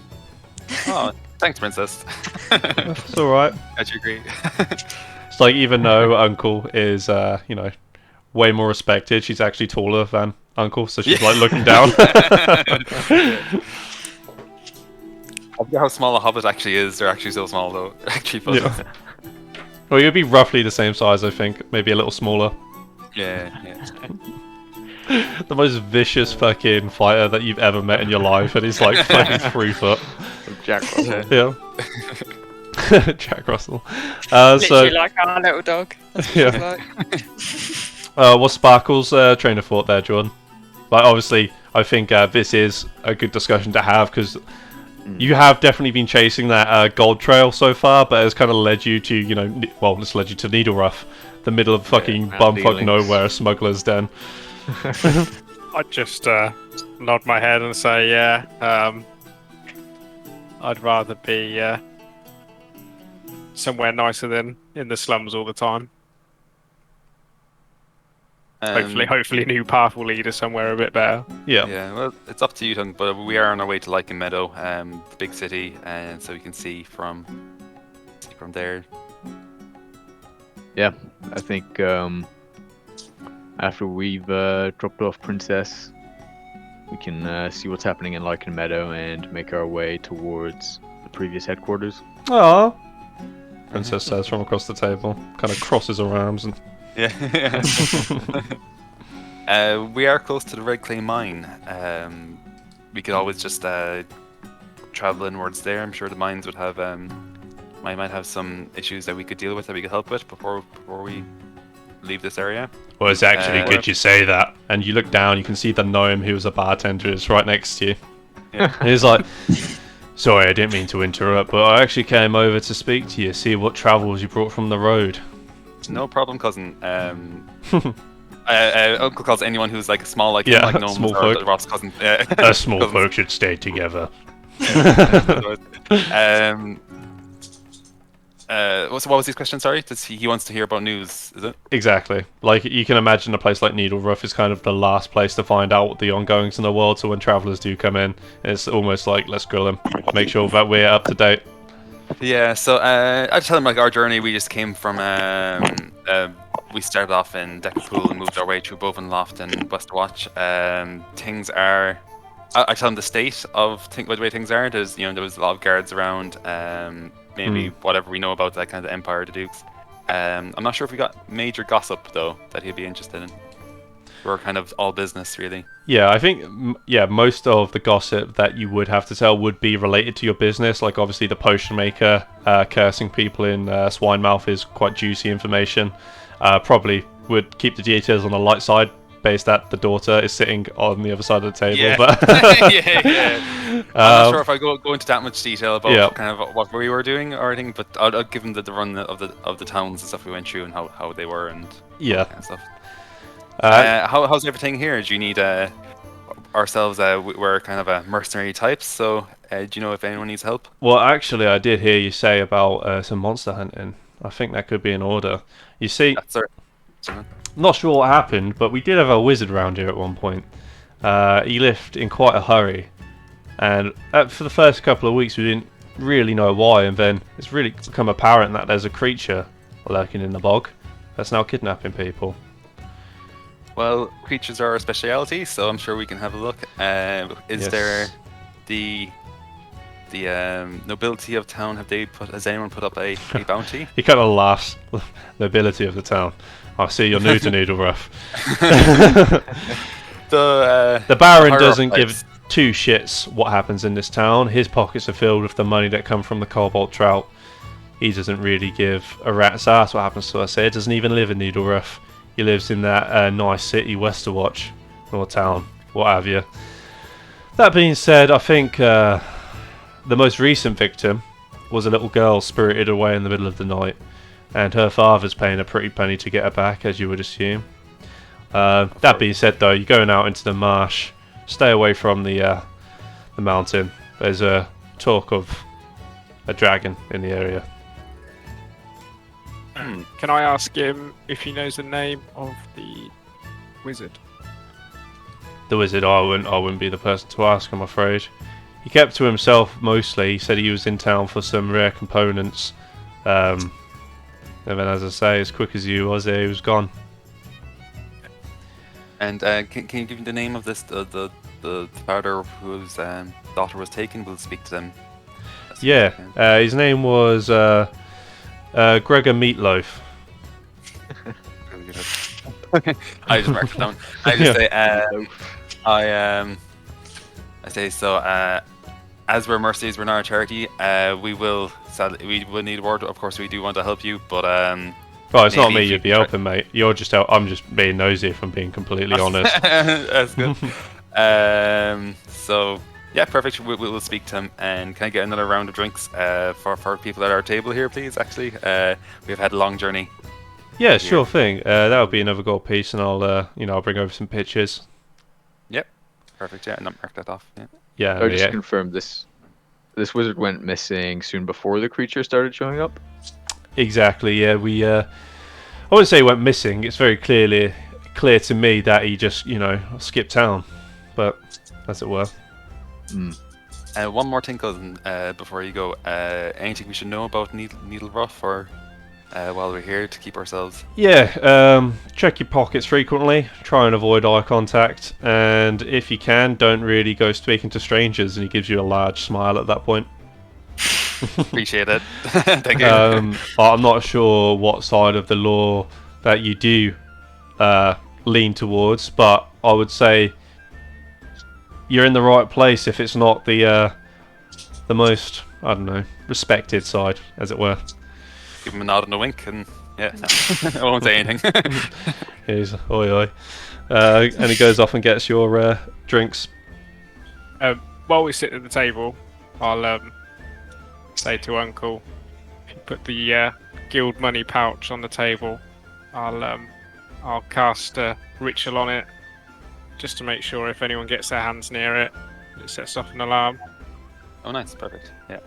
Oh, thanks, Princess. It's all right." Glad you agree. It's like, even though Uncle is, way more respected, she's actually taller than Uncle, so she's like looking down. I forget how small a hobbit actually is. They're actually so small, though. Actually, fun. Yeah. Well, you'd be roughly the same size, I think, maybe a little smaller. Yeah. The most vicious fucking fighter that you've ever met in your life, and he's like fucking 3 foot. Jack Russell. Yeah. Jack Russell. Literally like our little dog. That's what Yeah. she's like. What's Sparkle's train of thought there, Jordan? Like, obviously, I think this is a good discussion to have, because you have definitely been chasing that gold trail so far, but it's kind of led you to, it's led you to Needle Rough, the middle of fucking round bumfuck dealings. nowhere, smuggler's den. I'd just nod my head and say, yeah, I'd rather be somewhere nicer than in the slums all the time. Hopefully a new path will lead us somewhere a bit better. Yeah. Yeah, well, it's up to you, Tung, but we are on our way to Lichen Meadow, the big city, and so we can see from there. Yeah, I think after we've dropped off Princess, we can see what's happening in Lichen Meadow and make our way towards the previous headquarters. Aww. Princess says from across the table, kind of crosses her arms and. Yeah. We are close to the Red Clay Mine. We could always just travel inwards there. I'm sure the mines would have might have some issues that we could deal with, that we could help with before we leave this area. Well, it's actually Uh, good you say that. And you look down, you can see the gnome who was a bartender is right next to you. Yeah. And he's like, sorry, I didn't mean to interrupt, but I actually came over to speak to you, see what travels you brought from the road. No problem, cousin. Uncle calls anyone who's like small, like Yeah, him, like gnomes small or folk. Ross' cousin. Small Cousins. folk should stay together. What was his question? Sorry, he wants to hear about news? Is it? Exactly. Like, you can imagine a place like Needlerough is kind of the last place to find out the ongoings in the world, so when travellers do come in, it's almost like, let's grill them, make sure that we're up to date. Yeah. So I tell him like our journey. We just came from. We started off in Decapool and moved our way through Boven Loft and West Watch. Things are. I tell him the state of the way things are. There was a lot of guards around. Maybe whatever we know about that kind of Empire, the Dukes. I'm not sure if we got major gossip though that he'd be interested in. We're kind of all business really. Yeah, I think most of the gossip that you would have to tell would be related to your business. Like, obviously the potion maker cursing people in swine mouth is quite juicy information. Probably would keep the details on the light side, based that the daughter is sitting on the other side of the table. Yeah. But yeah. I'm not sure if I go into that much detail about kind of what we were doing or anything, but I'll give them the run of the towns and stuff we went through and how they were and all that kind of stuff. How's everything here? Do you need ourselves? We're kind of a mercenary types, so do you know if anyone needs help? Well, actually, I did hear you say about some monster hunting. I think that could be in order. You see, That's our... not sure what happened, but we did have a wizard around here at one point. He left in quite a hurry, and for the first couple of weeks we didn't really know why, and then it's really become apparent that there's a creature lurking in the bog that's now kidnapping people. Well, creatures are our speciality, so I'm sure we can have a look. Is there the nobility of town? Has anyone put up a bounty? He kind of laughs. Nobility of the town. I see you're new to Needlerough. The Baron doesn't give two shits what happens in this town. His pockets are filled with the money that come from the Colbalt Trout. He doesn't really give a rat's ass what happens to us here. He doesn't even live in Needlerough. He lives in that nice city, Westerwatch, or town, what have you. That being said, I think the most recent victim was a little girl spirited away in the middle of the night, and her father's paying a pretty penny to get her back, as you would assume. That being said, though, you're going out into the marsh. Stay away from the mountain. There's a talk of a dragon in the area. Can I ask him if he knows the name of the wizard? The wizard, I wouldn't be the person to ask, I'm afraid. He kept to himself mostly. He said he was in town for some rare components. And then, as I say, as quick as he was there, he was gone. And can you give me the name of this the father whose daughter was taken? We'll speak to them. Yeah, his name was Gregor Meatloaf. I just marked it down. I just say I say so. As we're mercenaries, we're not a charity. We will need a word. Of course, we do want to help you, but Well, it's not me you'd be helping, mate. You're just I'm just being nosy, if I'm being completely honest. That's good. So yeah, perfect. We'll speak to him. And can I get another round of drinks for people at our table here, please? Actually, we've had a long journey. Yeah, sure thing. That would be another gold piece, and I'll bring over some pictures. Yep. Perfect. Yeah, and I'll mark that off. Yeah. Yeah. I just confirmed this wizard went missing soon before the creature started showing up. Exactly. Yeah, I wouldn't say he went missing. It's very clear to me that he just skipped town, but as it were. One more thing, cousin, before you go. Anything we should know about Needlerough or while we're here to keep ourselves? Yeah, check your pockets frequently. Try and avoid eye contact, and if you can, don't really go speaking to strangers. And he gives you a large smile at that point. Appreciate it. Thank you. I'm not sure what side of the law that you do lean towards, but I would say you're in the right place if it's not the most, I don't know, respected side, as it were. Give him a nod and a wink, and Yeah, I won't say anything. He's oi oi. And he goes off and gets your drinks. While we sit at the table, I'll say to Uncle, if you put the guild money pouch on the table, I'll cast a ritual on it, just to make sure if anyone gets their hands near it, it sets off an alarm. Oh, nice, perfect. Yeah.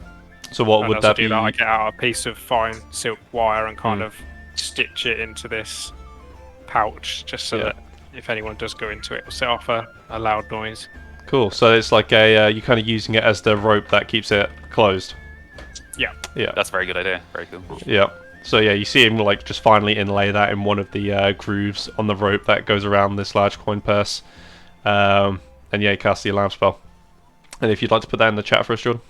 So what And would as I that do be? that, I get out a piece of fine silk wire and kind of stitch it into this pouch, just so that if anyone does go into it, it'll set off a loud noise. Cool. So it's like you're kind of using it as the rope that keeps it closed. Yeah. Yeah. That's a very good idea. Very cool. Yeah. So yeah, you see him like just finally inlay that in one of the grooves on the rope that goes around this large coin purse. And yeah, he casts the alarm spell. And if you'd like to put that in the chat for us, Jordan.